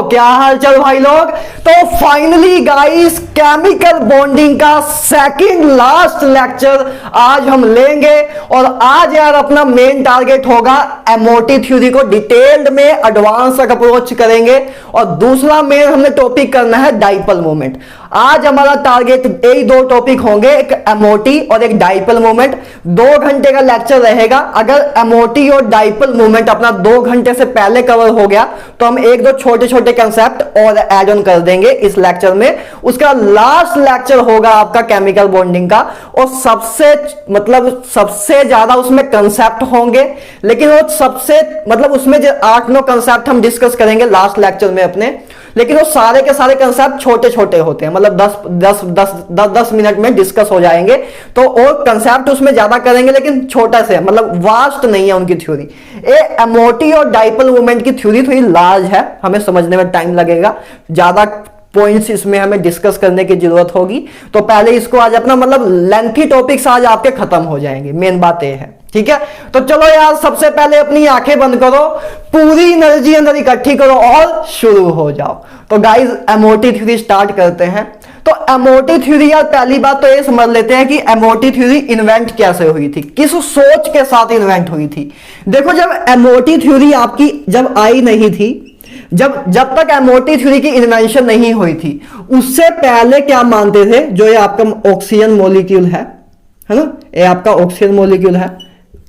क्या हाल चाल भाई लोग। तो फाइनली गाइस केमिकल बॉन्डिंग का सेकंड लास्ट लेक्चर आज हम लेंगे और आज यार अपना मेन टारगेट होगा एमओटी थ्योरी को डिटेल्ड में एडवांस तक अप्रोच करेंगे और दूसरा मेन हमने टॉपिक करना है डाइपोल मोमेंट। आज हमारा टारगेट यही दो टॉपिक होंगे, एक एमओटी और एक डाइपोल मोमेंट। 2 घंटे का लेक्चर रहेगा। अगर एमओटी और डाइपोल मोमेंट अपना 2 घंटे से पहले कवर हो गया तो हम एक दो छोटे छोटे कंसेप्ट और ऐड ऑन कर देंगे इस लेक्चर में। उसका लास्ट लेक्चर होगा आपका केमिकल बॉन्डिंग का और सबसे ज्यादा उसमें कंसेप्ट होंगे, लेकिन वो उसमें जो 8-9 कंसेप्ट हम डिस्कस करेंगे लास्ट लेक्चर में अपने, लेकिन वो सारे के सारे कंसेप्ट छोटे छोटे होते हैं, मतलब 10 मिनट में डिस्कस हो जाएंगे। तो और कंसेप्ट उसमें ज्यादा करेंगे लेकिन छोटा से, मतलब वास्ट नहीं है उनकी थ्योरी। एमओटी और डाइपोल मोमेंट की थ्योरी थोड़ी लार्ज है, हमें समझने में टाइम लगेगा, ज्यादा पॉइंट्स इसमें हमें डिस्कस करने की जरूरत होगी। तो पहले इसको आज अपना लेंथी टॉपिक्स आज आपके खत्म हो जाएंगे, मेन बात यह है, ठीक है। तो चलो यार सबसे पहले अपनी आंखें बंद करो, पूरी एनर्जी अंदर इकट्ठी करो और शुरू हो जाओ। तो गाइस एमओटी थ्योरी स्टार्ट करते हैं। तो एमओटी थ्योरी यार पहली बात तो ये समझ लेते हैं कि एमओटी थ्योरी इन्वेंट कैसे हुई थी, किस सोच के साथ इन्वेंट हुई थी। देखो जब एमओटी थ्योरी आपकी जब आई नहीं थी, जब तक एमओटी थ्योरी की इन्वेंशन नहीं हुई थी, उससे पहले क्या मानते थे, जो ये आपका ऑक्सीजन मॉलिक्यूल है ना, ये आपका ऑक्सीजन मॉलिक्यूल है,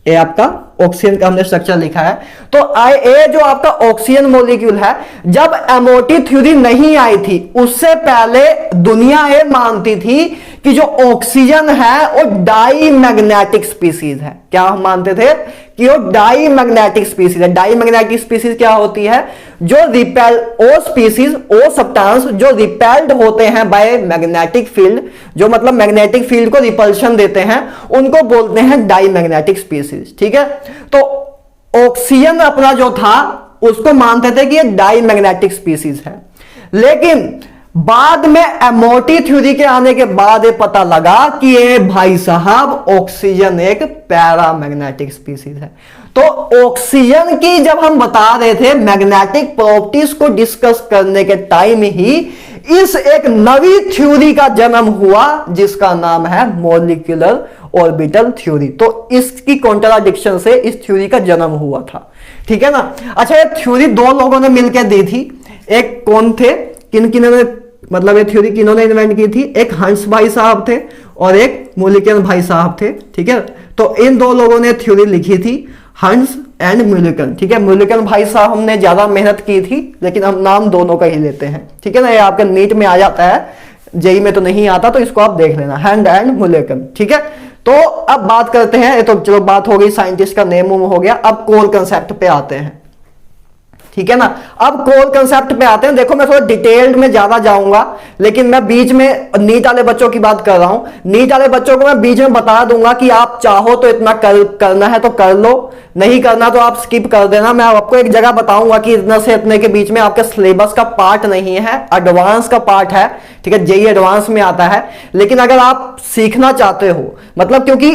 ये आपका ऑक्सीजन का हमने स्ट्रक्चर लिखा है। तो ये जो आपका ऑक्सीजन मॉलिक्यूल है, जब एमओटी थ्योरी नहीं आई थी उससे पहले दुनिया ये मानती थी कि जो ऑक्सीजन है वो डाई मैग्नेटिक स्पीसीज है। क्या हम मानते थे कि वो डाई मैग्नेटिक स्पीसीज है। डाई मैग्नेटिक स्पीसीज क्या होती है, जो रिपेल ओ स्पीसीज ओ सब्सटेंस जो रिपेल्ड होते हैं बाय मैग्नेटिक फील्ड, जो मतलब मैग्नेटिक फील्ड को रिपल्शन देते हैं, उनको बोलते हैं डाई मैग्नेटिक स्पीसीज, ठीक है। तो ऑक्सीजन अपना जो था उसको मानते थे कि ये डाई मैग्नेटिक स्पीसीज है, लेकिन बाद में एमओटी थ्योरी के आने के बाद ये पता लगा कि ये भाई साहब ऑक्सीजन एक पैरामैग्नेटिक स्पीसीज है। तो ऑक्सीजन की जब हम बता रहे थे मैग्नेटिक प्रॉपर्टीज को डिस्कस करने के टाइम ही इस एक नवी थ्योरी का जन्म हुआ जिसका नाम है मॉलिक्यूलर ऑर्बिटल थ्योरी। तो इसकी कॉन्ट्राडिक्शन से इस थ्योरी का जन्म हुआ था, ठीक है ना। अच्छा, ये थ्योरी 2 लोगों ने मिलकर दी थी। एक कौन थे, किन्होंने ये थ्योरी किन्होंने इन्वेंट की थी, एक हंस भाई साहब थे और एक मुलिकन भाई साहब थे, ठीक है। तो इन 2 लोगों ने थ्योरी लिखी थी, हंस एंड मुलिकन, ठीक है। मुलिकन भाई साहब हमने ज्यादा मेहनत की थी, लेकिन हम नाम दोनों का ही लेते हैं, ठीक है ना। ये आपका नीट में आ जाता है, जेई में तो नहीं आता, तो इसको आप देख लेना, हैंड एंड मुलिकन, ठीक है। तो अब बात करते हैं, ये तो चलो बात हो गई, साइंटिस्ट का नेम हो गया। अब कोर कंसेप्ट पे आते हैं, ठीक है ना। अब कोर कंसेप्ट पे आते हैं। देखो मैं थोड़ा डिटेल्ड में ज्यादा जाऊंगा, लेकिन मैं बीच में नीट वाले बच्चों की बात कर रहा हूं। नीट वाले बच्चों को मैं बीच में बता दूंगा कि आप चाहो तो इतना करना है तो कर लो, नहीं करना तो आप स्किप कर देना। मैं आपको एक जगह बताऊंगा कि इतना से इतने के बीच में आपके सिलेबस का पार्ट नहीं है, एडवांस का पार्ट है, ठीक है। जेईई एडवांस में आता है, लेकिन अगर आप सीखना चाहते हो, क्योंकि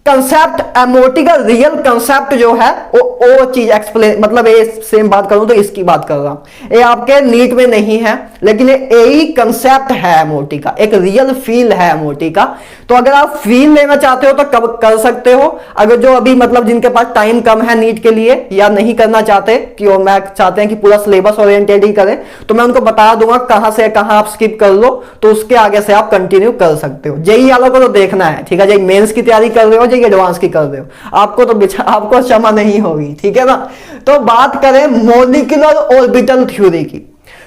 कंसेप्ट एमओटी का रियल कंसेप्ट जो है वो चीज एक्सप्लेन, ये सेम बात करूं तो इसकी बात कर रहा हूं। ये आपके नीट में नहीं है, लेकिन ये यही कंसेप्ट है एमओटी का, एक रियल फील है एमओटी का। तो अगर आप फील लेना चाहते हो तो कब कर सकते हो। अगर जो अभी जिनके पास टाइम कम है नीट के लिए या नहीं करना चाहते कि वो मैं चाहते हैं कि पूरा सिलेबस ओरिएंटेड ही करें, तो मैं उनको बता दूंगा कहां से कहां आप स्किप कर लो, तो उसके आगे से आप कंटिन्यू कर सकते हो। जेईई वालों को तो देखना है, ठीक है। जेईई मेंस की तैयारी कर रहे हो, जेईई एडवांस की कर रहे हो, आपको क्षमा नहीं होगी, ठीक है ना। तो बात करें मॉलिक्यूलर ऑर्बिटल थ्योरी की।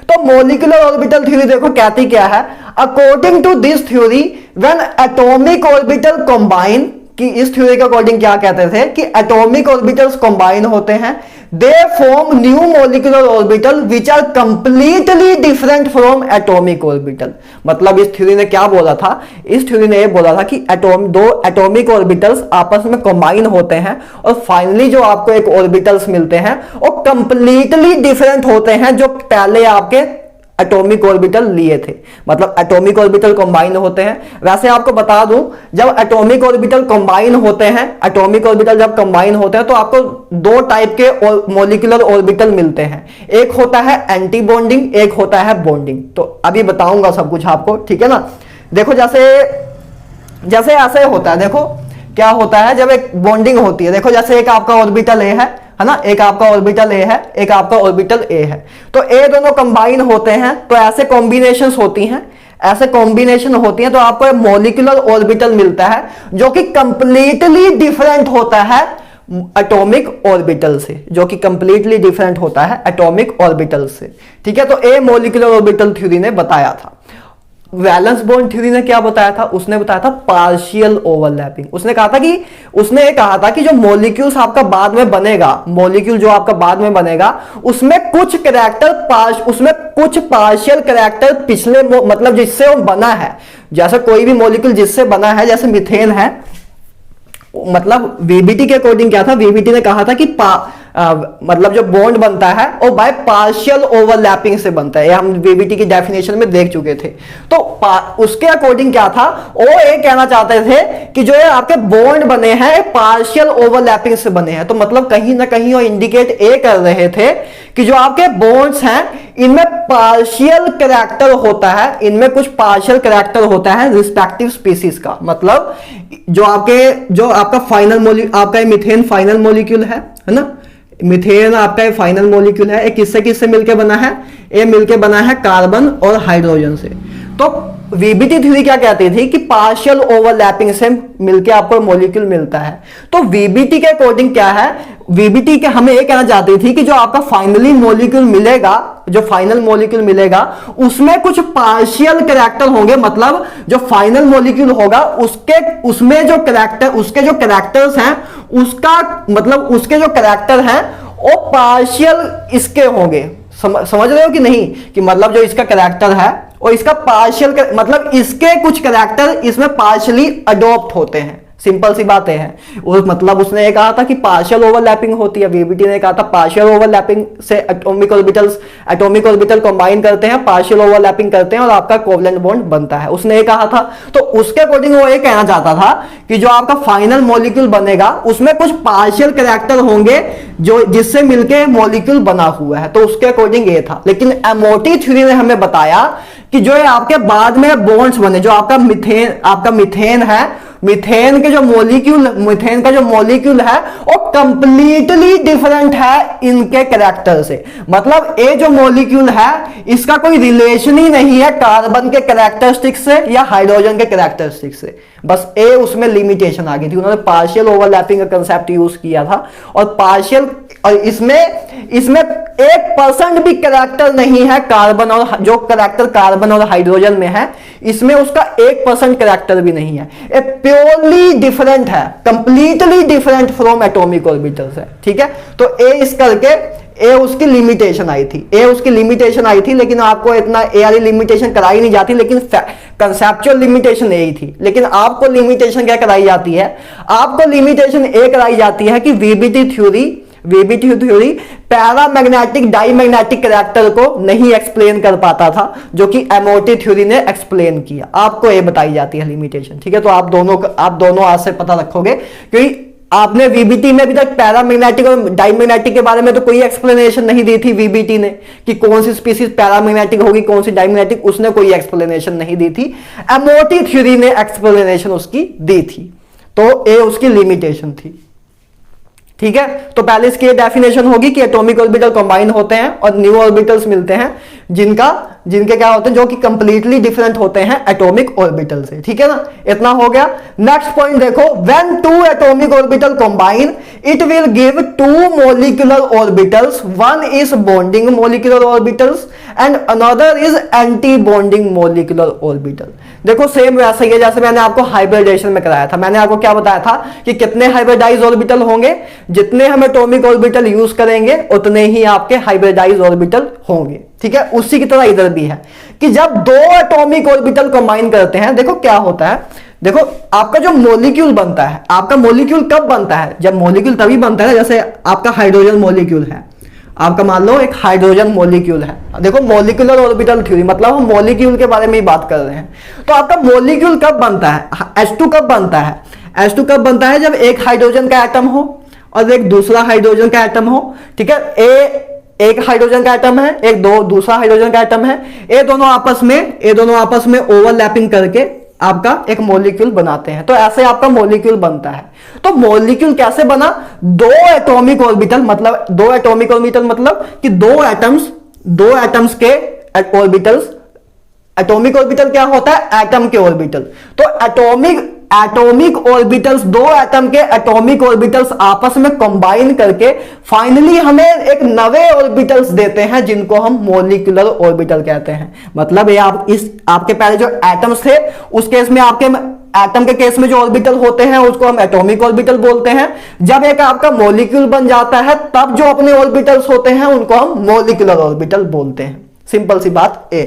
तो मॉलिक्यूलर ऑर्बिटल थ्योरी देखो कहती क्या है, according to this theory when atomic orbital combine, कि इस थ्योरी के अकॉर्डिंग क्या कहते थे कि एटॉमिक ऑर्बिटल्स कंबाइन होते हैं, they form new molecular orbital which are completely different from atomic orbital. इस थ्योरी ने क्या बोला था, इस थ्योरी ने ये बोला था कि दो एटॉमिक ऑर्बिटल्स आपस में कंबाइन होते हैं और फाइनली जो आपको एक ऑर्बिटल्स मिलते हैं वो कंप्लीटली डिफरेंट होते हैं जो पहले आपके एटॉमिक ऑर्बिटल लिए थे, मतलब एटॉमिक ऑर्बिटल कंबाइन होते हैं। वैसे आपको बता दूं, जब एटॉमिक ऑर्बिटल कंबाइन होते हैं, एटॉमिक ऑर्बिटल जब कंबाइन होते हैं तो आपको दो टाइप के मॉलिक्यूलर ऑर्बिटल मिलते हैं, एक होता है एंटी बॉन्डिंग, एक होता है बॉन्डिंग। तो अभी बताऊंगा सब कुछ आपको, ठीक है ना। देखो जैसे ऐसे होता है, देखो क्या होता है जब एक बॉन्डिंग होती है। देखो जैसे एक आपका ऑर्बिटल ए है ना, एक आपका ऑर्बिटल ए है, एक आपका ऑर्बिटल ए है, तो ए दोनों कंबाइन होते हैं तो ऐसे कॉम्बिनेशंस होती हैं, ऐसे कॉम्बिनेशन होती हैं तो आपको एक मॉलिक्यूलर ऑर्बिटल मिलता है जो कि कंप्लीटली डिफरेंट होता है एटॉमिक ऑर्बिटल से, जो कि कंप्लीटली डिफरेंट होता है एटॉमिक ऑर्बिटल से, ठीक है। तो ए मॉलिक्यूलर ऑर्बिटल थ्योरी ने बताया था। वैलेंस बॉन्ड थ्योरी ने क्या बताया था, उसने बताया था पार्शियल ओवरलैपिंग। उसने कहा था कि जो मॉलिक्यूल्स आपका बाद में बनेगा, मॉलिक्यूल जो आपका बाद में बनेगा उसमें कुछ पार्शियल कैरेक्टर पिछले मतलब जिससे वो बना है, जैसे कोई भी मॉलिक्यूल जिससे बना है, जैसे मीथेन है, मतलब वीबीटी के अकॉर्डिंग क्या था, वीबीटी ने कहा था कि मतलब जो बॉन्ड बनता है वो बाय पार्शियल ओवरलैपिंग से बनता है, ये हम वीबीटी की डेफिनेशन में देख चुके थे। तो उसके अकॉर्डिंग क्या था, वो ये कहना चाहते थे कि जो ये आपके बॉन्ड बने हैं पार्शियल ओवरलैपिंग से बने हैं। तो मतलब कहीं ना कहीं वो इंडिकेट ये कर रहे थे कि जो आपके बॉन्ड्स हैं इनमें पार्शियल कैरेक्टर होता है, इनमें कुछ पार्शियल कैरेक्टर होता है रिस्पेक्टिव स्पीसीज का। मतलब जो आपका आपका मीथेन फाइनल मॉलिक्यूल है ना, मीथेन आपका फाइनल मॉलिक्यूल है, एक किससे मिलके बना है, ये मिलके बना है कार्बन और हाइड्रोजन से। तो वीबीटी थ्योरी क्या कहती थी कि पार्शियल ओवरलैपिंग से मिलके आपको मॉलिक्यूल मिलता है। तो वीबीटी के अकॉर्डिंग क्या है, वीबीटी के हमें ये कहना चाहती थी कि जो आपका फाइनली मॉलिक्यूल मिलेगा, जो फाइनल मॉलिक्यूल मिलेगा उसमें कुछ पार्शियल कैरेक्टर होंगे, मतलब जो फाइनल मॉलिक्यूल होगा उसके जो कैरेक्टर्स हैं उसके जो कैरेक्टर हैं वो पार्शियल इसके होंगे। समझ रहे हो कि नहीं, कि मतलब जो इसका कैरेक्टर है और इसका पार्शियल मतलब इसके कुछ कैरेक्टर इसमें पार्शियली अडॉप्ट होते हैं। सिंपल सी बात है। और मतलब उसने ये कहा था कि पार्शियल ओवरलैपिंग होती है, वीबीटी ने कहा था पार्शियल ओवरलैपिंग से एटॉमिक ऑर्बिटल कंबाइन करते हैं, पार्शियल ओवरलैपिंग करते हैं और आपका कोवलेंट बॉन्ड बनता है, उसने ये कहा था। तो उसके अकॉर्डिंग वो ये कहना चाहता था कि जो आपका फाइनल मॉलिक्यूल बनेगा उसमें कुछ पार्शियल कैरेक्टर होंगे जो जिससे मिलके मॉलिक्यूल बना हुआ है। तो उसके अकॉर्डिंग ये था। लेकिन एमओटी थ्योरी ने हमें बताया कि जो है आपके बाद में बॉन्ड्स बने, जो आपका मीथेन है, मीथेन का जो मॉलिक्यूल है वो कंप्लीटली डिफरेंट है इनके कैरेक्टर से। मतलब ये जो मॉलिक्यूल है इसका कोई रिलेशन ही नहीं है कार्बन के कैरेक्टरिस्टिक से या हाइड्रोजन के कैरेक्टरिस्टिक से। बस ये उसमें लिमिटेशन आ गई थी, उन्होंने पार्शियल ओवरलैपिंग का कंसेप्ट यूज किया था। और इसमें 1% भी कैरेक्टर नहीं है कार्बन, और जो कैरेक्टर कार्बन और हाइड्रोजन में है इसमें उसका 1% कैरेक्टर भी नहीं है। ये प्योरली डिफरेंट है, completely different from atomic orbitals है, ठीक है। तो इस करके उसकी लिमिटेशन आई थी, लेकिन आपको इतना ए वाली लिमिटेशन कराई नहीं जाती, लेकिन कंसेप्चुअल लिमिटेशन यही थी। लेकिन आपको लिमिटेशन क्या कराई जाती है, आपको लिमिटेशन ए कराई जाती है कि VBT theory paramagnetic diamagnetic character को नहीं एक्सप्लेन कर पाता था, जो कि एमओटी थ्योरी ने एक्सप्लेन किया। आपको ये बताई जाती है लिमिटेशन, ठीक है। तो आप दोनों आज से पता रखोगे, क्योंकि आपने वीबीटी में अभी तक पैरामैग्नेटिक और डाईमैग्नेटिक के बारे में तो कोई एक्सप्लेनेशन नहीं दी थी वीबीटी ने, कि कौन सी स्पीसीज पैरामैग्नेटिक होगी कौन सी डाईमैग्नेटिक, उसने कोई एक्सप्लेनेशन नहीं दी थी। एमओटी थ्योरी ने एक्सप्लेनेशन उसकी दी थी, तो ये उसकी लिमिटेशन थी, ठीक है। तो पहले इसकी डेफिनेशन होगी कि एटॉमिक ऑर्बिटल कंबाइन होते हैं और न्यू ऑर्बिटल्स मिलते हैं जिनके क्या होते हैं, जो कि कंप्लीटली डिफरेंट होते हैं एटॉमिक ऑर्बिटल से, ठीक है ना। इतना हो गया। नेक्स्ट पॉइंट देखो, when two atomic orbital combine it will give two molecular orbitals, one is bonding molecular orbitals and another is anti bonding molecular orbital. देखो सेम वैसा ही है जैसे मैंने आपको हाइब्रिडेशन में कराया था। मैंने आपको क्या बताया था कि कितने हाइब्रिडाइज ऑर्बिटल होंगे, जितने हम एटॉमिक ऑर्बिटल यूज करेंगे उतने ही आपके हाइब्रिडाइज ऑर्बिटल होंगे, ठीक है। उसी की तरह इधर भी है कि जब दो एटॉमिक ऑर्बिटल कंबाइन करते हैं, देखो क्या होता है, देखो आपका जो मॉलिक्यूल बनता है, आपका मॉलिक्यूल कब बनता है, जब मॉलिक्यूल तभी बनता है जैसे आपका हाइड्रोजन मॉलिक्यूल है, आपका मान लो एक हाइड्रोजन मॉलिक्यूल है, देखो मॉलिक्यूलर ऑर्बिटल थ्योरी मतलब हम मॉलिक्यूल के बारे में ही बात कर रहे हैं। तो आपका मॉलिक्यूल कब बनता है, H2 कब बनता है, H2 कब बनता है जब एक हाइड्रोजन का एटम हो और एक दूसरा हाइड्रोजन का एटम हो, ठीक है। एक हाइड्रोजन का एटम है, एक दूसरा हाइड्रोजन का एटम है, ये दोनों आपस में ओवरलैपिंग करके आपका एक मॉलिक्यूल बनाते हैं। तो ऐसे आपका मॉलिक्यूल बनता है। तो मॉलिक्यूल कैसे बना, दो एटॉमिक ऑर्बिटल मतलब कि दो एटम्स के ऑर्बिटल्स। एटॉमिक ऑर्बिटल क्या होता है, एटम के ऑर्बिटल। तो एटॉमिक ऑर्बिटल्स, दो एटम के एटॉमिक ऑर्बिटल्स आपस में कंबाइन करके फाइनली हमें एक नवे ऑर्बिटल्स देते हैं जिनको हम मॉलिक्यूलर ऑर्बिटल कहते हैं। मतलब ये आपके पहले जो एटम्स थे उस केस में, आपके एटम के केस में जो ऑर्बिटल होते हैं उसको हम एटॉमिक ऑर्बिटल बोलते हैं। जब एक आपका मॉलिक्यूल बन जाता है तब जो अपने ऑर्बिटल्स होते हैं उनको हम मॉलिक्यूलर ऑर्बिटल बोलते हैं। सिंपल सी बात ए,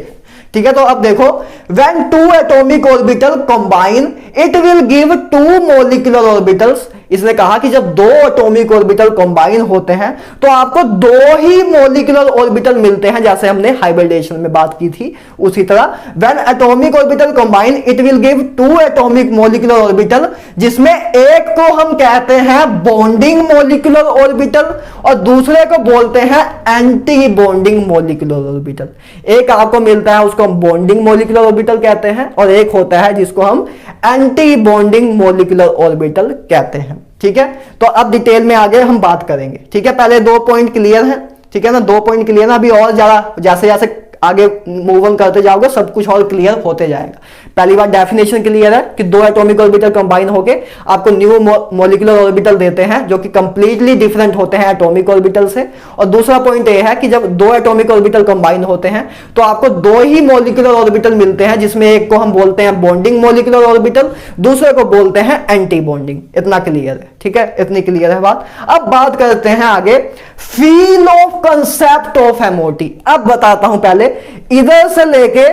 ठीक है। तो अब देखो, when two atomic orbital combine it will give two molecular orbitals। इसने कहा कि जब दो एटॉमिक ऑर्बिटल कंबाइन होते हैं तो आपको दो ही मॉलिक्यूलर ऑर्बिटल मिलते हैं, जैसे हमने हाइब्रिडेशन में बात की थी उसी तरह। when atomic orbital combine it will give two atomic molecular orbital, जिसमें एक को हम कहते हैं बॉन्डिंग मॉलिक्यूलर ऑर्बिटल और दूसरे को बोलते हैं एंटी बॉन्डिंग मॉलिक्यूलर ऑर्बिटल। एक आपको मिलता है उसको हम बॉन्डिंग मॉलिक्यूलर ऑर्बिटल कहते हैं और एक होता है जिसको हम एंटी बॉन्डिंग मॉलिक्यूलर ऑर्बिटल कहते हैं, ठीक है। तो अब डिटेल में आगे हम बात करेंगे, ठीक है। पहले 2 पॉइंट क्लियर है, ठीक है ना, 2 पॉइंट क्लियर है। अभी और ज्यादा जैसे जैसे आगे मूव ऑन करते जाओगे सब कुछ और क्लियर होते जाएगा। पहली बात डेफिनेशन क्लियर है कि दो एटॉमिक ऑर्बिटल कंबाइन होके आपको न्यू मॉलिक्यूलर ऑर्बिटल देते हैं जो कि कंप्लीटली डिफरेंट होते हैं एटॉमिक ऑर्बिटल से। और दूसरा पॉइंट ये है कि जब दो एटॉमिक ऑर्बिटल कंबाइन होते हैं तो आपको दो ही मॉलिक्यूलर ऑर्बिटल मिलते हैं, जिसमें एक को हम बोलते हैं बॉन्डिंग मॉलिक्यूलर ऑर्बिटल, दूसरे को बोलते हैं एंटी बॉन्डिंग। इतना क्लियर है, ठीक है, इतनी क्लियर है बात। अब बात करते हैं आगे feel of concept of MOT. अब बताता हूं, पहले इधर से लेके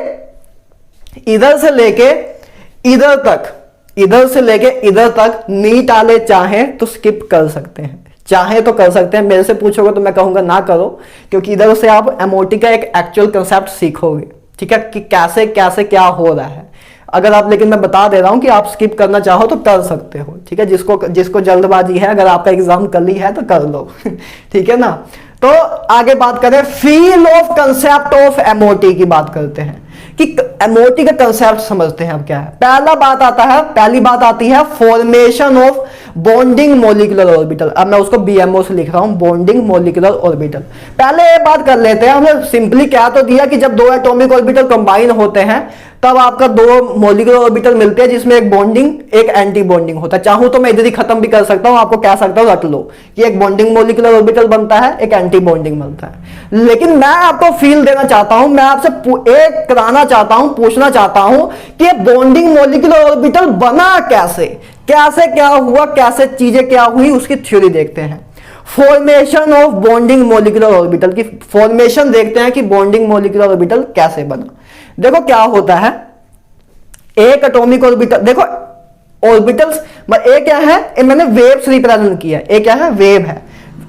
इधर तक नीट वाले चाहें तो स्किप कर सकते हैं, चाहे तो कर सकते हैं। मेरे से पूछोगे तो मैं कहूंगा ना करो, क्योंकि इधर से आप एमओटी का एक एक्चुअल कंसेप्ट सीखोगे, ठीक है, कि कैसे कैसे क्या हो रहा है। अगर आप, लेकिन मैं बता दे रहा हूं कि आप स्किप करना चाहो तो कर सकते हो, ठीक है। जिसको जल्दबाजी है, अगर आपका एग्जाम कल ही है तो कर लो ठीक है ना। तो आगे बात करें, feel of concept of MOT की बात करते हैं कि एमओटी का कंसेप्ट समझते हैं अब क्या है। पहली बात आती है formation of bonding molecular orbital. अब मैं उसको बीएमओ से लिख रहा हूं, बॉन्डिंग मॉलिक्यूलर ऑर्बिटल। पहले ये बात कर लेते हैं, हमने सिंपली क्या तो दिया कि जब दो एटॉमिक ऑर्बिटल कंबाइन होते हैं तब आपका दो मॉलिक्यूलर ऑर्बिटल मिलते हैं जिसमें एक बॉन्डिंग एक एंटी बॉन्डिंग होता है। चाहूं तो मैं इधर ही खत्म भी कर सकता हूं, आपको कह सकता हूं रट लो कि एक बॉन्डिंग मॉलिक्यूलर ऑर्बिटल बनता है, एक एंटी बॉन्डिंग बनता है। लेकिन मैं आपको फील देना चाहता हूं, मैं आपसे एक कराना चाहता हूं, पूछना चाहता हूं कि बॉन्डिंग मॉलिक्यूलर ऑर्बिटल बना कैसे, कैसे क्या हुआ, कैसे चीजें क्या हुई, उसकी थ्योरी देखते हैं। Formation of bonding molecular orbital की फॉर्मेशन देखते हैं कि बॉन्डिंग मॉलिक्यूलर ऑर्बिटल कैसे बना। देखो क्या होता है, एक एटॉमिक ऑर्बिटल, देखो ऑर्बिटल्स एक क्या है, मैंने वेव्स रिप्रेजेंट किया है, एक क्या है, वेव है।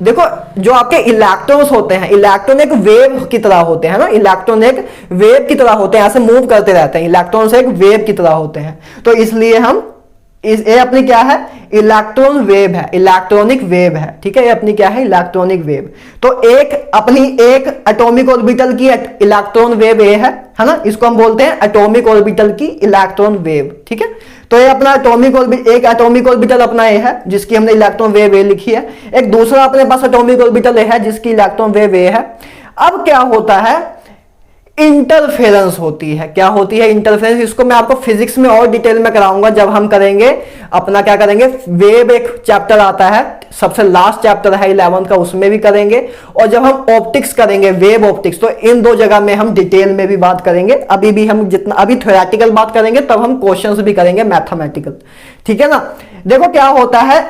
देखो जो आपके इलेक्ट्रॉन्स होते हैं, इलेक्ट्रॉन एक वेव की तरह होते हैं ना, इलेक्ट्रॉन एक वेव की तरह होते हैं, ऐसे मूव करते रहते हैं, इलेक्ट्रॉन्स एक वेव की तरह होते हैं। तो इसलिए हम ये अपनी क्या है, इलेक्ट्रॉन वेव है, इलेक्ट्रॉनिक वेव है, ठीक है, ये अपनी क्या है, इलेक्ट्रॉनिक वेव। तो एक एटॉमिक ऑर्बिटल की इलेक्ट्रॉन वेव ये है ना, इसको हम बोलते हैं एटॉमिक ऑर्बिटल की इलेक्ट्रॉन वेव, ठीक है। तो ये अपना एक एटॉमिक ऑर्बिटल अपना ये है जिसकी हमने इलेक्ट्रॉन वेव ए लिखी है, एक दूसरा अपने पास एटॉमिक ऑर्बिटल है जिसकी इलेक्ट्रॉन वेव ए है। अब क्या होता है, इंटरफेरेंस होती है। क्या होती है इंटरफेरेंस, इसको मैं आपको फिजिक्स में और डिटेल में कराऊंगा जब हम करेंगे अपना क्या करेंगे, वेव एक चैप्टर आता है, सबसे लास्ट चैप्टर है 11th का, उसमें भी करेंगे। और जब हम ऑप्टिक्स करेंगे, वेव ऑप्टिक्स, तो इन दो जगह में हम डिटेल में भी बात करेंगे। अभी भी हम जितना अभी थ्योरेटिकल बात करेंगे तब हम क्वेश्चंस भी करेंगे मैथमेटिकल, ठीक है ना। देखो क्या होता है,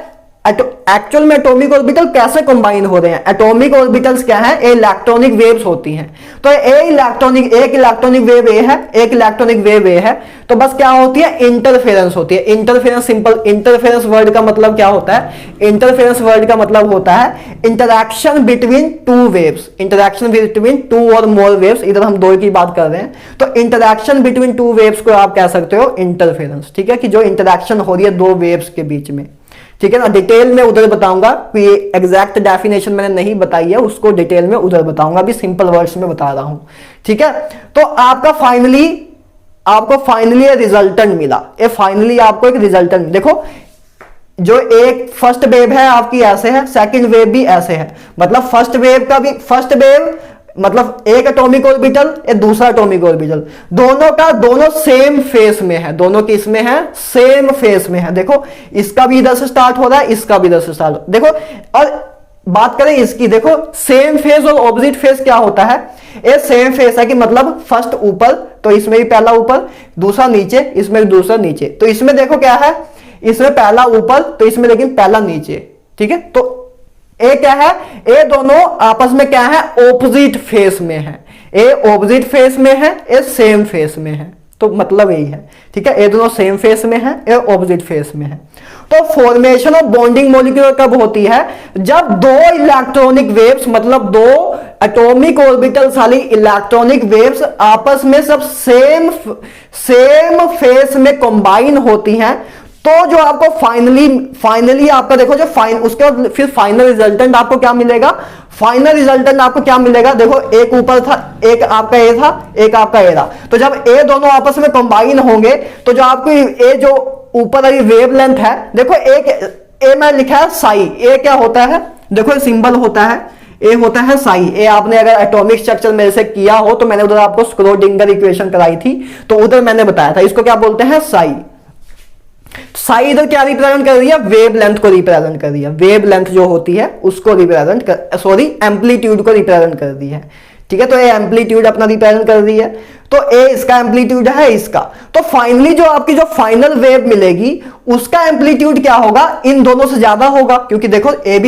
एक्चुअल में एटॉमिक ऑर्बिटल कैसे कंबाइन हो रहे हैं। एटॉमिक ऑर्बिटल्स क्या है, इलेक्ट्रॉनिक वेव्स होती हैं। तो एक इलेक्ट्रॉनिक वेव ए है, एक इलेक्ट्रॉनिक वेव ए है, तो बस क्या होती है, इंटरफेरेंस होती है। इंटरफेरेंस, सिंपल इंटरफेरेंस वर्ड का मतलब क्या होता है, इंटरफेरेंस वर्ड का मतलब होता है interaction between two waves, interaction between two और मोर वेव्स, इधर हम दो की बात कर रहे हैं, तो इंटरैक्शन बिटवीन टू वेव्स को आप कह सकते हो इंटरफेरेंस, ठीक है, कि जो इंटरैक्शन हो रही है दो वेव्स के बीच में, ठीक है ना। डिटेल में उधर बताऊंगा, ये एग्जैक्ट डेफिनेशन मैंने नहीं बताई है, उसको डिटेल में उधर बताऊंगा, अभी सिंपल वर्ड्स में बता रहा हूं, ठीक है। तो आपको फाइनली रिजल्टेंट मिला, ये फाइनली आपको एक रिजल्टेंट, देखो जो एक फर्स्ट वेव है आपकी ऐसे है, सेकंड वेव भी ऐसे है, मतलब फर्स्ट वेव मतलब एक एटॉमिक ऑर्बिटल, एक दूसरा एटॉमिक ऑर्बिटल, दोनों सेम फेस में है, दोनों किस में है, सेम फेस में है। देखो इसका भी इधर से स्टार्ट हो रहा है, इसका भी इधर से स्टार्ट, देखो। और बात करें इसकी, देखो सेम फेस और ऑपोजिट फेस क्या होता है, ये सेम फेस है कि मतलब फर्स्ट ऊपर, तो इसमें भी पहला ऊपर, दूसरा नीचे, इसमें भी दूसरा नीचे, तो इसमें देखो क्या है, इसमें पहला ऊपर, तो इसमें लेकिन पहला नीचे, ठीक है। तो ए क्या है, ए दोनों आपस में क्या है, ऑपोजिट फेस में है, ए ऑपोजिट फेस में है, ए सेम फेस में है, तो मतलब यही है, ठीक है, ए दोनों सेम फेस में है, ए ऑपोजिट फेस में है। तो फॉर्मेशन ऑफ बॉन्डिंग मॉलिक्यूल कब होती है, जब दो इलेक्ट्रॉनिक वेव्स, मतलब दो एटॉमिक ऑर्बिटल्स वाली इलेक्ट्रॉनिक वेव्स आपस में सब सेम फेस में कंबाइन होती हैं, तो जो आपको फाइनली आपका देखो जो उसके बाद फिर फाइनल रिजल्टेंट आपको क्या मिलेगा, फाइनल रिजल्टेंट आपको क्या मिलेगा, देखो एक ऊपर था, एक आपका ए था, एक आपका ए था, तो जब ए दोनों आपस में कंबाइन होंगे, तो जो आपको ए जो ऊपर वाली वेवलेंथ है, देखो एक ए में लिखा है साई, ए क्या होता है, देखो सिंबल होता है, ए होता है साई, ए आपने अगर एटॉमिक स्ट्रक्चर में से किया हो तो मैंने उधर आपको स्क्रोडिंगर इक्वेशन कराई थी, तो उधर मैंने बताया था, इसको क्या बोलते हैं, साई। साई इधर क्या रिप्रेजेंट कर रही है, वेवलेंथ को रिप्रेजेंट कर रही है, वेवलेंथ जो होती है उसको रिप्रेजेंट कर, सॉरी एम्पलीट्यूड को रिप्रेजेंट कर रही है, ठीक है। तो ये एम्पलीट्यूड अपना रिप्रेजेंट कर रही है, तो ए इसका एम्पलीट्यूड है इसका, तो फाइनली जो आपकी जो फाइनल वेव मिलेगी उसका एम्पलीट्यूड क्या होगा, इन दोनों से ज्यादा होगा, क्योंकि देखो ए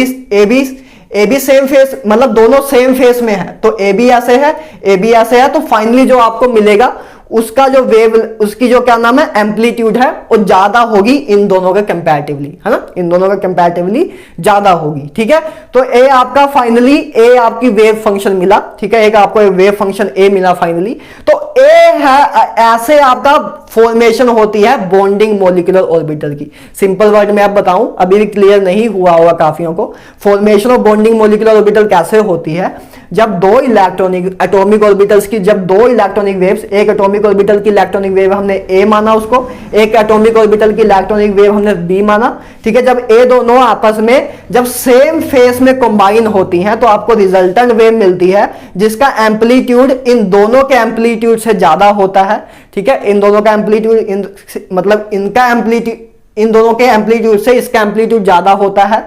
बी सेम फेस, मतलब दोनों सेम फेस में है, तो ए बी ऐसे है, ए बी ऐसे है, तो फाइनली जो आपको मिलेगा उसका जो वेव, उसकी जो क्या नाम है, एम्पलीट्यूड है, वो ज्यादा होगी इन दोनों के कंपैरेटिवली, है ना, इन दोनों के कंपैरेटिवली ज्यादा होगी, ठीक है। तो ए आपका फाइनली, ए आपकी वेव फंक्शन मिला, ठीक है, एक आपको वेव फंक्शन ए मिला फाइनली, तो ए है, ऐसे आपका फॉर्मेशन होती है बॉन्डिंग मॉलिक्यूलर ऑर्बिटल की। सिंपल वर्ड में आप बताऊं, अभी भी क्लियर नहीं हुआ होगा काफियों को, formation of bonding molecular orbital कैसे होती है, जब दो इलेक्ट्रॉनिक एटॉमिक ऑर्बिटल्स की, जब दो इलेक्ट्रॉनिक वेव्स, एक एटॉमिक ऑर्बिटल की इलेक्ट्रॉनिक वेव हमने ए माना उसको, एक एटॉमिक ऑर्बिटल की इलेक्ट्रॉनिक वेव हमने बी माना, ठीक है, जब ए दोनों आपस में जब सेम फेस में कंबाइन होती हैं, तो आपको रिजल्टेंट वेव मिलती है जिसका एम्पलीट्यूड इन दोनों के एम्पलीट्यूड से ज्यादा होता है, ठीक है, इन दोनों का एम्पलीट्यूड, मतलब इनका एम्पलीट्यूड, इन दोनों के एम्पलीट्यूड से इसका एम्पलीट्यूड ज्यादा होता है।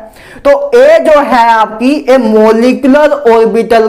तो ए जो है आपकी, ए मोलिकुलर ऑर्बिटल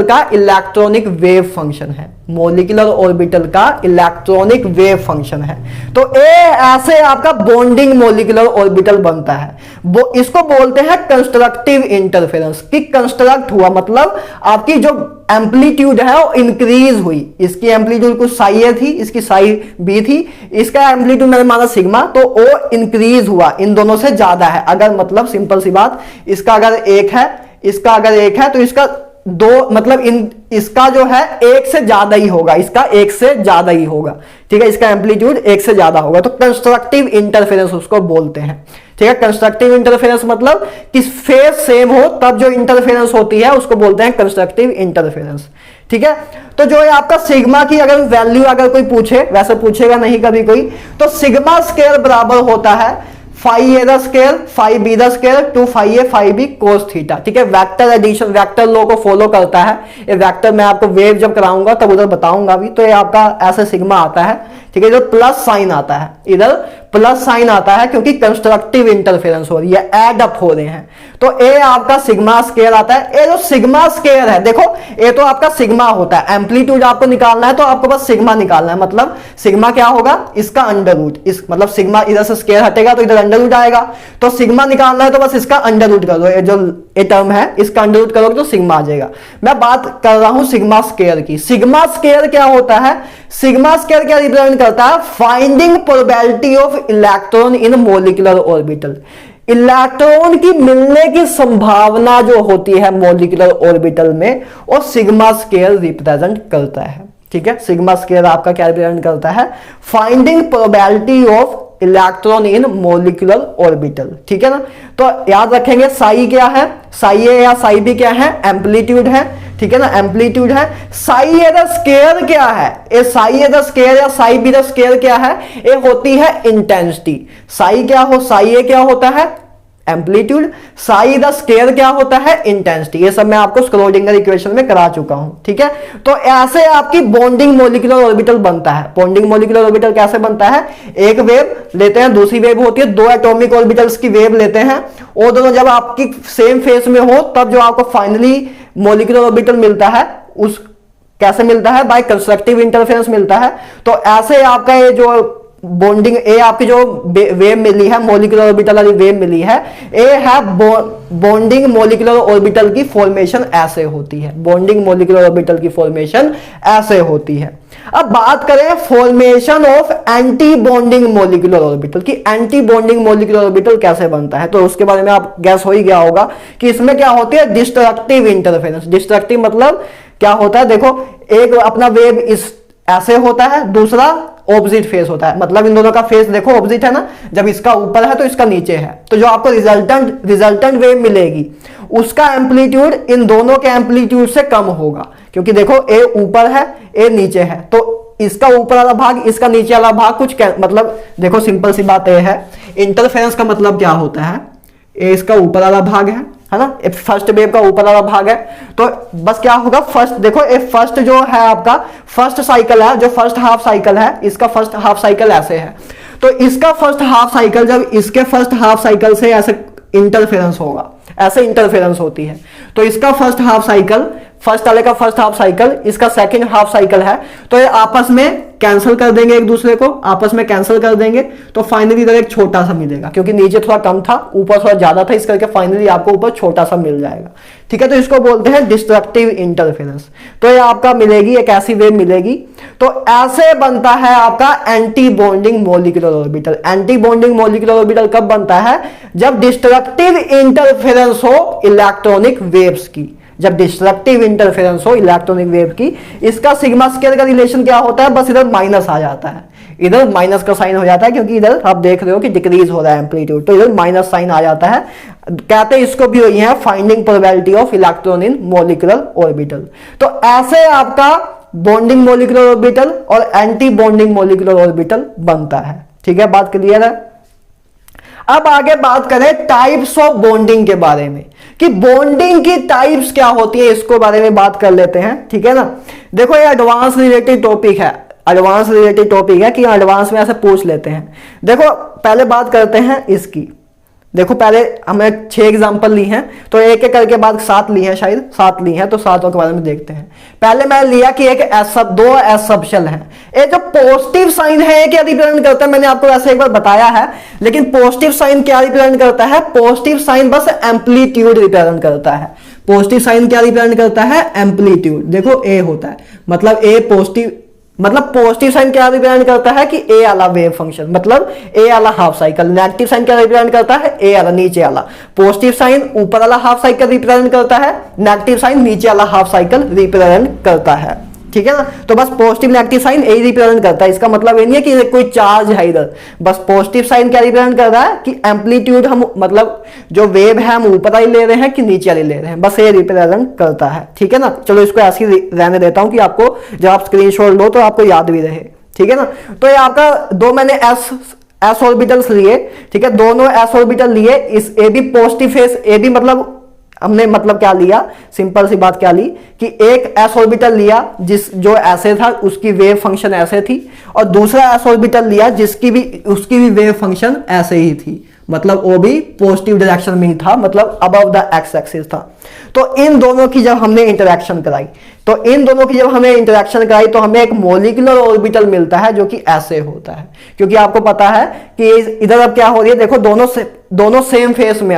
का इलेक्ट्रॉनिक वेव फंक्शन है, मोलिकुलर ऑर्बिटल का इलेक्ट्रॉनिक वेव फंक्शन है। तो ए ऐसे आपका बॉन्डिंग मोलिकुलर ऑर्बिटल बनता है, वो इसको बोलते हैं कंस्ट्रक्टिव इंटरफेरेंस, कि कंस्ट्रक्ट हुआ मतलब आपकी जो एम्पलीट्यूड है वो इंक्रीज हुई, इसकी एम्पलीट्यूड कुछ साई ए थी, इसकी साई बी थी, इसका एम्पलीट्यूड मैंने माना सिग्मा, तो वो इंक्रीज हुआ, इन दोनों से ज्यादा है। अगर मतलब सिंपल सी बात, इसका अगर एक है, इसका अगर एक है, तो इसका दो, मतलब इसका जो है एक से ज्यादा ही होगा, इसका एक से ज्यादा ही होगा, ठीक है, इसका एम्पलीट्यूड एक से ज्यादा होगा, तो कंस्ट्रक्टिव इंटरफेरेंस उसको बोलते हैं, ठीक है। कंस्ट्रक्टिव इंटरफेरेंस मतलब कि फेस सेम हो तब जो इंटरफेरेंस होती है उसको बोलते हैं कंस्ट्रक्टिव इंटरफेरेंस, ठीक है। तो जो है आपका सिग्मा की अगर वैल्यू अगर कोई पूछे, वैसे पूछेगा नहीं कभी कोई, तो सिग्मा स्क्वायर बराबर होता है phi A the square, phi B the square, 2 phi A phi B cos theta, ठीक है। वेक्टर एडिशन, वेक्टर लॉ को फॉलो करता है ये वेक्टर, मैं आपको वेव जब कराऊंगा तब उधर बताऊंगा भी, तो ये आपका ऐसे सिग्मा आता है, ठीक है, इधर प्लस साइन आता है, इधर प्लस साइन आता है क्योंकि कंस्ट्रक्टिव इंटरफेरेंस हो रही है, एड अप हो रहे हैं। तो ए आपका सिग्मा स्क्वायर आता है। ए जो सिग्मा स्क्वायर है, देखो ए तो आपका सिग्मा होता है, एम्पलीट्यूड आपको निकालना है तो आपको बस सिग्मा निकालना है। मतलब सिग्मा क्या होगा, इसका अंडर रूट, इस मतलब सिग्मा इधर से स्क्वायर हटेगा तो इधर अंडर रूट आएगा, तो सिग्मा निकालना है तो बस इसका अंडर रूट कर दो। ये जो ये टर्म है इसका अंडर रूट करोगे तो सिग्मा आ जाएगा। मैं बात कर रहा हूं सिग्मा स्क्वायर की। सिग्मा स्क्वायर क्या होता है, सिग्मा स्क्वायर क्या रिप्रेजेंट करता है, finding probability of electron in molecular orbital. Electron की मिलने की संभावना जो होती है मॉलिक्यूलर ऑर्बिटल में, और सिग्मा स्क्वायर रिप्रेजेंट करता है। ठीक है, सिग्मा स्क्वायर आपका क्या रिप्रेजेंट करता है, finding probability of electron in molecular orbital. ठीक है ना, तो याद रखेंगे साई क्या है, साई ए या साई बी क्या है, एम्पलीट्यूड है। ठीक है ना, एम्पलीट्यूड है। साई ए द स्क्वायर क्या है, ए साई ए द स्क्वायर या साई बी द स्क्वायर क्या है, ये होती है इंटेंसिटी। साई क्या हो, साई ए क्या होता है, एम्पलीट्यूड, साई द स्क्वायर क्या होता है, इंटेंसिटी। ये सब मैं आपको स्क्रोडिंगर इक्वेशन में करा चुका हूं। ठीक है, तो ऐसे आपकी बॉन्डिंग मॉलिक्यूलर ऑर्बिटल बनता है। बॉन्डिंग मॉलिक्यूलर ऑर्बिटल कैसे बनता है, एक वेव लेते हैं, दूसरी वेव होती है, दो एटॉमिक ऑर्बिटल्स की वेव लेते हैं, और दोनों जब आपकी सेम फेस में हो तब जो आपको फाइनली मॉलिक्यूलर ऑर्बिटल मिलता है, उस कैसे मिलता है, बाय कंस्ट्रक्टिव इंटरफेरेंस मिलता है। तो ऐसे आपका ये जो बॉन्डिंग ए आपकी जो वेव मिली है, मॉलिक्यूलर ऑर्बिटल वाली वेव मिली है, ए है बॉन्डिंग मॉलिक्यूलर ऑर्बिटल की फॉर्मेशन ऐसे होती है। बॉन्डिंग मॉलिक्यूलर ऑर्बिटल की फॉर्मेशन ऐसे होती है। अब बात करें formation of anti bonding molecular orbital की, एंटी बॉन्डिंग मॉलिक्यूलर ऑर्बिटल कैसे बनता है, तो उसके बारे में आप गैस हो ही गया होगा कि इसमें क्या होती है, डिस्ट्रक्टिव इंटरफेरेंस। डिस्ट्रक्टिव मतलब क्या होता है, देखो एक अपना वेव इस ऐसे होता है, दूसरा ऑपोजिट फेस होता है, मतलब इन दोनों का फेस देखो ऑपोजिट है ना, जब इसका ऊपर है तो इसका नीचे है, तो जो आपको रिजल्टेंट वेव मिलेगी उसका एम्पलीट्यूड इन दोनों के एम्पलीट्यूड से कम होगा, क्योंकि देखो ए ऊपर है ए नीचे है, तो इसका ऊपर वाला भाग इसका नीचे वाला भाग कुछ मतलब देखो सिंपल सी बात यह है, इंटरफेरेंस का मतलब क्या होता है, ए इसका ऊपर वाला भाग है ना, फर्स्ट वेव का ऊपर वाला भाग है, तो बस क्या होगा, फर्स्ट देखो ये फर्स्ट जो है आपका फर्स्ट साइकिल है, जो फर्स्ट हाफ साइकिल है, इसका फर्स्ट हाफ साइकिल ऐसे है, तो इसका फर्स्ट हाफ साइकिल जब इसके फर्स्ट हाफ साइकिल से ऐसे इंटरफेरेंस होगा, ऐसे इंटरफेरेंस होती है, तो इसका फर्स्ट हाफ साइकिल, फर्स्ट वाले का फर्स्ट हाफ साइकिल, इसका सेकंड हाफ साइकिल है, तो ये आपस में कैंसिल कर देंगे, एक दूसरे को आपस में कैंसिल कर देंगे, तो फाइनली इधर एक छोटा सा मिलेगा, क्योंकि नीचे थोड़ा कम था ऊपर थोड़ा ज्यादा था, इस करके फाइनली आपको ऊपर छोटा सा मिल जाएगा। ठीक है, तो इसको बोलते हैं डिस्ट्रक्टिव इंटरफेरेंस। तो ये आपका मिलेगी, एक ऐसी वेव मिलेगी, तो ऐसे बनता है आपका anti bonding molecular orbital. Anti bonding molecular orbital कब बनता है, जब डिस्ट्रक्टिव इंटरफेरेंस हो इलेक्ट्रॉनिक वेव्स की, जब डिस्ट्रक्टिव इंटरफेरेंस हो इलेक्ट्रॉनिक वेव की। इसका सिग्मा स्क्वायर का रिलेशन क्या होता है, बस इधर माइनस आ जाता है, इधर माइनस का साइन हो जाता है, क्योंकि इधर आप देख रहे हो कि डिक्रीज हो रहा है एम्पलीट्यूड, तो इधर माइनस साइन आ जाता है। कहते हैं इसको भी वही है finding probability of electron in molecular orbital. तो ऐसे आपका बॉन्डिंग मॉलिक्यूलर ऑर्बिटल और एंटी बॉन्डिंग मॉलिक्यूलर ऑर्बिटल बनता है। ठीक है, बात क्लियर है। अब आगे बात करें टाइप्स ऑफ बॉन्डिंग के बारे में, कि बॉन्डिंग की टाइप्स क्या होती है, इसको बारे में बात कर लेते हैं। ठीक है ना, देखो ये एडवांस रिलेटेड टॉपिक है, एडवांस रिलेटेड टॉपिक है कि एडवांस में ऐसे पूछ लेते हैं। देखो पहले बात करते हैं इसकी, देखो पहले हमने 6 एग्जांपल ली हैं, तो एक एक करके बाद 7 ली हैं, शायद 7 ली हैं, तो 7 के बारे में देखते हैं। पहले मैं लिया कि एक दो एस सबशेल है। ये जो पॉजिटिव साइन है क्या रिप्रेजेंट करता है, मैंने आपको ऐसे एक बार बताया है, लेकिन पॉजिटिव साइन क्या रिप्रेजेंट करता है, पॉजिटिव साइन बस एम्पलीट्यूड रिप्रेजेंट करता है। पॉजिटिव साइन क्या रिप्रेजेंट करता है, एम्पलीट्यूड। देखो ए होता है, मतलब ए पॉजिटिव, मतलब पॉजिटिव साइन क्या रिप्रेजेंट करता है कि ए वाला वेव फंक्शन, मतलब ए वाला हाफ साइकिल। नेगेटिव साइन क्या रिप्रेजेंट करता है, ए वाला नीचे वाला। पॉजिटिव साइन ऊपर वाला हाफ साइकिल रिप्रेजेंट करता है, नेगेटिव साइन नीचे वाला हाफ साइकिल रिप्रेजेंट करता है। ठीक है ना, तो बस positive negative sign a represent करता है। इसका मतलब ये नहीं है कि कोई चार्ज है इधर, बस पॉजिटिव साइन क्या रिप्रेजेंट कर रहा है कि एम्पलीट्यूड हम, मतलब जो वेव है हम ऊपर वाली ले रहे हैं कि नीचे वाली ले रहे हैं, बस ये रिप्रेजेंट करता है। ठीक है ना, चलो इसको ऐसे ही रहने देता हूं कि आपको जब आप स्क्रीनशॉट लो तो आपको याद भी रहे। ठीक है ना, तो ये आपका दो मैंने एस ऑर्बिटल्स लिए। ठीक है, दोनों एस ऑर्बिटल लिए, इस ए भी पॉजिटिव फेस, ए भी मतलब हमने मतलब क्या लिया, सिंपल सी बात क्या ली कि एक s ऑर्बिटल लिया जो ऐसे था, उसकी वेव फंक्शन ऐसे थी, और दूसरा s ऑर्बिटल लिया उसकी भी वेव फंक्शन ऐसे ही थी, मतलब वो भी पॉजिटिव डायरेक्शन में ही था, मतलब अबव द एक्स एक्सिस था। तो इन दोनों की जब हमने इंटरेक्शन कराई तो हमें एक मोलिकुलर ऑर्बिटल मिलता है जो कि ऐसे होता है, क्योंकि आपको पता है कि इधर अब क्या हो रही है, देखो दोनों सेम फेस में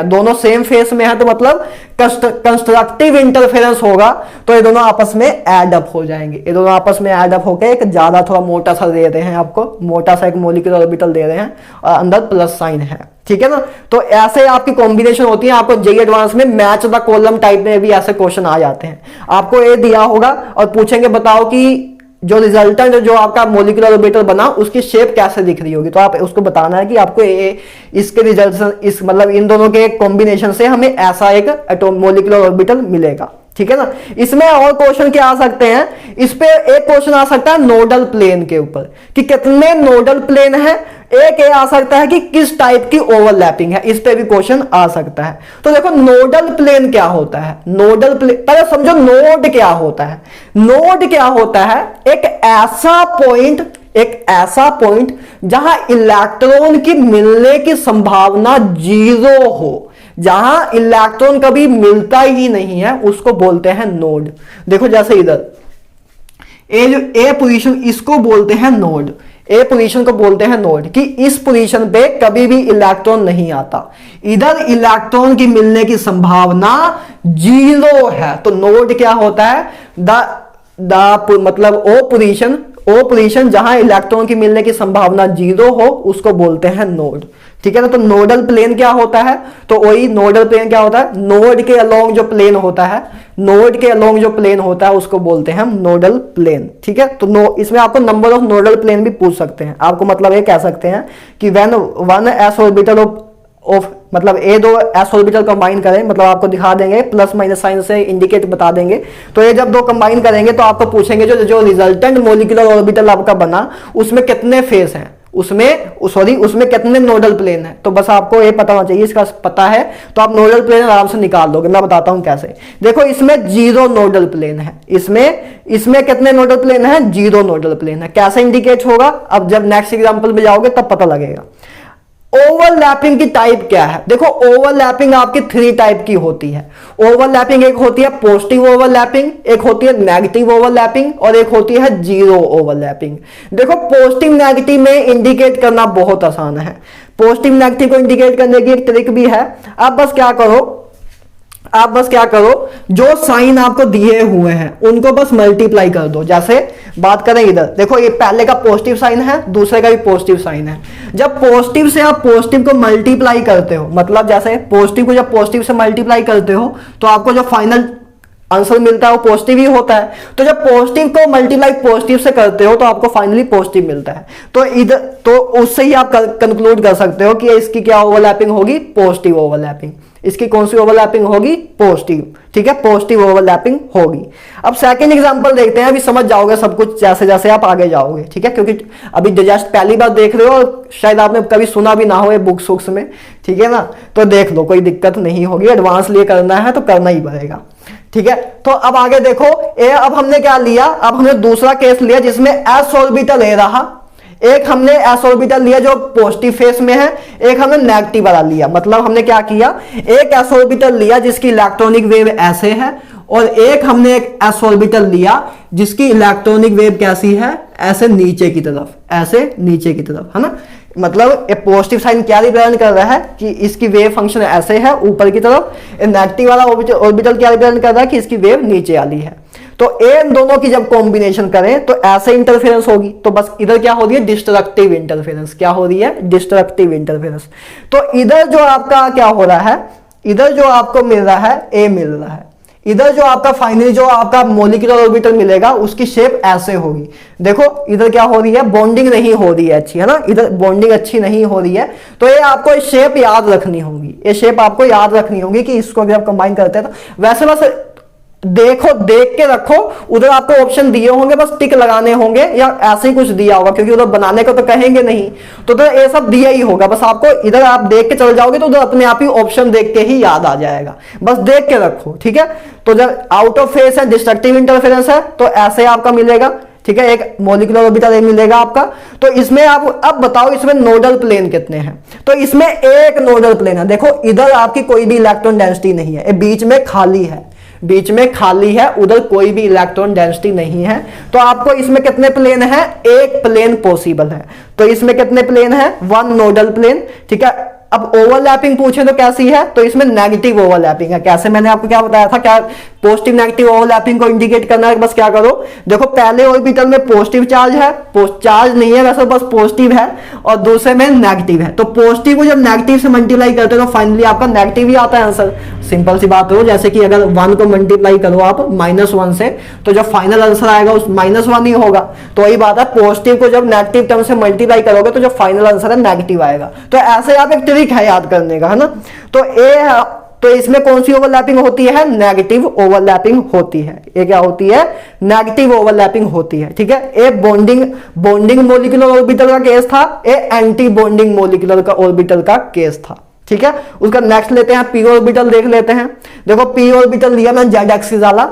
है, तो मतलब कंस्ट्रक्टिव इंटरफेरेंस होगा, तो ये दोनों आपस में एड अप हो जाएंगे, ये दोनों आपस में एड अप होकर एक ज्यादा थोड़ा मोटा सा दे रहे हैं आपको, मोटा सा एक मोलिकुलर ऑर्बिटल दे रहे हैं और अंदर प्लस साइन है, ठीक है ना। तो ऐसे आपकी कॉम्बिनेशन होती है। आपको जेईई एडवांस में मैच द कॉलम टाइप में भी ऐसे क्वेश्चन आ जाते हैं, आपको ये दिया होगा और पूछेंगे बताओ कि जो रिजल्टेंट जो आपका मोलिकुलर ऑर्बिटल बना उसकी शेप कैसे दिख रही होगी, तो आप उसको बताना है कि आपको इसके रिजल्ट इस मतलब इन दोनों के कॉम्बिनेशन से हमें ऐसा एक मोलिकुलर ऑर्बिटल मिलेगा, ठीक है ना। इसमें और क्वेश्चन क्या आ सकते हैं, इस पे एक क्वेश्चन आ सकता है नोडल प्लेन के ऊपर कि कितने नोडल प्लेन है, एक ये आ सकता है कि किस टाइप की ओवरलैपिंग है, इस पे भी क्वेश्चन आ सकता है। तो देखो नोडल प्लेन क्या होता है, नोडल प्लेन पहले समझो नोड क्या होता है। नोड क्या होता है, एक ऐसा पॉइंट जहां इलेक्ट्रॉन की मिलने की संभावना 0 हो, जहां इलेक्ट्रॉन कभी मिलता ही नहीं है, उसको बोलते हैं नोड। देखो जैसे इधर ए पोजीशन, इसको बोलते हैं नोड, ए पोजीशन को बोलते हैं नोड, कि इस पोजीशन पे कभी भी इलेक्ट्रॉन नहीं आता, इधर इलेक्ट्रॉन की मिलने की संभावना 0 है, तो नोड क्या होता है, मतलब ओ पोजीशन जहां इलेक्ट्रॉन की मिलने की संभावना 0 हो उसको बोलते हैं नोड, ठीक है ना। तो नोडल प्लेन क्या होता है, तो वही नोडल प्लेन क्या होता है, नोड के अलोंग जो प्लेन होता है उसको बोलते हैं नोडल प्लेन, ठीक है। तो इसमें आपको नंबर ऑफ नोडल प्लेन भी पूछ सकते हैं, आपको मतलब ये कह सकते हैं कि when one S orbital of मतलब ए दो एस ऑर्बिटल कंबाइन करें, मतलब आपको दिखा देंगे प्लस माइनस साइन से इंडिकेट बता देंगे, तो ये जब दो कंबाइन करेंगे तो आपको पूछेंगे जो रिजल्टेंट मोलिकुलर ऑर्बिटल आपका बना उसमें कितने फेस हैं, उसमें कितने नोडल प्लेन है, तो बस आपको ये पता होना चाहिए, इसका पता है तो आप नोडल प्लेन आराम से निकाल दोगे। मैं बताता हूं कैसे। देखो इसमें 0 नोडल प्लेन है, इसमें कितने नोडल प्लेन है, 0 नोडल प्लेन है। कैसे इंडिकेट होगा, अब जब नेक्स्ट एग्जांपल में जाओगे तब पता लगेगा। ओवरलैपिंग की टाइप क्या है, देखो ओवरलैपिंग आपकी 3 टाइप की होती है। ओवरलैपिंग एक होती है पॉजिटिव ओवरलैपिंग, एक होती है नेगेटिव ओवरलैपिंग और एक होती है जीरो ओवरलैपिंग। देखो पॉजिटिव नेगेटिव में इंडिकेट करना बहुत आसान है। पॉजिटिव नेगेटिव को इंडिकेट करने की एक ट्रिक भी है। आप बस क्या करो, जो साइन आपको दिए हुए हैं उनको बस मल्टीप्लाई कर दो। जैसे बात करें इधर, देखो ये पहले का पॉजिटिव साइन है, दूसरे का भी पॉजिटिव साइन है। जब पॉजिटिव से आप पॉजिटिव को मल्टीप्लाई करते हो, मतलब जैसे पॉजिटिव को जब पॉजिटिव से मल्टीप्लाई करते हो तो आपको जो फाइनल आंसर मिलता है वो पॉजिटिव ही होता है। तो जब पॉजिटिव को मल्टीप्लाई पॉजिटिव से करते हो तो आपको फाइनली पॉजिटिव मिलता है। तो इधर तो उससे ही आप कंक्लूड कर सकते हो कि इसकी क्या ओवरलैपिंग होगी, पॉजिटिव ओवरलैपिंग। इसकी कौन सी ओवरलैपिंग होगी, पॉजिटिव, ठीक है, पॉजिटिव ओवरलैपिंग होगी। अब सेकंड एग्जांपल देखते हैं, अभी समझ जाओगे सब कुछ जैसे जैसे आप आगे जाओगे, ठीक है, क्योंकि अभी जस्ट पहली बार देख रहे हो और शायद आपने कभी सुना भी ना हो बुक्स वुक्स में, ठीक है ना। तो देख लो, कोई दिक्कत नहीं होगी, एडवांस लिए करना है तो करना ही पड़ेगा, ठीक है। तो अब आगे देखो, अब हमने क्या लिया, अब हमने दूसरा केस लिया जिसमें एस ऑर्बिटल ए रहा। एक हमने एस ऑर्बिटल लिया जो पॉजिटिव फेस में है, एक हमने नेगेटिव वाला लिया। मतलब हमने क्या किया, एक एस ऑर्बिटल लिया जिसकी इलेक्ट्रॉनिक वेव ऐसे है, और एक हमने एक एस ऑर्बिटल लिया जिसकी इलेक्ट्रॉनिक वेव कैसी है, ऐसे नीचे की तरफ, ऐसे नीचे की तरफ, है ना। मतलब ये पॉजिटिव साइन क्या रिप्रेजेंट कर रहा है कि इसकी वेव फंक्शन ऐसे है ऊपर की तरफ, नेगेटिव वाला ऑर्बिटल क्या रिप्रेजेंट कर रहा है कि इसकी वेव नीचे वाली है। तो इन दोनों की जब कॉम्बिनेशन करें तो ऐसे इंटरफेरेंस होगी। तो बस इधर क्या हो रही है, डिस्ट्रक्टिव इंटरफेरेंस। क्या हो रही है, डिस्ट्रक्टिव इंटरफेरेंस। तो इधर जो आपका क्या हो रहा है, इधर जो आपको मिल रहा है ए मिल रहा है, इधर जो आपका फाइनली जो आपका मोलिकुलर ऑर्बिटल मिलेगा उसकी शेप ऐसे होगी। देखो इधर क्या हो रही है, बॉन्डिंग नहीं हो रही है अच्छी, है ना, इधर बॉन्डिंग अच्छी नहीं हो रही है। तो ये आपको शेप याद रखनी होगी, ये शेप आपको याद रखनी होगी कि इसको अगर आप कंबाइन करते हैं तो वैसे बस देखो, देख के रखो, उधर आपको ऑप्शन दिए होंगे, बस टिक लगाने होंगे या ऐसे ही कुछ दिया होगा, क्योंकि उधर बनाने को तो कहेंगे नहीं, तो उधर ये सब दिया ही होगा। बस आपको इधर आप देख के चल जाओगे तो उधर अपने आप ही ऑप्शन देख के ही याद आ जाएगा, बस देख के रखो, ठीक है। तो जब आउट ऑफ फेस है, डिस्ट्रक्टिव इंटरफेरेंस है, तो ऐसे आपका मिलेगा, ठीक है, एक मॉलिक्यूलर ऑर्बिटल मिलेगा आपका। तो इसमें आप अब बताओ इसमें नोडल प्लेन कितने हैं? तो इसमें एक नोडल प्लेन है। देखो इधर आपकी कोई भी इलेक्ट्रॉन डेंसिटी नहीं है, बीच में खाली है, बीच में खाली है, उधर कोई भी इलेक्ट्रॉन डेंसिटी नहीं है। तो आपको इसमें कितने प्लेन है? एक प्लेन पॉसिबल है। तो इसमें कितने प्लेन है? वन नोडल प्लेन, ठीक है। अब ओवरलैपिंग पूछे तो कैसी है? तो इसमें नेगेटिव ओवरलैपिंग है। कैसे? मैंने आपको क्या बताया था, क्या पॉजिटिव नेगेटिव ओवरलैपिंग को इंडिकेट करना है। बस क्या करो, देखो पहले ऑर्बिटल में पॉजिटिव चार्ज है, चार्ज नहीं है वैसे, बस पॉजिटिव है, और दूसरे में नेगेटिव है। तो पॉजिटिव को जब नेगेटिव से मल्टीप्लाई करते हो तो फाइनली आपका नेगेटिव ही आता है आंसर। सिंपल सी बात हो, जैसे कि अगर 1 को मल्टीप्लाई करो आप -1 से, तो जब फाइनल आंसर आएगा उस -1 ही होगा। तो वही बात है, पॉजिटिव को जब नेगेटिव टर्म से मल्टीप्लाई करोगे तो जो फाइनल आंसर है नेगेटिव आएगा। तो ऐसे आप एक ट्रिक है याद करने का, है ना। तो इसमें कौन सी ओवरलैपिंग होती है? नेगेटिव ओवरलैपिंग होती है। ये क्या होती है? नेगेटिव ओवरलैपिंग होती है, ठीक है। ये बॉन्डिंग मॉलिक्यूलर ऑर्बिटल का केस था, ये एंटी बॉन्डिंग मॉलिक्यूलर का ऑर्बिटल का केस था, ठीक है। उसका नेक्स्ट लेते हैं, पी ऑर्बिटल देख लेते हैं। देखो पी ऑर्बिटल लिया मैंने जेड एक्सिस वाला,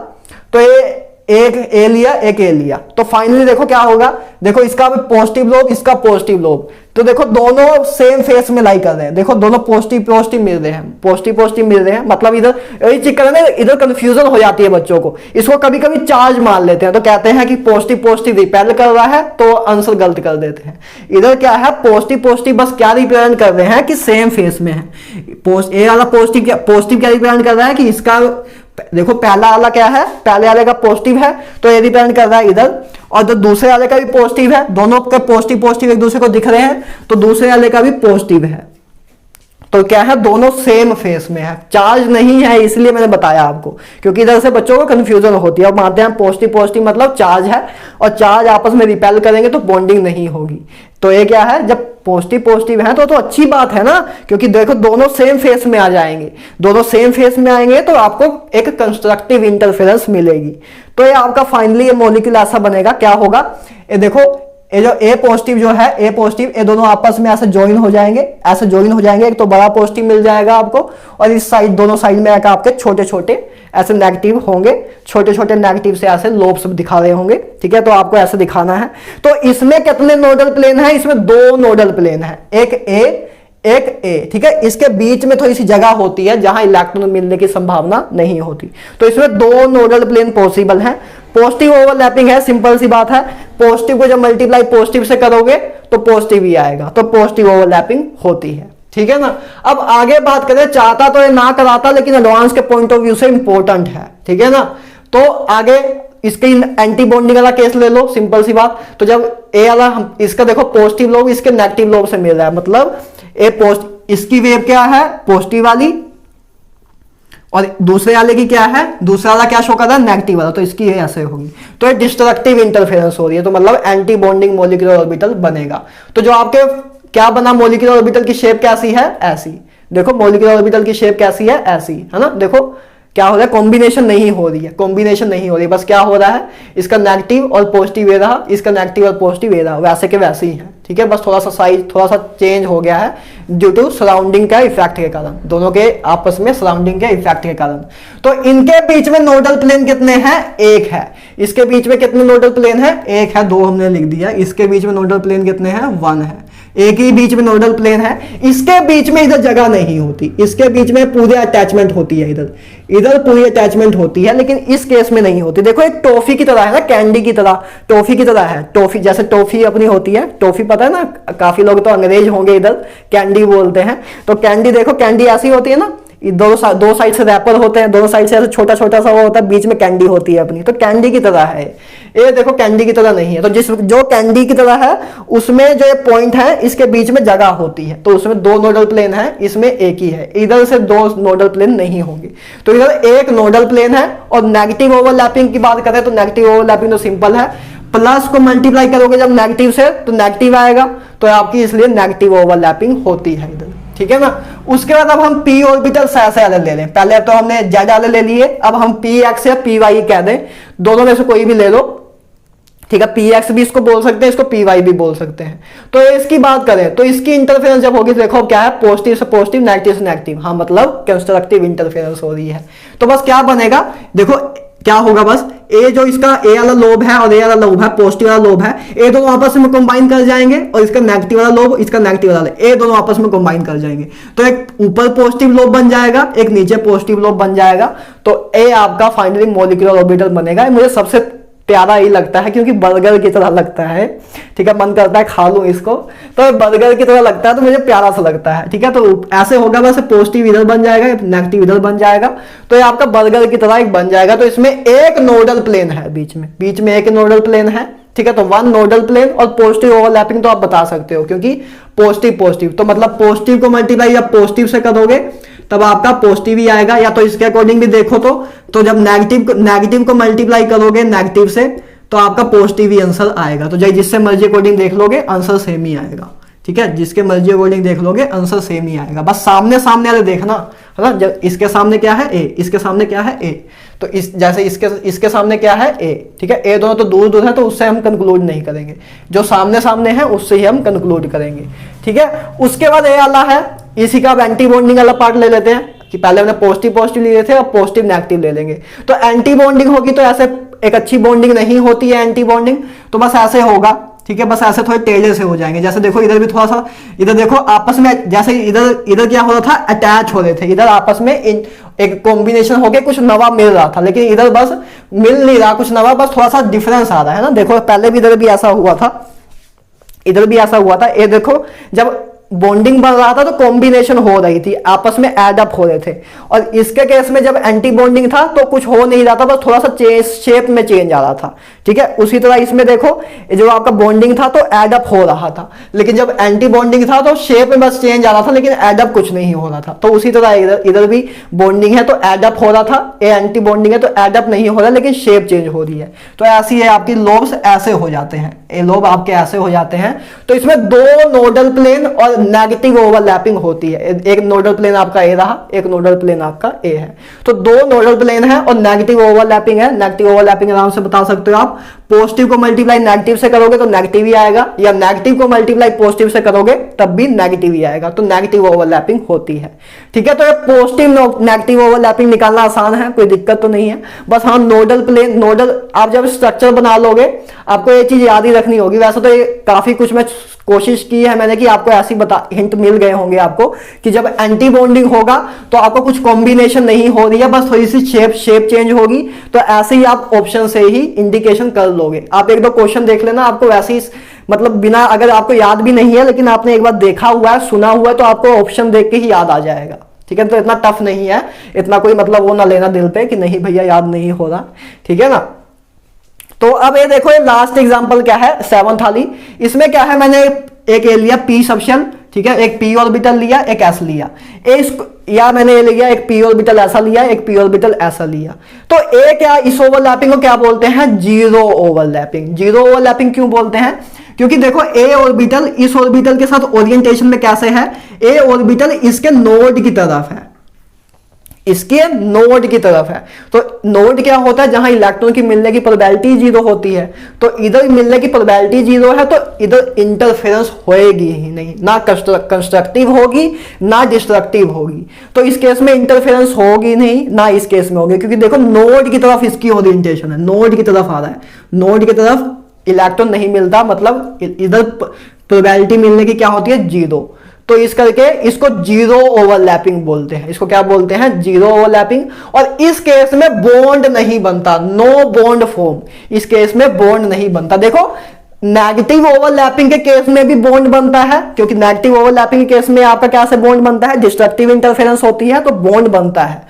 तो ये एक ए लिया, एक ए लिया, तो फाइनली देखो क्या होगा। देखो इसका पॉजिटिव लोब, इसका पॉजिटिव लोब, तो देखो दोनों सेम फेस में लाई कर रहे हैं। देखो दोनों पॉजिटिव पॉजिटिव मिल रहे हैं, पॉजिटिव पॉजिटिव मिल रहे हैं। मतलब इधर यही चेक करना, इधर कंफ्यूजन हो जाती है बच्चों को। इसको कभी कभी चार्ज मान लेते हैं, तो कहते हैं कि पॉजिटिव पॉजिटिव रिपेल कर रहा है, तो आंसर गलत कर देते हैं। इधर क्या है? पॉजिटिव पॉजिटिव बस क्या रिप्रेजेंट कर रहे हैं कि सेम फेस में है। ए वाला पॉजिटिव क्या रिप्रेजेंट कर रहा है कि इसका, देखो पहला वाला क्या है? पहले वाले का पॉजिटिव है, तो ये डिपेंड कर रहा है इधर, और जो दूसरे वाले का भी पॉजिटिव है, दोनों का पॉजिटिव पॉजिटिव एक दूसरे को दिख रहे हैं, तो दूसरे वाले का भी पॉजिटिव है। तो क्या है? दोनों सेम फेस में है, चार्ज नहीं है, इसलिए मैंने बताया आपको, क्योंकि इधर से बच्चों को कंफ्यूजन होती है। अब मानते हैं पॉजिटिव पॉजिटिव मतलब चार्ज है, और चार्ज आपस में रिपेल करेंगे तो बॉन्डिंग नहीं होगी। तो ये क्या है? जब पॉजिटिव पॉजिटिव है तो अच्छी बात है ना, क्योंकि देखो दोनों सेम फेस में आ जाएंगे, दोनों सेम फेस में आएंगे तो आपको एक कंस्ट्रक्टिव इंटरफेरेंस मिलेगी। तो ये आपका फाइनली ये मॉलिक्यूल ऐसा बनेगा, क्या होगा? ये देखो, ये जो ए पॉजिटिव जो है, ए पॉजिटिव, ये दोनों आपस में ऐसे ज्वाइन हो जाएंगे, ऐसे ज्वाइन हो जाएंगे। एक तो बड़ा पॉजिटिव मिल जाएगा आपको, और इस साइड दोनों साइड में आकर आपके छोटे छोटे ऐसे नेगेटिव होंगे, छोटे छोटे नेगेटिव से ऐसे लोब्स दिखा रहे होंगे, ठीक है। तो आपको ऐसे दिखाना है। तो इसमें कितने नोडल प्लेन है? इसमें 2 नोडल प्लेन है, एक ए, ठीक है। इसके बीच में थोड़ी सी जगह होती है जहां इलेक्ट्रॉन मिलने की संभावना नहीं होती। तो इसमें 2 नोडल प्लेन पॉसिबल है। पॉजिटिव ओवरलैपिंग है, सिंपल सी बात है, पॉजिटिव को जब मल्टीप्लाई पॉजिटिव से करोगे तो पॉजिटिव ही आएगा, तो पॉजिटिव ओवरलैपिंग होती है, ठीक है ना। अब आगे बात करें, चाहता तो ये ना कराता, लेकिन एडवांस के पॉइंट ऑफ व्यू से इंपॉर्टेंट है, ठीक है ना। तो आगे इसके एंटी बॉन्डिंग वाला केस ले लो, सिंपल सी बात। तो जब ए वाला, इसका देखो पॉजिटिव लोब इसके नेगेटिव लोब से मिल रहा है, मतलब इसकी वेव क्या है? पॉजिटिव वाली, और दूसरे वाले की क्या है? दूसरा वाला क्या शो कर रहा है? नेगेटिव वाला, तो इसकी ऐसे होगी। तो ये डिस्ट्रक्टिव इंटरफेरेंस हो रही है, तो मतलब एंटी बॉन्डिंग मॉलिक्यूलर ऑर्बिटल बनेगा। तो जो आपके क्या बना, मॉलिक्यूलर ऑर्बिटल की शेप कैसी है? ऐसी। देखो मॉलिक्यूलर ऑर्बिटल की शेप कैसी है? ऐसी, है ना। देखो क्या हो रहा है? कॉम्बिनेशन नहीं हो रही है, कॉम्बिनेशन नहीं हो रही है, बस क्या हो रहा है? इसका नेगेटिव और पॉजिटिव ये रहा, इसका नेगेटिव और पॉजिटिव ये रहा, वैसे के वैसे ही है, ठीक है। बस थोड़ा सा साइज थोड़ा सा चेंज हो गया है ड्यू टू सराउंडिंग का इफेक्ट के कारण, दोनों के आपस में सराउंडिंग के इफेक्ट के कारण। तो इनके बीच में नोडल प्लेन कितने हैं? एक है। इसके बीच में कितने नोडल प्लेन है? एक है, 2 हमने लिख दिया। इसके बीच में नोडल प्लेन कितने हैं? 1 है। एक ही बीच में नोडल प्लेन है, इसके बीच में इधर जगह नहीं होती, इसके बीच में पूरी अटैचमेंट होती है, इधर पूरी अटैचमेंट होती है, लेकिन इस केस में नहीं होती। देखो एक टॉफी की तरह है ना, कैंडी की तरह, टॉफी की तरह है। टॉफी जैसे टॉफी अपनी होती है, टॉफी पता है ना, काफी लोग तो अंग्रेज होंगे, इधर कैंडी बोलते हैं। तो कैंडी, देखो कैंडी ऐसी होती है ना, दो साइड से रैपर होते हैं, दोनों साइड से ऐसे छोटा छोटा सा वो होता है, बीच में कैंडी होती है अपनी, तो कैंडी की तरह है ये। देखो कैंडी की तरह नहीं है, तो जो कैंडी की तरह है उसमें जो पॉइंट है इसके बीच में जगह होती है, तो उसमें 2 नोडल प्लेन है, इसमें एक ही है। इधर से 2 नोडल प्लेन नहीं होंगे, तो इधर एक नोडल प्लेन है। और नेगेटिव ओवरलैपिंग की बात करें तो नेगेटिव ओवरलैपिंग तो सिंपल है, प्लस को मल्टीप्लाई करोगे जब नेगेटिव से तो नेगेटिव आएगा, तो आपकी इसलिए नेगेटिव ओवरलैपिंग होती है इधर, ठीक है ना। उसके बाद अब हम p ऑर्बिटल ऐसे वाले ले लें, पहले तो हमने z वाले ले लिए, अब हम px या py कह दें, दोनों में से कोई भी ले लो, ठीक है। px भी इसको बोल सकते हैं, इसको py भी बोल सकते हैं। तो इसकी बात करें तो इसकी इंटरफेरेंस जब होगी तो देखो क्या है, पॉजिटिव से पॉजिटिव, नेगेटिव से नेगेटिव, हाँ मतलब कंस्ट्रक्टिव इंटरफेरेंस हो रही है। तो बस क्या बनेगा, देखो क्या होगा, बस ए जो इसका ए वाला लोब है और ए वाला लोब है, पॉजिटिव वाला लोब है, ए दोनों आपस में कंबाइन कर जाएंगे, और इसका नेगेटिव वाला लोब, इसका नेगेटिव वाला ए दोनों आपस में कंबाइन कर जाएंगे। तो एक ऊपर पॉजिटिव लोब बन जाएगा, एक नीचे पॉजिटिव लोब बन जाएगा। तो ए आपका फाइनली मॉलिक्यूलर ऑर्बिटल बनेगा। मुझे सबसे प्यारा ही लगता है क्योंकि बर्गर की तरह लगता है, ठीक है, मन करता है खा लूं इसको, तो बर्गर की तरह लगता है, तो मुझे प्यारा सा लगता है, ठीक है। तो ऐसे होगा, वैसे पॉजिटिव इधर बन जाएगा, नेगेटिव इधर बन जाएगा, तो ये आपका बर्गर की तरह एक बन जाएगा। तो इसमें एक नोडल प्लेन है, बीच में एक नोडल प्लेन है, ठीक है। तो वन नोडल प्लेन और पॉजिटिव ओवरलैपिंग तो आप बता सकते हो, क्योंकि पॉजिटिव तो मतलब पॉजिटिव को मल्टीप्लाई या पॉजिटिव से करोगे तब आपका पॉजिटिव ही आएगा, या तो इसके अकॉर्डिंग भी देखो तो जब नेगेटिव को मल्टीप्लाई करोगे नेगेटिव से तो आपका पॉजिटिव ही आंसर आएगा। तो जिससे मर्जी अकॉर्डिंग देख लोगे आंसर सेम ही आएगा, ठीक है, जिसके मर्जी अकॉर्डिंग देख लोगे आंसर सेम ही आएगा। बस सामने वाले देखना है ना, जब इसके सामने क्या है ए, इसके सामने क्या है ए, तो जैसे इसके सामने क्या है ए, ठीक है, ए दोनों तो दूर है, तो उससे हम कंक्लूड नहीं करेंगे, जो सामने है उससे ही हम कंक्लूड करेंगे, ठीक है। उसके बाद ए वाला है, इसी का एंटी बॉन्डिंग वाला पार्ट ले लेते हैं, कि पहले हमने पॉजिटिव लिए थे, अब पॉजिटिव नेगेटिव ले लेंगे। तो एंटी बॉन्डिंग होगी तो ऐसे एक अच्छी बॉन्डिंग नहीं होती है एंटी बॉन्डिंग, तो बस ऐसे होगा, ठीक है, बस ऐसे थोड़े तेजे से हो जाएंगे। जैसे देखो इधर भी थोड़ा सा, इधर देखो आपस में, जैसे इधर क्या हो रहा था, अटैच हो रहे थे, इधर आपस में एक कॉम्बिनेशन होके कुछ नवा मिल रहा था, लेकिन इधर बस मिल नहीं रहा कुछ नवा, बस थोड़ा सा डिफरेंस आ रहा है ना। देखो पहले भी इधर भी ऐसा हुआ था, इधर भी ऐसा हुआ था, ये देखो जब बॉन्डिंग बन रहा था तो कॉम्बिनेशन हो रही थी, आपस में एड अप हो रहे थे, और इसके केस में जब एंटी बॉन्डिंग था तो कुछ हो नहीं रहा था, बस थोड़ा सा शेप में चेंज आ रहा था, ठीक है। उसी तरह इसमें देखो जो आपका बॉन्डिंग था तो एड अप हो रहा था, लेकिन जब एंटी बॉन्डिंग था तो शेप में बस चेंज आ रहा था, लेकिन एड अप कुछ नहीं हो रहा था। तो उसी तरह इधर भी बॉन्डिंग है तो एड अप हो रहा था, ये एंटी बॉन्डिंग है तो एड अप नहीं हो रहा, लेकिन शेप चेंज हो रही है। तो ऐसी है आपकी लोब्स ऐसे हो जाते हैं, ये लोब आपके ऐसे हो जाते हैं। तो इसमें दो नोडल प्लेन और नेगेटिव ओवरलैपिंग होती है, एक नोडल प्लेन आपका ए रहा, एक नोडल प्लेन आपका ए है, तो दो नोडल प्लेन है और नेगेटिव ओवरलैपिंग है। नेगेटिव ओवरलैपिंग आराम से बता सकते हो आप, पॉजिटिव को मल्टीप्लाई नेगेटिव से करोगे तो नेगेटिव ही आएगा, या नेगेटिव को मल्टीप्लाई पॉजिटिव से करोगे तब भी नेगेटिव ही आएगा, तो नेगेटिव ओवरलैपिंग होती है, ठीक है। तो ये पॉजिटिव नेगेटिव ओवरलैपिंग निकालना आसान है, कोई दिक्कत तो नहीं है। बस हाँ नोडल प्लेन, नोडल आप जब स्ट्रक्चर बना लोगे आपको ये चीज याद ही रखनी होगी। वैसे तो ये काफी कुछ मैं कोशिश की है मैंने कि आपको ऐसी हिंट मिल गए होंगे आपको कि जब एंटी बॉन्डिंग होगा तो आपको कुछ कॉम्बिनेशन नहीं हो रही है, बस थोड़ी सी शेप चेंज होगी, तो ऐसे ही आप ऑप्शन से ही इंडिकेशन कर लोगे। आप एक दो क्वेश्चन देख लेना, आपको वैसे ही मतलब बिना, अगर आपको याद भी नहीं है लेकिन आपने एक बार देखा हुआ है, सुना हुआ है, तो आपको ऑप्शन देख के ही याद आ जाएगा, ठीक है। तो इतना टफ नहीं है, इतना कोई मतलब वो ना लेना दिल पे कि नहीं भैया याद नहीं हो रहा, ठीक है ना। तो अब ये देखो, ये लास्ट एग्जांपल क्या है, 7th वाली, इसमें क्या है, मैंने एक ए लिया पी सबशेल, ठीक है, एक पी ऑर्बिटल लिया, एक एस लिया, या मैंने ये लिया एक पी ऑर्बिटल ऐसा लिया, एक पी ऑर्बिटल ऐसा लिया। तो ए क्या, इस ओवरलैपिंग को क्या बोलते हैं, जीरो ओवरलैपिंग। जीरो ओवरलैपिंग क्यों बोलते हैं, क्योंकि देखो ए ऑर्बिटल इस ऑर्बिटल के साथ ओरिएंटेशन में कैसे है, ए ऑर्बिटल इसके नोड की तरफ है, इसके नोड की तरफ है। तो नोड क्या होता है, जहां इलेक्ट्रॉन की मिलने की प्रोबेबिलिटी 0 होती है, तो इधर मिलने की प्रोबेबिलिटी 0 है, तो इधर इंटरफेरेंस होएगी ही नहीं, ना कंस्ट्रक्टिव होगी ना डिस्ट्रक्टिव होगी। तो इस केस में इंटरफेरेंस होगी नहीं, ना इस केस में होगी, क्योंकि देखो नोड की तरफ इसकी ओरिएंटेशन है, नोड की तरफ आ रहा है, नोड की तरफ इलेक्ट्रॉन नहीं मिलता, मतलब इधर प्रोबेबिलिटी मिलने की क्या होती है, 0। तो इस करके इसको जीरो ओवरलैपिंग बोलते हैं, इसको क्या बोलते हैं, जीरो ओवरलैपिंग। और इस केस में बॉन्ड नहीं बनता, नो बॉन्ड फॉर्म, इस केस में बॉन्ड नहीं बनता। देखो नेगेटिव ओवरलैपिंग के केस में भी बॉन्ड बनता है, क्योंकि नेगेटिव ओवरलैपिंग के केस में आपका कैसे बॉन्ड बनता है, डिस्ट्रक्टिव इंटरफेरेंस होती है तो बॉन्ड बनता है।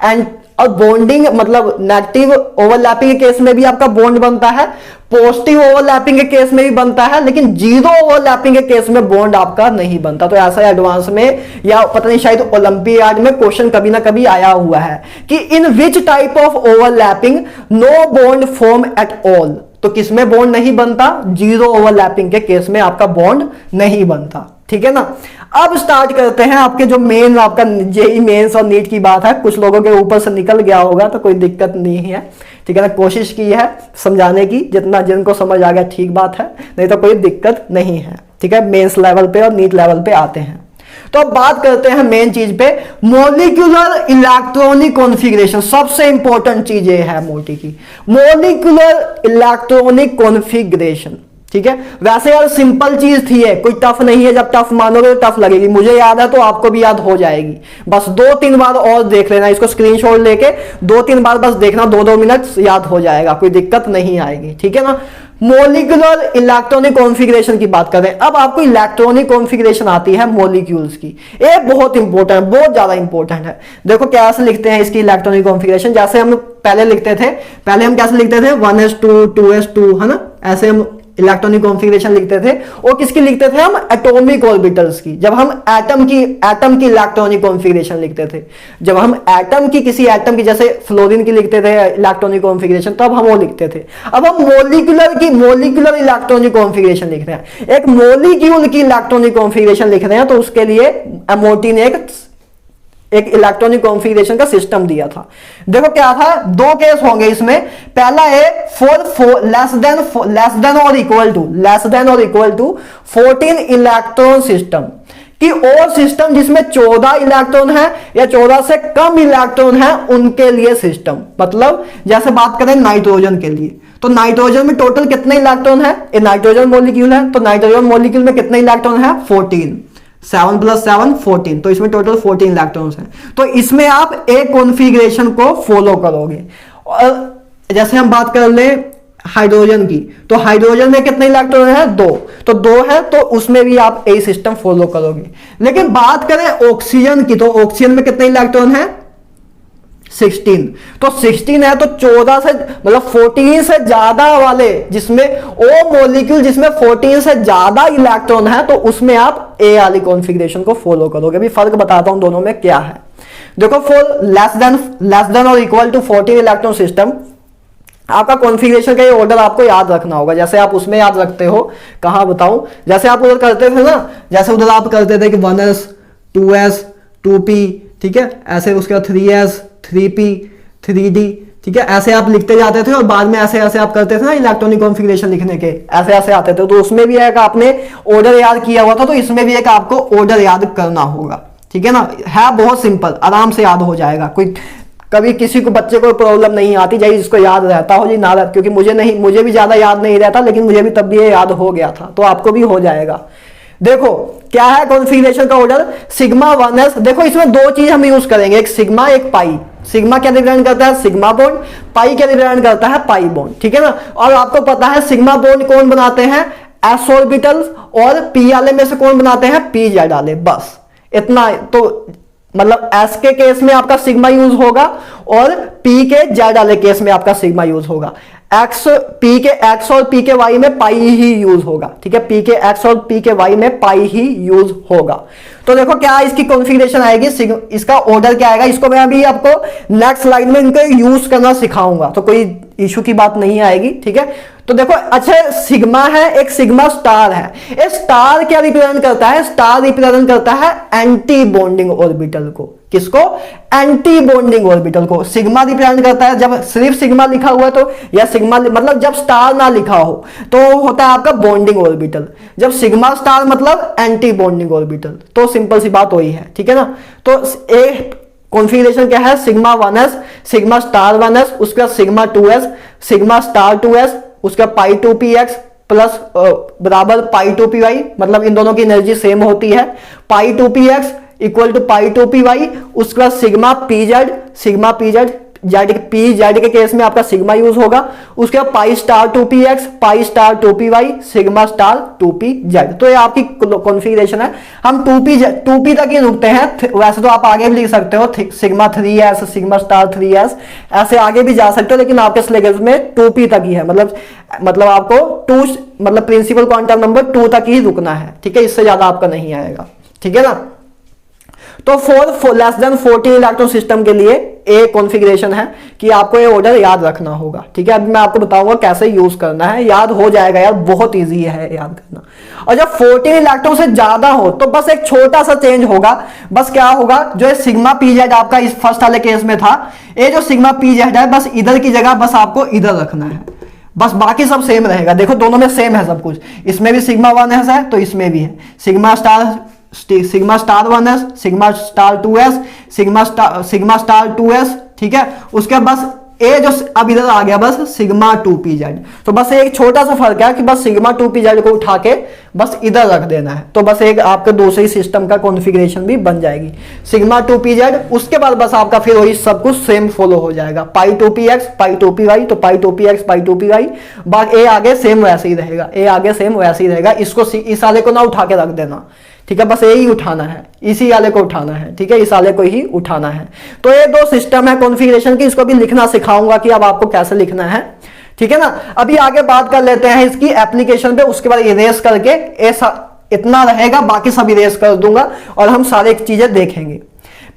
एंड और बॉन्डिंग मतलब नेगेटिव ओवरलैपिंग के केस में भी आपका बॉन्ड बनता है, पॉजिटिव ओवरलैपिंग के केस में भी बनता है, लेकिन जीरो ओवरलैपिंग के केस में बॉन्ड आपका नहीं बनता। तो ऐसा एडवांस में या पता नहीं शायद ओलंपियाड में क्वेश्चन कभी ना कभी आया हुआ है कि in which type of overlapping no bond form at all. तो किसमें बॉन्ड नहीं बनता, जीरो ओवरलैपिंग के केस में आपका बॉन्ड नहीं बनता, ठीक है ना। अब स्टार्ट करते हैं आपके जो मेन आपका जेई मेंस और नीट की बात है। कुछ लोगों के ऊपर से निकल गया होगा तो कोई दिक्कत नहीं है, ठीक है ना। कोशिश की है समझाने की, जितना जिनको समझ आ गया ठीक बात है, नहीं तो कोई दिक्कत नहीं है, ठीक है। मेंस लेवल पे और नीट लेवल पे आते हैं। तो अब बात करते हैं मेन चीज पे, मॉलिक्यूलर इलेक्ट्रॉनिक कॉन्फ़िगरेशन। सबसे इंपॉर्टेंट चीज ये है मोटी की, मॉलिक्यूलर इलेक्ट्रॉनिक कॉन्फ़िगरेशन, ठीक है। वैसे यार सिंपल चीज थी है, कोई टफ नहीं है। जब टफ मानोगे तो टफ लगेगी, मुझे याद है तो आपको भी याद हो जाएगी। बस 2-3 बार और देख लेना, इसको स्क्रीनशॉट लेके 2-3 बार बस देखना, 2-2 मिनट याद हो जाएगा, कोई दिक्कत नहीं आएगी, ठीक है ना। मॉलिक्यूलर इलेक्ट्रॉनिक कॉन्फ़िगरेशन की बात करें, अब आपको इलेक्ट्रॉनिक कॉन्फ़िगरेशन आती है मॉलिक्यूल्स की। ये बहुत इंपॉर्टेंट है, बहुत ज्यादा इंपॉर्टेंट है। देखो कैसे लिखते हैं इसकी इलेक्ट्रॉनिक कॉन्फ़िगरेशन, जैसे हम पहले लिखते थे, पहले हम कैसे लिखते थे 1s2 2s2, है ना, ऐसे हम इलेक्ट्रॉनिक कॉन्फ़िगरेशन लिखते थे। और किसकी लिखते थे हम, एटॉमिक ऑर्बिटल्स की। जब हम एटम की इलेक्ट्रॉनिक कॉन्फ़िगरेशन लिखते थे, जब हम एटम की किसी एटम की जैसे फ्लोरीन की लिखते थे इलेक्ट्रॉनिक कॉन्फ़िगरेशन, तब हम वो लिखते थे। अब हम मॉलिक्यूलर इलेक्ट्रॉनिक कॉन्फ़िगरेशन लिख रहे हैं, एक मॉलिक्यूल की इलेक्ट्रॉनिक कॉन्फ़िगरेशन लिख रहे हैं, तो उसके लिए एमओटी ने एक इलेक्ट्रॉनिक कॉन्फ़िगरेशन का सिस्टम दिया था। देखो क्या था, 2 केस होंगे इसमें। पहला है फॉर लेस देन और इक्वल टू 14 इलेक्ट्रॉन सिस्टम कि और सिस्टम जिसमें 14 इलेक्ट्रॉन है या 14 से कम इलेक्ट्रॉन है उनके लिए सिस्टम। मतलब जैसे बात करें नाइट्रोजन के लिए, तो नाइट्रोजन में टोटल कितने इलेक्ट्रॉन है, ये नाइट्रोजन मॉलिक्यूल है, तो नाइट्रोजन मॉलिक्यूल में कितने इलेक्ट्रॉन है 14, 7 + 7 14, तो इसमें टोटल 14 इलेक्ट्रॉन्स हैं। तो इसमें आप एक कॉन्फ़िगरेशन को फॉलो करोगे। और जैसे हम बात कर ले हाइड्रोजन की, तो हाइड्रोजन में कितने इलेक्ट्रॉन है 2, तो 2 है, तो उसमें भी आप ए सिस्टम फॉलो करोगे। लेकिन बात करें ऑक्सीजन की, तो ऑक्सीजन में कितने इलेक्ट्रॉन है 16, तो 16 है, तो 14 से मतलब 14 से ज्यादा वाले जिसमें ओ मॉलिक्यूल जिसमें 14 से ज्यादा इलेक्ट्रॉन है, तो उसमें आप ए वाली कॉन्फ़िगरेशन को फॉलो करोगे। अभी फर्क बताता हूं दोनों में क्या है। देखो फॉर लेस देन और इक्वल टू 14 इलेक्ट्रॉन सिस्टम, आपका कॉन्फ़िगरेशन का ये ऑर्डर आपको याद रखना होगा। जैसे आप उसमें याद रखते हो, कहां बताऊं, जैसे आप उधर करते थे ना, जैसे उधर आप करते थे कि 1s 2s 2p, ठीक है, ऐसे उसके बाद 3s 3p 3d, ठीक है, ऐसे आप लिखते जाते थे और बाद में ऐसे ऐसे आप करते थे ना इलेक्ट्रॉनिक कॉन्फ़िगरेशन लिखने के, ऐसे ऐसे आते थे। तो उसमें भी एक आपने ऑर्डर याद किया हुआ था, तो इसमें भी एक आपको ऑर्डर याद करना होगा, ठीक है ना। है बहुत सिंपल, आराम से याद हो जाएगा। कोई कभी किसी को बच्चे को प्रॉब्लम नहीं आती, चाहे जिसको याद रहता हो जी ना, क्योंकि मुझे भी ज्यादा याद नहीं रहता, लेकिन मुझे भी तब भी ये याद हो गया था, तो आपको भी हो जाएगा। देखो क्या है कॉन्फ़िगरेशन का ऑर्डर, सिग्मा 1s। देखो इसमें 2 चीज हम यूज करेंगे, एक सिग्मा एक पाई। सिग्मा क्या रिप्रेजेंट करता है, सिग्मा बॉन्ड, पाई क्या रिप्रेजेंट करता है, पाई बॉन्ड, ठीक है ना। और आपको पता है सिग्मा बॉन्ड कौन बनाते हैं, एस ऑर्बिटल्स, और पी वाले में से कौन बनाते हैं, पी जेड वाले, बस इतना। तो मतलब एस के केस में आपका सिग्मा यूज होगा और पी के जेड वाले केस में आपका सिग्मा यूज होगा। पी के एक्स और पी के वाई में पाई ही यूज होगा, ठीक है, पी के एक्स और पी के वाई में पाई ही यूज होगा। तो देखो क्या इसकी कॉन्फ़िगरेशन आएगी, इसका ऑर्डर क्या आएगा, इसको मैं अभी आपको नेक्स्ट स्लाइड में इनको यूज करना सिखाऊंगा, तो कोई इशू की बात नहीं आएगी, ठीक है। तो देखो अच्छा सिग्मा है, एक सिग्मा स्टार है। ये स्टार क्या रिप्रेजेंट करता है, स्टार रिप्रेजेंट करता है एंटी बॉन्डिंग ऑर्बिटल को। किसको, एंटी बॉन्डिंग ऑर्बिटल को सिग्मा रिप्रेजेंट करता है। जब सिर्फ सिग्मा लिखा हुआ है तो, या सिग्मा मतलब जब स्टार ना लिखा हो तो होता है आपका बॉन्डिंग ऑर्बिटल, जब सिग्मा स्टार मतलब एंटी बॉन्डिंग ऑर्बिटल। तो सिंपल सी बात वही है, ठीक है ना। तो एक कॉन्फ़िगरेशन क्या है, sigma 1s, sigma star 1s, उसके बाद sigma 2s, sigma star 2s, उसका पाई 2px प्लस बराबर पाई 2py, मतलब इन दोनों की एनर्जी सेम होती है, पाई 2px equal to pi 2py। उसके बाद sigma pz Z P Z के केस में आपका सिग्मा यूज होगा। उसके बाद pi star 2px, pi star 2py, sigma star 2pz। तो ये आपकी कॉन्फ़िगरेशन है। हम 2p तक ही रुकते हैं, वैसे तो आप आगे भी लिख सकते हो sigma 3s, sigma star 3s, ऐसे आगे भी जा सकते हो, लेकिन आपके सिलेबस में 2p तक ही है। मतलब आपको 2 मतलब प्रिंसिपल क्वांटम नंबर 2 तक ही रुकना है, ठीक है, इससे ज्यादा आपका नहीं आएगा, ठीक है ना। तो for less than 14 electron system के लिए ए कॉन्फ़िगरेशन है कि आपको ये ऑर्डर याद रखना होगा। ठीक है, अभी मैं आपको बताऊंगा कैसे यूज करना है, याद हो जाएगा यार, बहुत इजी है याद करना। और जब 14 इलेक्ट्रॉन से ज्यादा हो तो बस एक छोटा सा चेंज होगा, बस क्या होगा, जो सिग्मा पी जेड आपका इस फर्स्ट वाले केस में था, ये जो सिग्मा पी जेड है बस इधर की जगह बस आपको इधर रखना है, बस बाकी सब सेम रहेगा। देखो दोनों में सेम है सब कुछ, इसमें भी सिग्मा 1s है तो इसमें भी है sigma star 1s, sigma star 2s, sigma star 2s। ठीक है, उसके बस ए जो अब इधर आ गया बस सिग्मा 2pz। तो बस एक छोटा सा फर्क है कि बस सिग्मा 2pz को उठा के बस इधर रख देना है, तो बस एक आपके दूसरी सिस्टम का कॉन्फ़िगरेशन भी बन जाएगी सिग्मा 2pz। उसके बाद बस आपका फिर वही सब कुछ सेम फॉलो हो जाएगा, पाई 2px पाई 2py, तो पाई 2px पाई 2py, बाकी ए आगे सेम वैसे ही रहेगा, ए आगे सेम वैसे ही रहेगा। इसको इस वाले को ना उठा के रख देना, ठीक है, बस यही उठाना है, इसी वाले को उठाना है। ठीक है, इस वाले को ही उठाना है। तो ये दो सिस्टम है कॉन्फ़िगरेशन की, इसको भी लिखना सिखाऊंगा कि अब आपको कैसे लिखना है। ठीक है ना, अभी आगे बात कर लेते हैं इसकी एप्लीकेशन पे, उसके बाद इरेज करके ऐसा इतना रहेगा, बाकी सब इरेज कर दूंगा और हम सारे चीजें देखेंगे।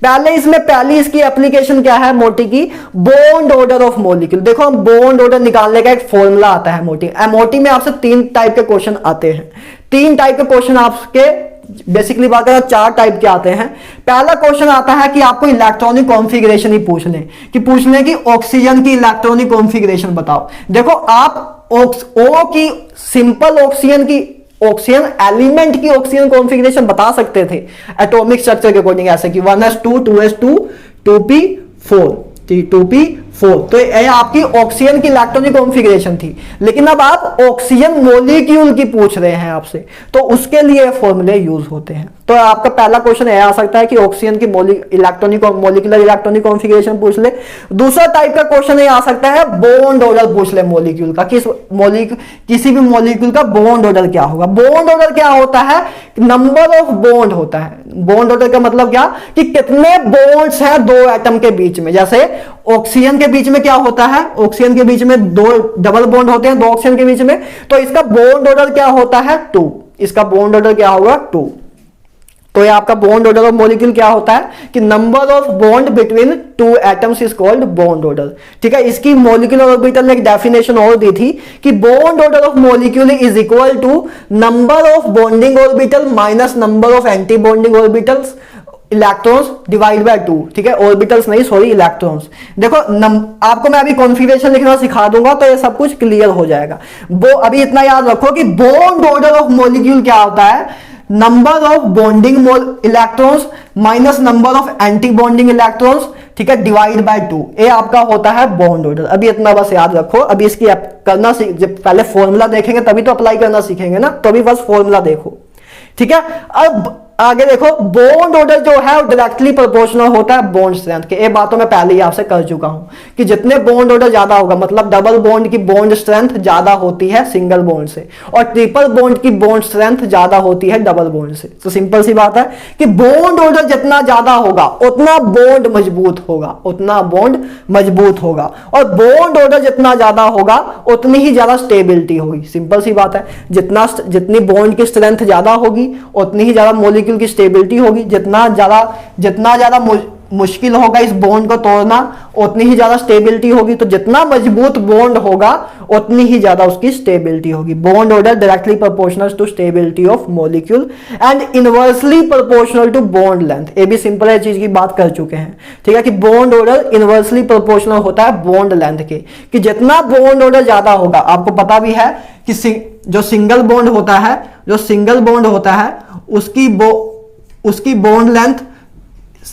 पहली इसकी एप्लीकेशन क्या है मोटी की, बॉन्ड ऑर्डर ऑफ मॉलिक्यूल। देखो हम बॉन्ड ऑर्डर निकालने का एक फॉर्मूला आता है मोटी, एमओटी में आपसे 3 टाइप के क्वेश्चन आते हैं, 3 टाइप के क्वेश्चन आपके बेसिकली बात करें 4 टाइप के आते हैं। पहला क्वेश्चन आता है कि आपको इलेक्ट्रॉनिक कॉन्फ़िगरेशन ही पूछ लें कि ऑक्सीजन की इलेक्ट्रॉनिक कॉन्फ़िगरेशन बताओ। देखो आप ओ की सिंपल ऑक्सीजन एलिमेंट की ऑक्सीजन कॉन्फ़िगरेशन बता सकते थे एटॉमिक स्ट्रक्चर के अकॉर्डिंग, ऐसे कि 1s2 2s2 2p4 2p4, तो ये आपकी ऑक्सीजन की इलेक्ट्रॉनिक कॉन्फ़िगरेशन थी। लेकिन अब आप ऑक्सीजन मॉलिक्यूल की पूछ रहे हैं आपसे, तो उसके लिए फॉर्मूले यूज होते हैं। तो आपका पहला क्वेश्चन यह आ सकता है कि ऑक्सीजन की मॉलिक्यूलर इलेक्ट्रॉनिक कॉन्फ़िगरेशन पूछ ले। दूसरा टाइप का क्वेश्चन ये आ सकता है बॉन्ड ऑर्डर पूछ ले मॉलिक्यूल का, किसी भी मॉलिक्यूल का बॉन्ड ऑर्डर क्या होगा। बॉन्ड ऑर्डर क्या होता है, नंबर ऑफ बॉन्ड होता है। बॉन्ड ऑर्डर का मतलब क्या कि कितने बॉन्ड्स हैं 2 एटम के बीच में। जैसे ऑक्सीजन के बीच में क्या होता है, ऑक्सीजन के बीच में 2 डबल बॉन्ड होते हैं 2 ऑक्सीजन के बीच में, तो इसका बॉन्ड ऑर्डर क्या होता है 2, इसका बॉन्ड ऑर्डर क्या होगा 2। तो ये आपका बॉन्ड ऑर्डर ऑफ मॉलिक्यूल क्या होता है कि number of bond between 2 atoms is called bond order. ठीक है, इसकी मॉलिक्यूलर ऑर्बिटल ने एक डेफिनेशन और दी थी कि bond order of molecule is equal to number of bonding orbital minus number of anti bonding orbitals electrons divide by 2। ठीक है, ऑर्बिटल्स नहीं सॉरी इलेक्ट्रॉन्स। देखो आपको मैं अभी कॉन्फ़िगरेशन लिखना सिखा दूंगा तो ये सब कुछ क्लियर हो जाएगा। वो अभी इतना याद रखो कि बॉन्ड ऑर्डर ऑफ मॉलिक्यूल क्या होता है, number of bonding electrons minus number of anti bonding electrons, ठीक है, डिवाइड बाय 2, ये आपका होता है बॉन्ड ऑर्डर। अभी इतना बस याद रखो। अभी इसकी करना जब पहले फॉर्मूला देखेंगे तभी तो अप्लाई करना सीखेंगे ना, तो अभी बस फॉर्मूला देखो। ठीक है, अब आगे देखो बॉन्ड ऑर्डर जो है वो डायरेक्टली प्रोपोर्शनल होता है बॉन्ड स्ट्रेंथ के। ये बातों में पहले ही आपसे कर चुका हूं कि जितने बॉन्ड ऑर्डर ज्यादा होगा, मतलब डबल बॉन्ड की बॉन्ड स्ट्रेंथ ज्यादा होती है सिंगल बॉन्ड से, और ट्रिपल बॉन्ड की बॉन्ड स्ट्रेंथ ज्यादा होती है डबल बॉन्ड से। तो सिंपल सी बात है कि बॉन्ड ऑर्डर जितना ज्यादा होगा उतना बॉन्ड मजबूत होगा, उतना बॉन्ड मजबूत होगा, और बॉन्ड ऑर्डर जितना ज्यादा होगा उतनी ही ज्यादा स्टेबिलिटी होगी। सिंपल सी बात है, जितनी बॉन्ड की स्ट्रेंथ ज्यादा होगी उतनी ही ज्यादा मॉलिक्यूल की स्टेबिलिटी होगी। जितना ज्यादा मुश्किल होगा इस बॉन्ड को तोड़ना उतनी ही ज्यादा स्टेबिलिटी होगी। तो जितना मजबूत बॉन्ड होगा उतनी ही ज्यादा उसकी स्टेबिलिटी होगी। Bond order directly proportional to stability of molecule and inversely proportional to bond length. ये भी सिंपल है, चीज की बात कर चुके हैं। ठीक है, कि बॉन्ड ऑर्डर इनवर्सली प्रोपोर्शनल होता है बॉन्ड लेंथ के, कि जितना बॉन्ड ऑर्डर ज्यादा होगा, आपको पता भी है कि जो सिंगल बॉन्ड होता है उसकी बॉन्ड लेंथ,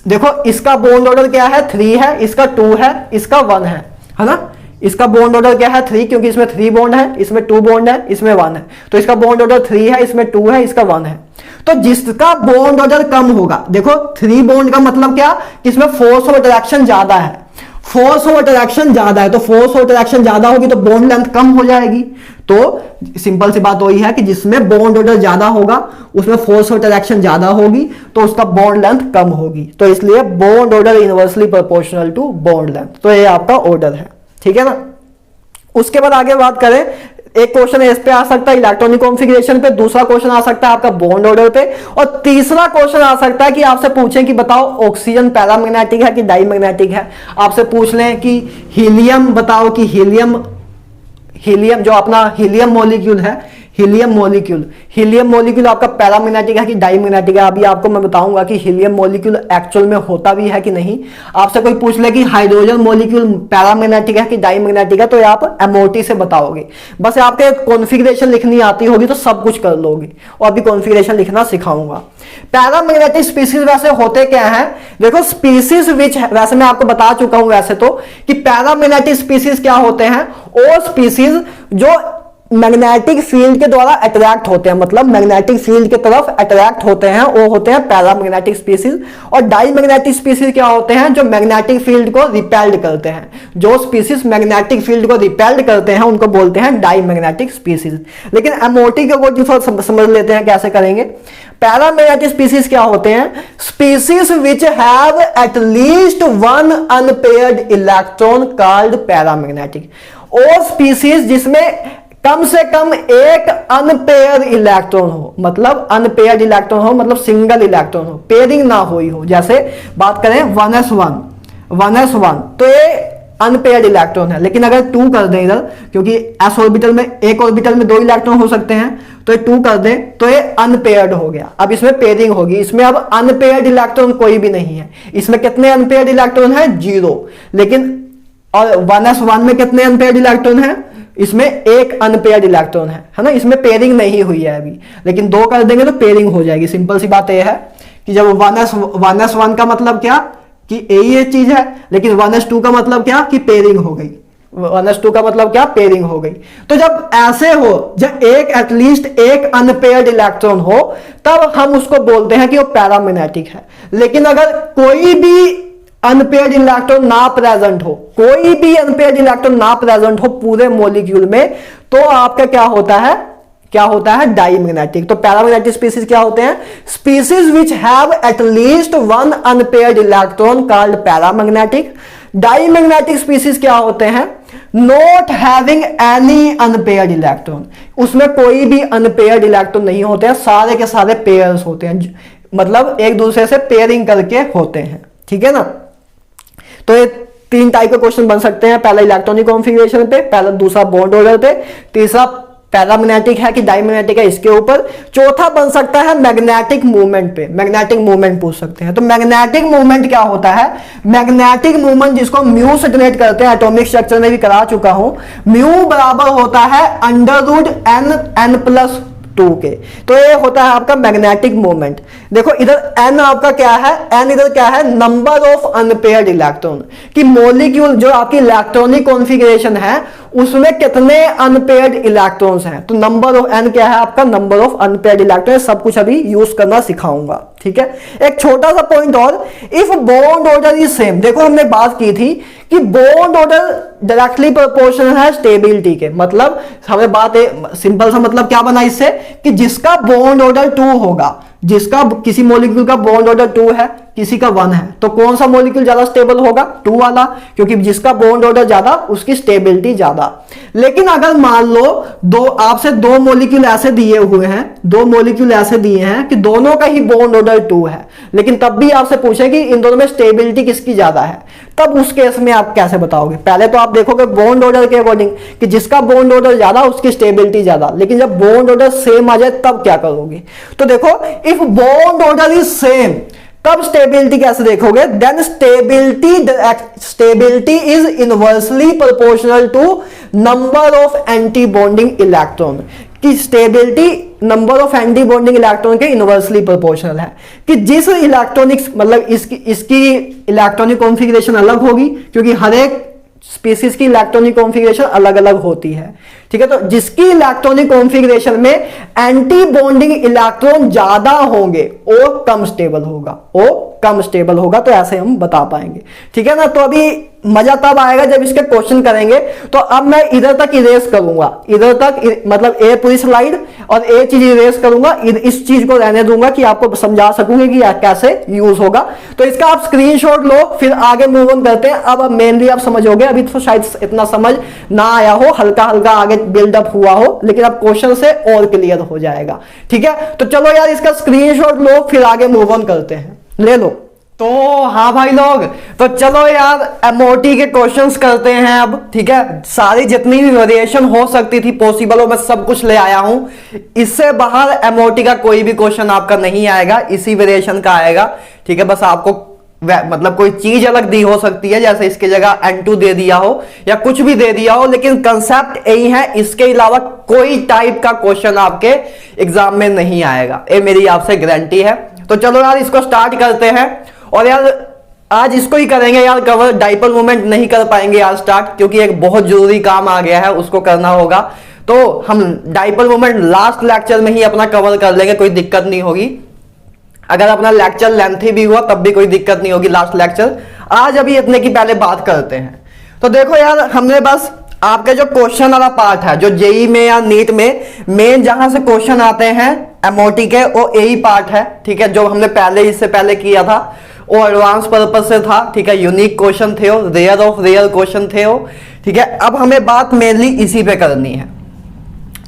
देखो इसका बॉन्ड ऑर्डर क्या है 3 है, इसका 2 है, इसका 1 है ना। इसका बॉन्ड ऑर्डर क्या है 3, क्योंकि इसमें 3 बॉन्ड है, इसमें 2 बॉन्ड है, इसमें 1 है, तो इसका बॉन्ड ऑर्डर 3 है, इसमें 2 है, इसका 1 है। तो जिसका बॉन्ड ऑर्डर कम होगा, देखो 3 बॉन्ड का मतलब क्या कि इसमें फोर्स ऑफ अट्रैक्शन ज्यादा है, फोर्स ऑफ अट्रैक्शन ज्यादा है, तो फोर्स ऑफ अट्रैक्शन ज्यादा होगी तो बॉन्ड लेंथ कम हो जाएगी। तो सिंपल सी बात वही है कि जिसमें बॉन्ड ऑर्डर ज्यादा होगा उसमें फोर्स ऑफ अट्रैक्शन ज्यादा होगी तो उसका बॉन्ड लेंथ कम होगी। तो इसलिए bond order inversely proportional to bond length. तो ये आपका ऑर्डर है, ठीक है ना। उसके बाद आगे बात करें एक क्वेश्चन इस पे आ सकता है इलेक्ट्रॉनिक कॉन्फ़िगरेशन पे, दूसरा क्वेश्चन आ सकता है आपका बॉन्ड ऑर्डर पे, और तीसरा क्वेश्चन आ सकता है कि आपसे पूछें कि बताओ ऑक्सीजन पैरामैग्नेटिक है कि डाईमैग्नेटिक है। आपसे पूछ लें कि हीलियम बताओ कि हीलियम जो अपना हीलियम मॉलिक्यूल है, हीलियम मॉलिक्यूल आपका पैरामैग्नेटिक है कि डाईमैग्नेटिक है। अभी आपको मैं बताऊंगा कि हीलियम मॉलिक्यूल एक्चुअल में होता भी है कि नहीं। आपसे कोई पूछ ले कि हाइड्रोजन मॉलिक्यूल पैरामैग्नेटिक है कि डाईमैग्नेटिक है, तो आप एमओटी से बताओगे। बस आपके कॉन्फ़िगरेशन लिखनी आती होगी तो सब कुछ कर लोगे, और अभी कॉन्फ़िगरेशन लिखना सिखाऊंगा। पैरामैग्नेटिक स्पीसीज वैसे होते क्या है, देखो स्पीसीज विच, वैसे मैं आपको बता चुका हूं वैसे तो कि पैरामैग्नेटिक स्पीसीज क्या होते हैं, वो स्पीसीज जो मैग्नेटिक फील्ड के द्वारा अट्रैक्ट होते हैं, मतलब मैग्नेटिक फील्ड के तरफ अट्रैक्ट होते हैं, वो होते हैं पैरामैग्नेटिक स्पीसीज। और डाईमैग्नेटिक स्पीसीज क्या होते हैं, जो मैग्नेटिक फील्ड को रिपेल्ड करते हैं। जो स्पीसीज मैग्नेटिक फील्ड को रिपेल्ड करते हैं उनको बोलते हैं डाईमैग्नेटिक स्पीसीज। लेकिन एमओटी के को समझ लेते हैं कैसे करेंगे। पैरामैग्नेटिक स्पीसीज क्या होते हैं, species which have at least one unpaired electron called paramagnetic. और स्पीसीज जिसमें कम से कम एक अनपेयर इलेक्ट्रॉन हो, मतलब अनपेयर्ड इलेक्ट्रॉन हो, मतलब सिंगल इलेक्ट्रॉन हो, पेयरिंग ना हुई हो। जैसे बात करें 1s1 तो ये अनपेयर्ड इलेक्ट्रॉन है। लेकिन अगर 2 कर दें इधर, क्योंकि s ऑर्बिटल में, एक ऑर्बिटल में 2 इलेक्ट्रॉन हो सकते हैं, तो ये 2 कर दें तो ये अनपेयर्ड हो गया। अब इसमें पेयरिंग होगी, इसमें अब अनपेयर्ड इलेक्ट्रॉन कोई भी नहीं है। इसमें कितने अनपेयर्ड इलेक्ट्रॉन है, 0। लेकिन और 1s1 में कितने अनपेयर्ड इलेक्ट्रॉन है, इसमें एक अनपेयर्ड इलेक्ट्रॉन है ना, इसमें पेयरिंग नहीं हुई है अभी। लेकिन 2 कर देंगे तो पेयरिंग हो जाएगी। सिंपल सी बात यह है कि जब 1s1 का मतलब क्या कि ये चीज है, लेकिन 1s2 का मतलब क्या कि पेयरिंग हो गई। 1s2 का मतलब क्या, पेयरिंग हो गई। तो जब ऐसे हो, जब एटलीस्ट एक अनपेयर्ड इलेक्ट्रॉन हो, तब हम उसको बोलते हैं कि वो पैरामैग्नेटिक है। लेकिन अगर कोई भी अनपेयर्ड इलेक्ट्रॉन ना प्रेजेंट हो, कोई भी अनपेयर्ड इलेक्ट्रॉन ना प्रेजेंट हो पूरे मॉलिक्यूल में, तो आपका क्या होता है डाईमैग्नेटिक। तो पैरामैग्नेटिक स्पीसीज क्या होते हैं, species which have at least one unpaired electron called paramagnetic. Diamagnetic species क्या होते हैं, not having any unpaired electron, उसमें कोई भी अनपेयर्ड इलेक्ट्रॉन नहीं होते हैं, सारे के सारे पेयर्स होते हैं, मतलब एक दूसरे से पेयरिंग करके होते हैं। ठीक है ना। तो ये 3 टाइप के क्वेश्चन बन सकते हैं, पहला इलेक्ट्रॉनिक कॉन्फ़िगरेशन पे, पहला दूसरा बॉन्ड ऑर्डर पे, तीसरा पैरामैग्नेटिक है कि डाईमैग्नेटिक है इसके ऊपर, चौथा बन सकता है मैग्नेटिक मूवमेंट पे। मैग्नेटिक मूवमेंट पूछ सकते हैं। तो मैग्नेटिक मूवमेंट क्या होता है, मैग्नेटिक मूवमेंट जिसको म्यू से डिनोट करते हैं, एटॉमिक स्ट्रक्चर में भी करा चुका हूं, म्यू बराबर होता है √n+2 के। तो ये होता है आपका मैग्नेटिक मूवमेंट। देखो इधर n आपका क्या है, n इधर क्या है, नंबर ऑफ अनपेयर्ड इलेक्ट्रॉन, कि मॉलिक्यूल जो आपकी इलेक्ट्रॉनिक कॉन्फ़िगरेशन है उसमें कितने अनपेयर्ड इलेक्ट्रॉन्स हैं। तो नंबर ऑफ n क्या है आपका, नंबर ऑफ अनपेयर्ड इलेक्ट्रॉन। सब कुछ अभी यूज करना सिखाऊंगा। ठीक है। एक छोटा सा पॉइंट और, if bond order is same, देखो हमने बात की थी कि बॉन्ड ऑर्डर डायरेक्टली प्रोपोर्शनल है स्टेबिलिटी के। मतलब हमें बात सिंपल सा मतलब क्या बना इससे, कि जिसका बॉन्ड ऑर्डर 2 होगा, जिसका किसी मॉलिक्यूल का बॉन्ड ऑर्डर 2 है, किसी का 1 है, तो कौन सा मॉलिक्यूल ज्यादा स्टेबल होगा, 2 वाला, क्योंकि जिसका बॉन्ड ऑर्डर ज्यादा उसकी स्टेबिलिटी ज्यादा। लेकिन अगर मान लो आपसे 2 मॉलिक्यूल ऐसे दिए हुए हैं, 2 मॉलिक्यूल ऐसे दिए हैं कि दोनों का ही बॉन्ड ऑर्डर 2 है, लेकिन तब भी आपसे पूछे कि इन दोनों में स्टेबिलिटी किसकी ज्यादा है, तब उस केस में आप कैसे बताओगे। पहले तो आप देखोगे बॉन्ड ऑर्डर के अकॉर्डिंग कि जिसका बॉन्ड ऑर्डर ज्यादा उसकी स्टेबिलिटी ज्यादा, लेकिन जब बॉन्ड ऑर्डर सेम आ जाए तब क्या करोगे। तो देखो if bond order is same, तब स्टेबिलिटी कैसे देखोगे, then stability is inversely proportional to number of anti bonding electron, कि stability number of anti bonding electron के इनवर्सली प्रोपोर्शनल है, कि जिस इलेक्ट्रॉनिक मतलब इसकी इलेक्ट्रॉनिक कॉन्फ़िगरेशन अलग होगी, क्योंकि हर एक स्पीसीज की इलेक्ट्रॉनिक कॉन्फ़िगरेशन अलग अलग होती है। ठीक है। तो जिसकी इलेक्ट्रॉनिक कॉन्फ़िगरेशन में एंटी बॉन्डिंग इलेक्ट्रॉन ज्यादा होंगे वो कम स्टेबल होगा, तो ऐसे हम बता पाएंगे। ठीक है ना। तो अभी मजा तब आएगा जब इसके क्वेश्चन करेंगे। तो अब मैं इधर तक इरेज करूंगा, इधर तक मतलब ए पूरी स्लाइड, और एक चीज इरेज करूंगा, इस चीज को रहने दूंगा कि आपको समझा सकूंगी कि कैसे यूज होगा। तो इसका आप स्क्रीनशॉट लो, फिर आगे मूव ऑन करते हैं। अब मेनली आप समझोगे, अभी तो शायद इतना समझ ना आया हो, हल्का हल्का आगे बिल्डअप हुआ हो, लेकिन अब क्वेश्चन से और क्लियर हो जाएगा। ठीक है, तो चलो यार इसका स्क्रीनशॉट लो, फिर आगे मूव ऑन करते हैं। ले लो। तो हाँ भाई लोग, तो चलो यार एमओटी के क्वेश्चंस करते हैं अब। ठीक है, सारी जितनी भी वेरिएशन हो सकती थी पॉसिबल हो, मैं सब कुछ ले आया हूं। इससे बाहर एमओटी का कोई भी क्वेश्चन आपका नहीं आएगा, इसी वेरिएशन का आएगा। ठीक है, बस आपको मतलब कोई चीज अलग दी हो सकती है, जैसे इसकी जगह N2 दे दिया हो या कुछ भी दे दिया हो, लेकिन कंसेप्ट यही है। इसके अलावा कोई टाइप का क्वेश्चन आपके एग्जाम में नहीं आएगा, ये मेरी आपसे गारंटी है। तो चलो यार इसको स्टार्ट करते हैं। और यार आज इसको ही करेंगे यार कवर, डाइपोल मोमेंट नहीं कर पाएंगे यार स्टार्ट, क्योंकि एक बहुत जरूरी काम आ गया है, उसको करना होगा। तो हम डाइपोल मोमेंट लास्ट लेक्चर में ही अपना कवर कर लेंगे, कोई दिक्कत नहीं होगी। अगर अपना लेक्चर लेंथी भी हुआ तब भी कोई दिक्कत नहीं होगी, लास्ट लेक्चर। आज अभी इतने की पहले बात करते हैं। तो देखो यार, हमने बस आपके जो क्वेश्चन वाला पार्ट है, जो जेई में या नीट में मेन जहां से क्वेश्चन आते हैं एमओटी के, वो यही पार्ट है। ठीक है, जो हमने पहले इससे पहले किया था वो एडवांस पर्पस से था। ठीक है, यूनिक क्वेश्चन थे, रेयर ऑफ रेयर क्वेश्चन थे वो। ठीक है, अब हमें बात मेनली इसी पे करनी है।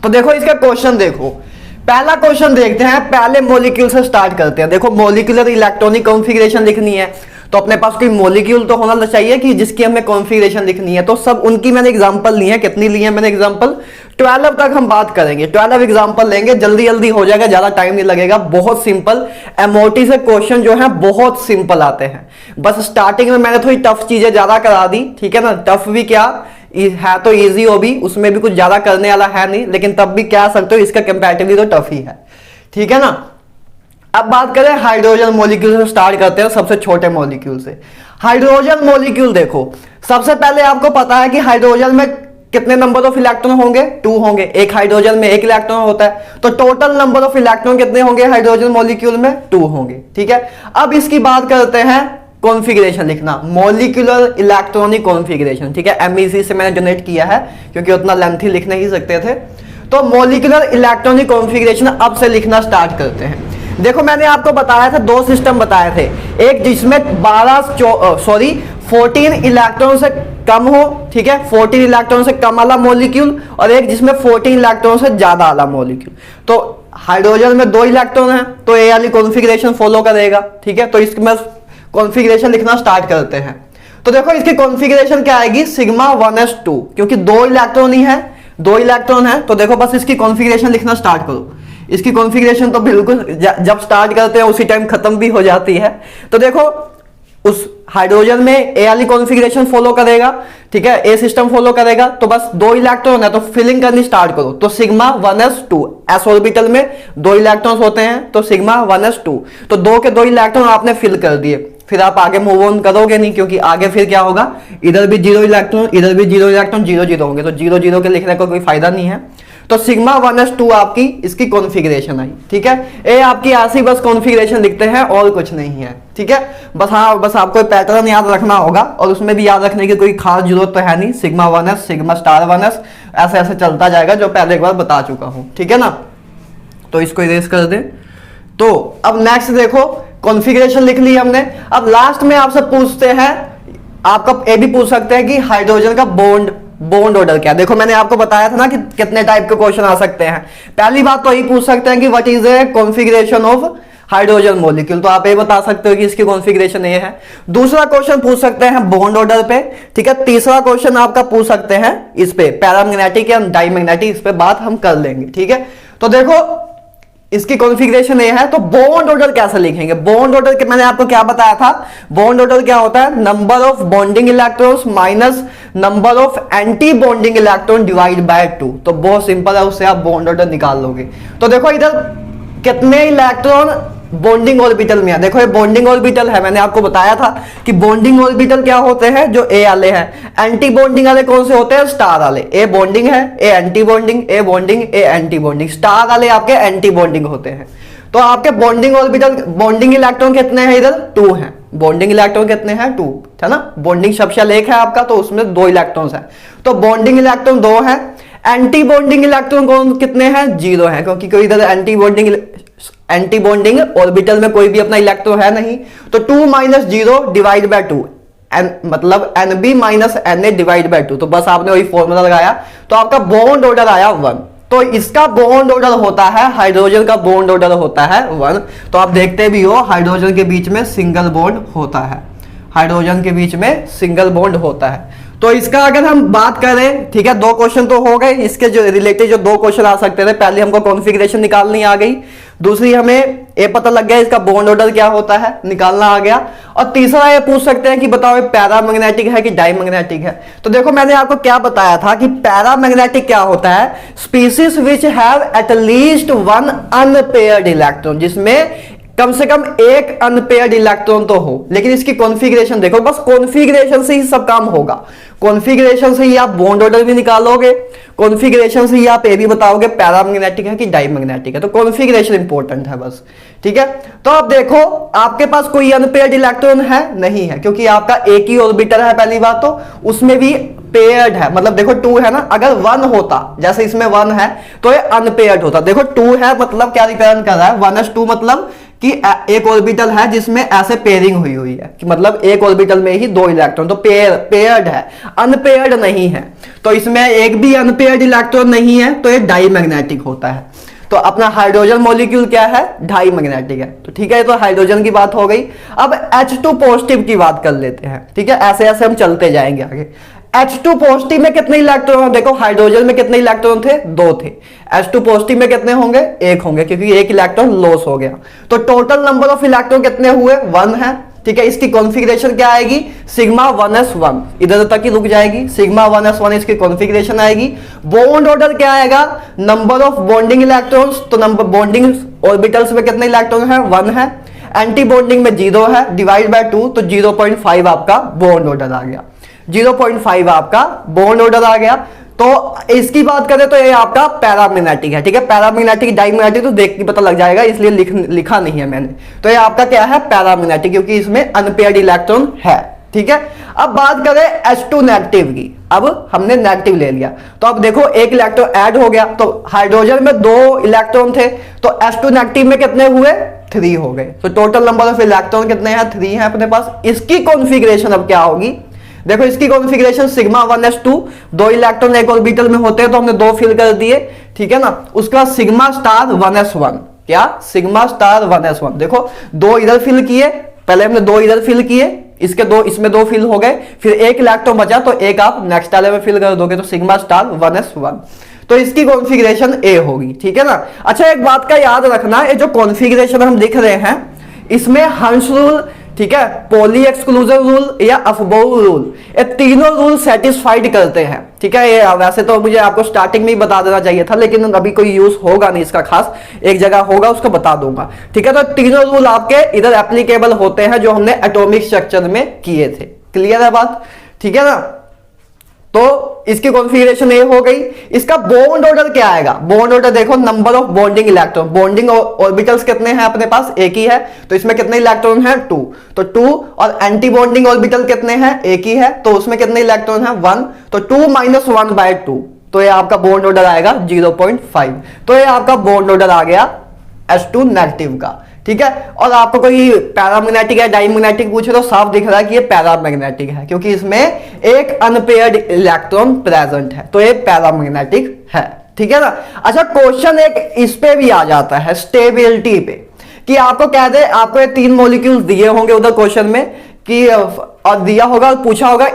तो देखो इसका क्वेश्चन देखो, पहला क्वेश्चन देखते हैं। पहले मॉलिक्यूल से स्टार्ट करते हैं। देखो मॉलिक्यूलर इलेक्ट्रॉनिक कॉन्फ़िगरेशन लिखनी है, तो अपने पास कोई मॉलिक्यूल तो होना चाहिए कि जिसकी हमें कॉन्फ़िगरेशन लिखनी है। तो सब उनकी मैंने एग्जांपल ली है। कितनी ली है मैंने एग्जांपल? 12 तक हम बात करेंगे, 12 एग्जांपल लेंगे, जल्दी जल्दी हो जाएगा, ज्यादा टाइम नहीं लगेगा। बहुत सिंपल एमओटी से क्वेश्चन जो है बहुत सिंपल आते हैं। बस स्टार्टिंग में मैंने थोड़ी टफ चीजें ज्यादा करा दी। ठीक है ना, टफ भी क्या है तो इजी हो भी, उसमें भी कुछ ज्यादा करने वाला है नहीं, लेकिन तब भी कह सकते हो इसका कंपैरेटिवली तो टफ ही है। ठीक है ना। अब बात करें हाइड्रोजन मॉलिक्यूल से स्टार्ट करते हैं, सबसे छोटे मॉलिक्यूल से। हाइड्रोजन मॉलिक्यूल देखो, सबसे पहले आपको पता है कि हाइड्रोजन में कितने नंबर ऑफ इलेक्ट्रॉन होंगे? 2 होंगे। एक हाइड्रोजन में 1 इलेक्ट्रॉन होता है, तो टोटल नंबर ऑफ इलेक्ट्रॉन कितने होंगे हाइड्रोजन मॉलिक्यूल में? 2 होंगे। ठीक है, अब इसकी बात करते हैं कॉन्फ़िगरेशन लिखना, मॉलिक्यूलर इलेक्ट्रॉनिक कॉन्फ़िगरेशन। ठीक है, MEC से मैंने डोनेट किया है क्योंकि उतना लेंथी लिख नहीं सकते थे। तो मॉलिक्यूलर इलेक्ट्रॉनिक कॉन्फ़िगरेशन अब से लिखना स्टार्ट करते हैं। देखो मैंने आपको बताया था, 2 सिस्टम बताए थे, एक जिसमें 14 इलेक्ट्रॉन से कम हो। ठीक है, 14 इलेक्ट्रॉन से कम वाला मॉलिक्यूल, और एक जिसमें 14 इलेक्ट्रॉन से ज्यादा वाला मॉलिक्यूल। तो हाइड्रोजन में 2 इलेक्ट्रॉन है, तो ये वाली कॉन्फ़िगरेशन फॉलो करेगा। ठीक है, तो इसमें कॉन्फ़िगरेशन लिखना स्टार्ट करते हैं। तो देखो इसकी कॉन्फ़िगरेशन क्या आएगी? सिग्मा 1s2, क्योंकि 2 इलेक्ट्रॉन ही है, 2 इलेक्ट्रॉन है, तो देखो बस इसकी कॉन्फ़िगरेशन लिखना स्टार्ट करो। इसकी कॉन्फ़िगरेशन तो बिल्कुल जब स्टार्ट करते हैं उसी टाइम खत्म भी हो जाती है। तो देखो उस हाइड्रोजन में ए वाली कॉन्फ़िगरेशन फॉलो करेगा। ठीक है, ए सिस्टम फॉलो करेगा, तो बस 2 इलेक्ट्रॉन है तो फिलिंग करनी स्टार्ट करो। तो सिग्मा 1s2, एस ऑर्बिटल में 2 इलेक्ट्रॉन्स होते हैं, तो सिग्मा 1s2, तो 2 के 2 इलेक्ट्रॉन आपने फिल कर दिए। फिर आप आगे मूव ऑन करोगे नहीं, क्योंकि आगे फिर क्या होगा, इधर भी 0 इलेक्ट्रॉन, इधर भी 0 इलेक्ट्रॉन, 0 0 होंगे, तो 0 0 के लिखने का कोई फायदा नहीं है। तो सिग्मा 1s2 आपकी इसकी कॉन्फ़िगरेशन आई। ठीक है, ये आपकी ऐसी बस कॉन्फ़िगरेशन लिखते हैं और कुछ नहीं है। ठीक है, बस हाँ, बस आपको पैटर्न याद रखना होगा, और उसमें भी याद रखने की कोई खास जरूरत तो है नहीं। Sigma 1s, sigma star 1s, ऐसे ऐसे चलता जाएगा, जो पहले एक बार बता चुका हूं। ठीक है ना, तो इसको इरेज कर दे। तो अब नेक्स्ट देखो, कॉन्फ़िगरेशन लिख ली हमने। अब लास्ट में आपसे पूछते हैं, आपका ये भी पूछ सकते हैं कि हाइड्रोजन का बॉन्ड ऑर्डर क्या। देखो मैंने आपको बताया था ना कि कितने टाइप के क्वेश्चन आ सकते हैं। पहली बात तो यही पूछ सकते हैं कि what is a configuration of hydrogen molecule, तो आप ये बता सकते हो कि इसकी कॉन्फ़िगरेशन ये है। दूसरा क्वेश्चन पूछ सकते हैं बॉन्ड ऑर्डर पे। ठीक है, तीसरा क्वेश्चन आपका पूछ सकते हैं इस पे, पैरामैग्नेटिक या डाईमैग्नेटिक, इस पे बात हम कर लेंगे। ठीक है, तो देखो इसकी कॉन्फ़िगरेशन ये है, तो बॉन्ड ऑर्डर कैसे लिखेंगे? बॉन्ड ऑर्डर के मैंने आपको क्या बताया था, बॉन्ड ऑर्डर क्या होता है? Number of bonding electrons minus number of anti bonding electron divide by 2। तो बहुत सिंपल है, उससे आप बॉन्ड ऑर्डर निकाल लोगे। तो देखो इधर कितने इलेक्ट्रॉन बॉन्डिंग ऑर्बिटल में है। देखो ये बॉन्डिंग ऑर्बिटल है, मैंने आपको बताया था कि बॉन्डिंग ऑर्बिटल क्या होते हैं, जो ए वाले हैं। एंटी बॉन्डिंग वाले कौन से होते हैं? स्टार वाले। ए बॉन्डिंग है, ए एंटी बॉन्डिंग, ए बॉन्डिंग, ए एंटी बॉन्डिंग। स्टार वाले आपके एंटी बॉन्डिंग होते हैं। तो आपके बॉन्डिंग ऑर्बिटल, बॉन्डिंग इलेक्ट्रॉन कितने हैं? इधर 2 हैं। बॉन्डिंग इलेक्ट्रॉन कितने हैं? 2 है ना। बॉन्डिंग सबसे एक है आपका, तो उसमें 2 इलेक्ट्रॉन्स हैं, तो बॉन्डिंग इलेक्ट्रॉन 2 है। एंटी बॉन्डिंग इलेक्ट्रॉन कौन कितने हैं, 0 है, क्योंकि कोई इधर एंटी बॉन्डिंग ऑर्बिटल में कोई भी अपना इलेक्ट्रॉन है नहीं। तो 2 माइनस 0 डिवाइड बाय 2, मतलब NB minus NA divide by 2। तो बस आपने वही फॉर्मूला लगाया तो आपका बॉन्ड ऑर्डर आया 1। तो इसका बॉन्ड ऑर्डर होता है, हाइड्रोजन का बॉन्ड ऑर्डर होता है 1। तो आप देखते भी हो हाइड्रोजन के बीच में सिंगल बॉन्ड होता है, हाइड्रोजन के बीच में सिंगल बॉन्ड होता है। तो इसका अगर हम बात करें, ठीक है, 2 क्वेश्चन तो हो गए इसके जो रिलेटेड, जो 2 क्वेश्चन आ सकते थे। पहले हमको कॉन्फ़िगरेशन निकालनी आ गई, दूसरी हमें ये पता लग गया इसका बॉन्ड ऑर्डर क्या होता है, निकालना आ गया। और तीसरा ये पूछ सकते हैं कि बताओ पैरामैग्नेटिक है कि डायमैग्नेटिक है। तो देखो मैंने आपको क्या बताया था कि पैरामैग्नेटिक क्या होता है, species which have at least 1 unpaired electron, जिसमें कम से कम एक अनपेयर्ड इलेक्ट्रॉन तो हो। लेकिन इसकी कॉन्फ़िगरेशन देखो, बस कॉन्फ़िगरेशन से ही सब काम होगा। कॉन्फ़िगरेशन से ही आप बॉन्ड ऑर्डर भी निकालोगे, कॉन्फ़िगरेशन से ही आप ये भी बताओगे पैरामैग्नेटिक है कि डायमैग्नेटिक है। तो कॉन्फ़िगरेशन इंपॉर्टेंट है बस, ठीक है। तो अब देखो आपके पास कोई अनपेयर्ड इलेक्ट्रॉन है नहीं है, क्योंकि आपका एक ही ऑर्बिटर है पहली बात, तो उसमें भी पेयर्ड है, मतलब देखो 2 है ना, अगर 1 होता, जैसे इसमें 1 है तो ये अनपेयर्ड होता। देखो 2 है मतलब क्या रिप्रेजेंट कर रहा है, 1s2 मतलब कि एक ऑर्बिटल है जिसमें ऐसे पेयरिंग हुई हुई है, कि मतलब एक ऑर्बिटल में ही 2 इलेक्ट्रॉन, तो पेयर्ड है, अनपेयर्ड नहीं है। तो इसमें एक भी अनपेयर्ड इलेक्ट्रॉन नहीं है, तो ये डाईमैग्नेटिक होता है। तो अपना हाइड्रोजन मॉलिक्यूल क्या है, डाईमैग्नेटिक है। तो ठीक है, तो हाइड्रोजन की बात हो गई। अब H2 पॉजिटिव की बात कर लेते हैं, ठीक है, ऐसे ऐसे हम चलते जाएंगे आगे। H2 पॉजिटिव में कितने इलेक्ट्रॉन, देखो हाइड्रोजन में कितने इलेक्ट्रॉन थे, 2 थे। H2 पॉजिटिव में कितने होंगे, 1 होंगे, क्योंकि एक इलेक्ट्रॉन लॉस हो गया। तो टोटल नंबर ऑफ इलेक्ट्रॉन कितने हुए, 1 है, ठीक है। इसकी कॉन्फ़िगरेशन क्या आएगी, सिग्मा 1s1, इधर तक ही रुक जाएगी, सिग्मा 1s1 इसकी कॉन्फ़िगरेशन आएगी। बॉन्ड ऑर्डर क्या आएगा, नंबर ऑफ बॉन्डिंग इलेक्ट्रॉन्स, तो नंबर बॉन्डिंग ऑर्बिटल्स में कितने इलेक्ट्रॉन है, 1 है। एंटी बॉन्डिंग में 0 है, डिवाइड बाय 2, तो 0.5 आपका बॉन्ड ऑर्डर आ गया, 0.5 आपका बॉन्ड ऑर्डर आ गया। तो इसकी बात करें तो ये आपका पैरामैग्नेटिक है, ठीक है। पैरामैग्नेटिक डायमैग्नेटिक तो देख के पता लग जाएगा, इसलिए लिखा नहीं है मैंने। तो ये आपका क्या है, पैरामैग्नेटिक, क्योंकि इसमें अनपेयर्ड इलेक्ट्रॉन है, ठीक है। अब बात करें H2 नेगेटिव की, अब हमने नेगेटिव ले लिया, तो अब देखो एक इलेक्ट्रॉन ऐड हो गया। तो हाइड्रोजन में 2 इलेक्ट्रॉन थे, तो H2 नेगेटिव में कितने हुए, 3 हो गए। तो टोटल नंबर ऑफ इलेक्ट्रॉन कितने हैं, 3 है अपने पास। इसकी कॉन्फ़िगरेशन अब क्या होगी, देखो इसकी कॉन्फ़िगरेशन सिग्मा 1s2, 2 इलेक्ट्रॉन एक ऑर्बिटल में होते हैं, तो हमने 2 फिल कर दिए, ठीक है ना। उसके बाद सिग्मा स्टार 1s1, क्या, सिग्मा स्टार 1s1, देखो 2 इधर फिल किए, पहले हमने 2 इधर फिल किए, इसके 2 इसमें 2 फिल हो गए, फिर एक इलेक्ट्रॉन बचा, तो एक आप नेक्स्ट वाले में फिल कर दोगे, तो सिग्मा स्टार 1s1। तो इसकी कॉन्फ़िगरेशन ए होगी, ठीक है ना। अच्छा एक बात का याद रखना, ये जो कॉन्फ़िगरेशन हम दिख रहे हैं इसमें हंस रूल, ठीक है, पॉली एक्सक्लूजन रूल या अफबाउ रूल, ये तीनों रूल सेटिस्फाइड करते हैं, ठीक है। ये वैसे तो मुझे आपको स्टार्टिंग में ही बता देना चाहिए था, लेकिन अभी कोई यूज होगा नहीं इसका, खास एक जगह होगा उसको बता दूंगा, ठीक है। तो तीनों रूल आपके इधर एप्लीकेबल होते हैं जो हमने एटॉमिक स्ट्रक्चर में किए थे। क्लियर है बात, ठीक है ना। तो इसकी कॉन्फ़िगरेशन ये हो गई। इसका बॉन्ड ऑर्डर क्या आएगा, बॉन्ड ऑर्डर देखो, number of bonding electron, bonding orbitals कितने हैं अपने पास, एक ही है, तो इसमें कितने इलेक्ट्रॉन हैं, 2, तो 2। और एंटी बॉन्डिंग ऑर्बिटल कितने हैं, एक ही है, तो उसमें कितने इलेक्ट्रॉन हैं, 1, तो 2 माइनस 1 बाय 2, तो ये आपका बॉन्ड ऑर्डर आएगा 0.5। तो ये आपका बॉन्ड ऑर्डर आ गया H2 नेगेटिव का, ठीक है। और आपको कोई पैरामैग्नेटिक या डायमैग्नेटिक पूछे तो साफ दिख रहा है कि ये पैरामैग्नेटिक है, क्योंकि इसमें एक अनपेयर्ड इलेक्ट्रॉन प्रेजेंट है, तो ये पैरामैग्नेटिक है, ठीक है ना। अच्छा क्वेश्चन एक इस पे भी आ जाता है, स्टेबिलिटी पे, कि आपको कह दे, आपको ये 3 मॉलिक्यूल्स दिए होंगे उधर क्वेश्चन में, कि और दिया होगा और पूछा होगा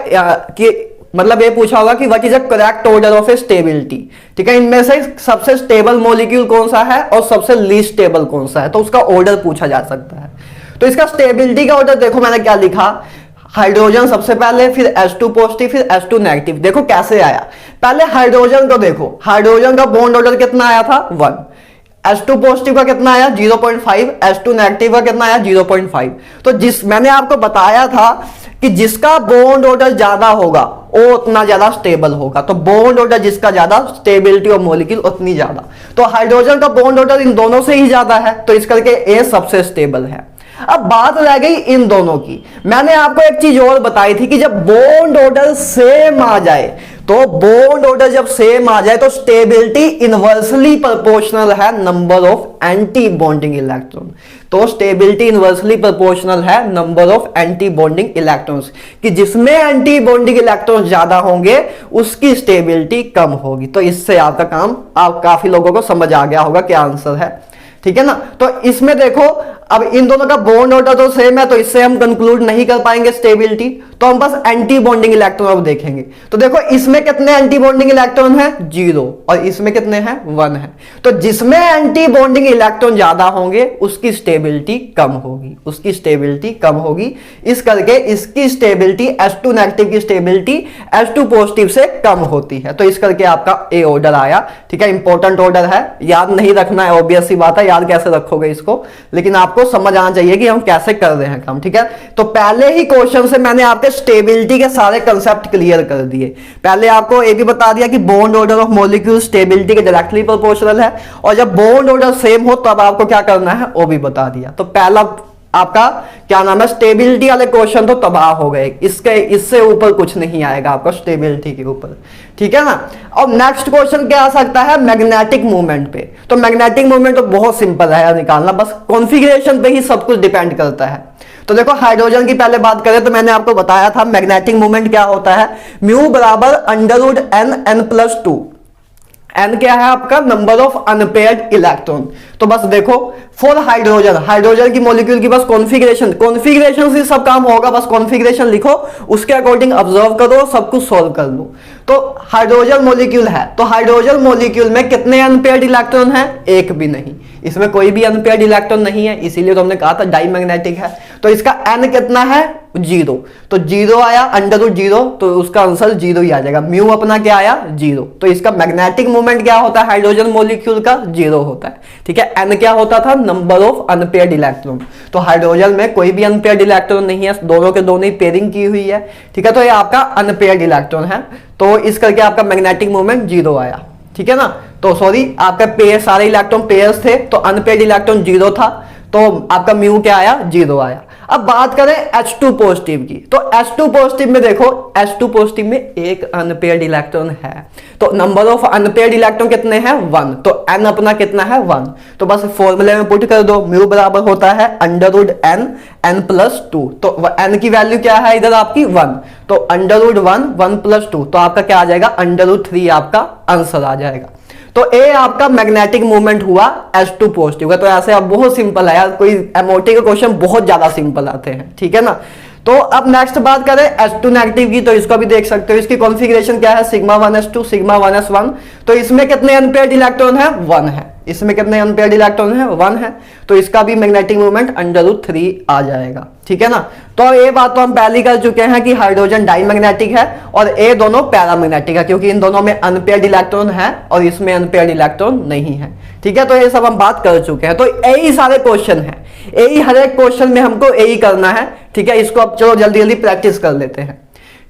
कि मतलब ये पूछा होगा कि what is the correct order of A stability, ठीक है। इनमें से सबसे स्टेबल मॉलिक्यूल कौन सा है और सबसे लीस्ट स्टेबल कौन सा है, तो उसका ऑर्डर पूछा जा सकता है। तो इसका स्टेबिलिटी का ऑर्डर देखो मैंने क्या लिखा, हाइड्रोजन सबसे पहले, फिर H2 पॉजिटिव, फिर H2 नेगेटिव। देखो कैसे आया, पहले हाइड्रोजन को देखो, हाइड्रोजन का बॉन्ड ऑर्डर कितना आया था, 1। H2 पॉजिटिव का कितना आया, 0.5, H2 नेगेटिव का कितना आया, 0.5। तो जिस मैंने आपको बताया था कि जिसका बॉन्ड ऑर्डर ज्यादा होगा वो उतना ज्यादा स्टेबल होगा, तो बॉन्ड ऑर्डर जिसका ज्यादा, स्टेबिलिटी ऑफ मॉलिक्यूल उतनी ज्यादा। तो हाइड्रोजन का बॉन्ड ऑर्डर इन दोनों से ही ज्यादा है, तो इस करके ए सबसे स्टेबल है। अब बात रह गई इन दोनों की। मैंने आपको एक चीज और बताई थी कि जब बॉन्ड ऑर्डर सेम आ जाए तो बॉन्ड ऑर्डर जब सेम आ जाए तो स्टेबिलिटी इनवर्सली प्रोपोर्शनल है number of anti bonding electron. तो स्टेबिलिटी इनवर्सली प्रोपोर्शनल है number of anti bonding electrons, कि जिसमें एंटी बॉन्डिंग इलेक्ट्रॉन्स ज्यादा होंगे उसकी स्टेबिलिटी कम होगी। तो इससे आपका काम, आप काफी लोगों को समझ आ गया होगा क्या आंसर है, ठीक है ना। तो इसमें देखो अब इन दोनों का बॉन्ड ऑर्डर तो सेम है, तो इससे हम कंक्लूड नहीं कर पाएंगे स्टेबिलिटी, तो हम बस एंटी बॉन्डिंग इलेक्ट्रॉन अब देखेंगे। तो देखो इसमें कितने एंटी बॉन्डिंग इलेक्ट्रॉन है, 0, और इसमें कितने हैं, 1 है। तो जिसमें एंटी बॉन्डिंग इलेक्ट्रॉन ज्यादा होंगे उसकी स्टेबिलिटी कम होगी, उसकी स्टेबिलिटी कम होगी। इस करके इसकी स्टेबिलिटी H2 नेगेटिव की स्टेबिलिटी H2 पॉजिटिव से कम होती है। तो इस करके आपका ए ऑर्डर आया, ठीक है। इंपॉर्टेंट ऑर्डर है, याद नहीं रखना है, ऑब्वियस सी बात है, याद कैसे रखोगे इसको, लेकिन आपको समझ आना चाहिए कि हम कैसे कर रहे हैं काम, ठीक है। तो पहले ही क्वेश्चन से मैंने आपके स्टेबिलिटी के सारे कंसेप्ट क्लियर कर दिए। पहले आपको ये भी बता दिया कि bond order of molecule stability के डायरेक्टली प्रोपोर्शनल है, और जब बॉन्ड ऑर्डर सेम हो तब आपको क्या करना है वो भी बता दिया। तो पहला आपका क्या नाम है, स्टेबिलिटी वाले क्वेश्चन तो तबाह हो गए, इससे ऊपर कुछ नहीं आएगा आपको स्टेबिलिटी के ऊपर, ठीक है ना। और नेक्स्ट क्वेश्चन क्या आ सकता है, मैग्नेटिक मूवमेंट पे। तो मैग्नेटिक मूवमेंट तो बहुत सिंपल है निकालना, बस कॉन्फ़िगरेशन पे ही सब कुछ डिपेंड करता है। तो देखो हाइड्रोजन की पहले बात करें तो मैंने आपको बताया था मैग्नेटिक मूवमेंट क्या होता है, म्यू बराबर √n+2। n क्या है आपका, नंबर ऑफ अनपेयर्ड इलेक्ट्रॉन। तो बस देखो फॉर हाइड्रोजन की मॉलिक्यूल की बस कॉन्फ़िगरेशन से सब काम होगा, बस कॉन्फ़िगरेशन लिखो, उसके अकॉर्डिंग ऑब्जर्व करो, सब कुछ सोल्व कर लो। तो हाइड्रोजन मॉलिक्यूल है, तो हाइड्रोजन मॉलिक्यूल में कितने अनपेयर्ड इलेक्ट्रॉन है, एक भी नहीं, इसमें कोई भी अनपेयर्ड इलेक्ट्रॉन नहीं है, इसीलिए तो हमने कहा था डाईमैग्नेटिक है। तो इसका n कितना है, 0, तो 0 आया, √0, तो उसका आंसर 0 ही आ जाएगा। म्यू अपना क्या आया, 0। तो इसका मैग्नेटिक मूवमेंट क्या होता है हाइड्रोजन मॉलिक्यूल का, 0 होता है, ठीक है। n क्या होता था, नंबर ऑफ अनपेयर्ड इलेक्ट्रॉन। तो हाइड्रोजन में कोई भी अनपेयर्ड इलेक्ट्रॉन नहीं है, दोनों के दोनों ही पेयरिंग की हुई है, ठीक है। तो ये आपका अनपेयर्ड इलेक्ट्रॉन है, तो इस करके आपका मैग्नेटिक मूवमेंट 0 आया, ठीक है ना। तो सॉरी, आपका पेयर सारे इलेक्ट्रॉन पेयर्स थे, तो अनपेयर्ड इलेक्ट्रॉन 0 था, तो आपका म्यू क्या आया, 0 आया। अब बात करें H2 पॉजिटिव की, तो H2 पॉजिटिव में देखो, H2 पॉजिटिव में एक अनपेयर्ड इलेक्ट्रॉन है, तो नंबर ऑफ अनपेयर्ड इलेक्ट्रॉन कितने हैं, 1, तो n अपना कितना है, 1। तो बस फॉर्मूले में पुट कर दो, म्यू बराबर होता है √n+2। तो n की वैल्यू क्या है इधर आपकी, 1, तो √1+2, तो आपका क्या आ जाएगा, √3 आपका आंसर आ जाएगा। तो ए आपका मैग्नेटिक मूवमेंट हुआ H2 पॉजिटिव का। तो ऐसे अब बहुत सिंपल है यार, कोई एमओटी के क्वेश्चन बहुत ज्यादा सिंपल आते हैं, ठीक है ना। तो अब नेक्स्ट बात करें H2 नेगेटिव की, तो इसको भी देख सकते हो, इसकी कॉन्फ़िगरेशन क्या है, σ1s2 σ1s1। तो इसमें कितने अनपेयर्ड इलेक्ट्रॉन है, 1 है, इसमें कितने अनपेयर्ड इलेक्ट्रॉन है, 1 है, तो इसका भी मैग्नेटिक मूवमेंट √3 आ जाएगा, ठीक है ना। तो ये बात तो हम पहले कर चुके हैं कि हाइड्रोजन डाईमैग्नेटिक है और ये दोनों पैरामैग्नेटिक है, क्योंकि इन दोनों में अनपेयर्ड इलेक्ट्रॉन है और इसमें अनपेयर्ड इलेक्ट्रॉन नहीं है, ठीक है। तो ये सब हम बात कर चुके हैं। तो यही सारे क्वेश्चन है, यही हर एक क्वेश्चन में हमको यही करना है, ठीक है। इसको अब चलो जल्दी जल्दी प्रैक्टिस कर लेते हैं,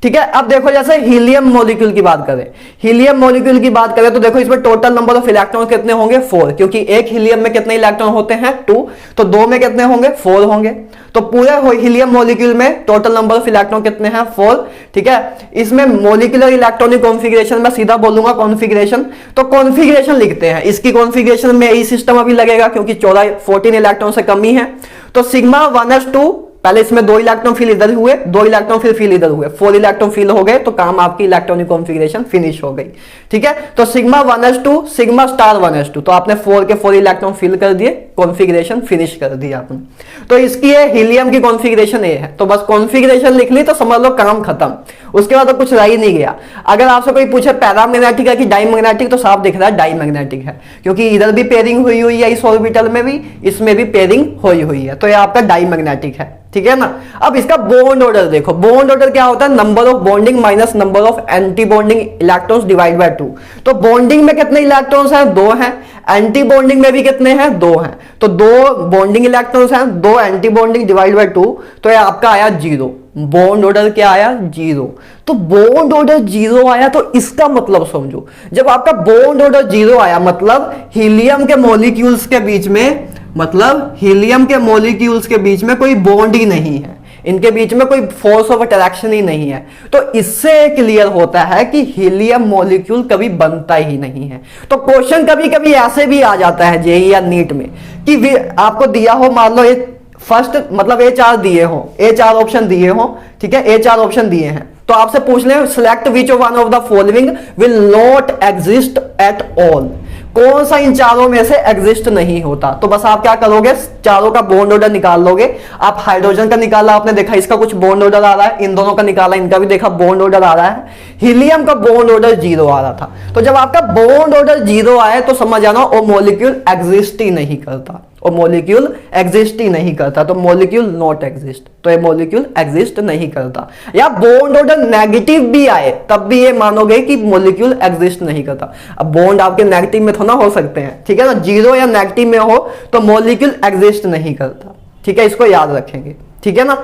ठीक है। अब देखो जैसे हीलियम मॉलिक्यूल की बात करें, हीलियम मॉलिक्यूल की बात करें तो देखो इसमें टोटल नंबर ऑफ इलेक्ट्रॉन कितने होंगे, 4, क्योंकि एक हीलियम में कितने इलेक्ट्रॉन होते हैं, 2, तो 2 में कितने होंगे, 4 होंगे। तो पूरे हीलियम मॉलिक्यूल में टोटल नंबर ऑफ इलेक्ट्रॉन कितने हैं, 4, ठीक है। इसमें मॉलिक्यूलर इलेक्ट्रॉनिक कॉन्फ़िगरेशन में सीधा बोलूंगा कॉन्फ़िगरेशन, तो कॉन्फ़िगरेशन लिखते हैं। इसकी कॉन्फ़िगरेशन में यही सिस्टम अभी लगेगा, क्योंकि 14 इलेक्ट्रॉन से कम ही है। तो σ1s2, पहले इसमें 2 इलेक्ट्रॉन फिल इधर हुए, 2 इलेक्ट्रॉन फिल इधर हुए, 4 इलेक्ट्रॉन फिल हो गए, तो काम आपकी इलेक्ट्रॉनिक कॉन्फ़िगरेशन फिनिश हो गई, ठीक है। तो σ1s2 σ*1s2, तो आपने 4 के 4 इलेक्ट्रॉन फिल कर दिए, कॉन्फ़िगरेशन फिनिश कर दी आपने। तो इसकी है हीलियम की कॉन्फ़िगरेशन ये है, तो बस कॉन्फ़िगरेशन लिख ली तो समझ लो काम खत्म, उसके बाद तो कुछ रह ही नहीं गया। अगर आपसे कोई पूछे पैरामैग्नेटिक है कि डाईमैग्नेटिक, तो साफ दिख रहा है डाईमैग्नेटिक है, क्योंकि इधर भी पेयरिंग हुई है इस ऑर्बिटल में भी, इसमें भी पेयरिंग हुई है, तो ये आपका डाईमैग्नेटिक है, ठीक है ना। अब इसका बॉन्ड ऑर्डर देखो, बॉन्ड ऑर्डर क्या होता है, number of bonding minus number of anti bonding electrons divide by 2। तो बॉन्डिंग में कितने इलेक्ट्रॉन्स हैं, 2 हैं, एंटी बॉन्डिंग में भी कितने हैं, 2 हैं, तो 2 बॉन्डिंग इलेक्ट्रॉन्स हैं, 2 एंटी बॉन्डिंग डिवाइड बाय 2, तो ये आपका आया 0। बॉन्ड ऑर्डर क्या आया, 0। तो बॉन्ड ऑर्डर 0 आया, तो इसका मतलब समझो, जब आपका बॉन्ड ऑर्डर 0 आया मतलब हीलियम के मॉलिक्यूल्स के बीच में, मतलब हीलियम के मॉलिक्यूल्स के बीच में कोई बॉन्ड ही नहीं है, इनके बीच में कोई फोर्स ऑफ अट्रैक्शन ही नहीं है। तो इससे क्लियर होता है कि हीलियम मॉलिक्यूल कभी बनता ही नहीं है। तो क्वेश्चन कभी कभी ऐसे भी आ जाता है जेईई या नीट में कि आपको दिया हो, मान लो फर्स्ट मतलब A4 दिए हो, A4 ऑप्शन दिए हो, ठीक है, A4 ऑप्शन दिए हैं, तो आपसे पूछ ले select which one of the following will not exist at all, कौन सा इन चारों में से एग्जिस्ट नहीं होता। तो बस आप क्या करोगे, चारों का बॉन्ड ऑर्डर निकाल लोगे। आप हाइड्रोजन का निकाला, आपने देखा इसका कुछ बॉन्ड ऑर्डर आ रहा है, इन दोनों का निकाला, इनका भी देखा बॉन्ड ऑर्डर आ रहा है। हीलियम का बॉन्ड ऑर्डर 0 आ रहा था। तो जब आपका बॉन्ड ऑर्डर 0 आए तो समझ आना वो मॉलिक्यूल एग्जिस्ट ही नहीं करता, और मॉलिक्यूल एग्जिस्ट ही नहीं करता, तो मॉलिक्यूल नॉट एग्जिस्ट, तो ये मॉलिक्यूल एग्जिस्ट नहीं करता। या बॉन्ड ऑर्डर नेगेटिव भी आए तब भी ये मानोगे कि मॉलिक्यूल एग्जिस्ट नहीं करता। अब बॉन्ड आपके नेगेटिव में थोड़ा हो सकते हैं, ठीक है ना, 0 या नेगेटिव में हो तो मॉलिक्यूल एग्जिस्ट नहीं करता, ठीक है, इसको याद रखेंगे, ठीक है ना।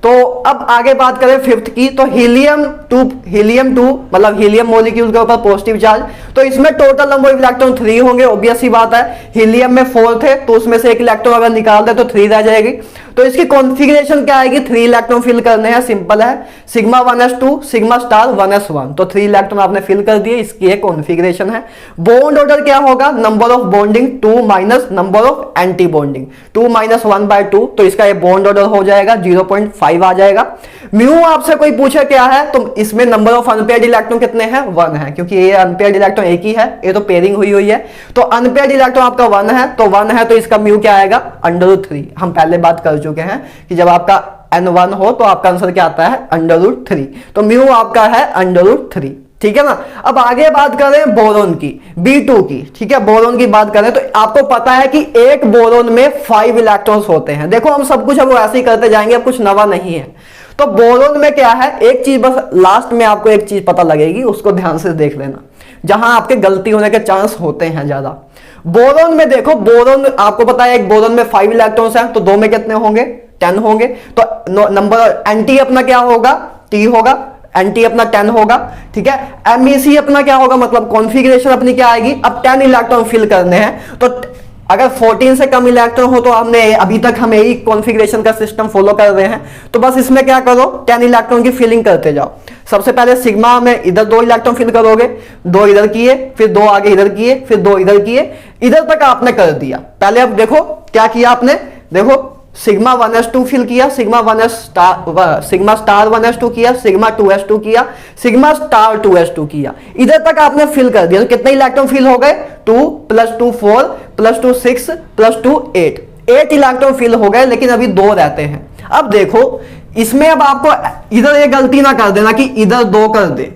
तो अब आगे बात करें फिफ्थ की, तो हीलियम 2 मतलब हीलियम मॉलिक्यूल के ऊपर पॉजिटिव चार्ज, तो इसमें टोटल नंबर ऑफ इलेक्ट्रॉन 3 होंगे, ऑब्वियस सी बात है। हीलियम में 4 थे तो उसमें से एक इलेक्ट्रॉन अगर निकाल दे तो 3 रह जाएगी। तो इसकी कॉन्फ़िगरेशन क्या आएगी, 3 इलेक्ट्रॉन फिल करने हैं, सिंपल है, sigma 1s2 sigma star 1s1, तो 3 इलेक्ट्रॉन आपने फिल कर दिए, इसकी एक कॉन्फ़िगरेशन है। बॉन्ड ऑर्डर क्या होगा, number of bonding 2 minus number of anti bonding 2 minus 1/2, तो इसका ये बॉन्ड ऑर्डर हो जाएगा 0.5 आ जाएगा। म्यू आपसे कोई पूछे क्या है, तो इसमें नंबर ऑफ अनपेयर्ड इलेक्ट्रॉन कितने हैं, 1 है, क्योंकि ये अनपेयर्ड इलेक्ट्रॉन एक ही है, ये तो पेयरिंग हुई है, तो अनपेयर्ड इलेक्ट्रॉन आपका 1 है, तो 1 है तो इसका म्यू क्या आएगा, √3। हम पहले बात कर चुके हैं कि जब आपका n1 हो तो आपका आंसर क्या आता है, √3, तो म्यू आपका है √3, ठीक है ना। अब आगे बात करें बोरोन की, B2 की, ठीक है, बोरोन की बात करें तो आपको पता है कि एक बोरोन में 5 इलेक्ट्रॉन्स होते हैं। देखो हम सब कुछ अब ऐसे ही करते जाएंगे, अब कुछ नवा नहीं है। तो बोरोन में क्या है, एक चीज बस लास्ट में आपको एक चीज पता लगेगी, उसको ध्यान से देख लेना, जहां आपके गलती होने के चांस होते हैं ज्यादा। बोरोन में देखो, बोरोन आपको पता है एक बोरोन में 5 इलेक्ट्रॉन्स हैं, तो 2 में कितने होंगे, 10 होंगे, तो नंबर एंटी अपना क्या होगा, T होगा, एंटी अपना 10 होगा, ठीक है। MEC अपना क्या होगा, मतलब कॉन्फ़िगरेशन अपनी क्या आएगी, अब 10 इलेक्ट्रॉन फिल करने हैं, तो अगर 14 से कम इलेक्ट्रॉन हो तो हमने अभी तक हम यही कॉन्फ़िगरेशन का सिस्टम फॉलो कर रहे हैं, तो बस इसमें क्या करो, 10 इलेक्ट्रॉन की फिलिंग करते जाओ। सबसे पहले सिग्मा में इधर 2 इलेक्ट्रॉन फिल करोगे, 2 इधर किए, फिर 2 आगे इधर किए, फिर 2 इधर किए, इधर तक आपने कर दिया। पहले अब देखो क्या किया आपने, देखो सिग्मा 1s2 फिल किया, सिग्मा स्टार 1s2 किया, सिग्मा 2s2 किया, सिग्मा स्टार 2s2 किया, इधर तक आपने फिल कर दिया। तो कितने इलेक्ट्रॉन फिल हो गए, 2 + 2 4 + 2 6 + 2 8 इलेक्ट्रॉन फिल हो गए, लेकिन अभी 2 रहते हैं। अब देखो इसमें अब आपको इधर ये गलती ना कर देना कि इधर 2 कर दे,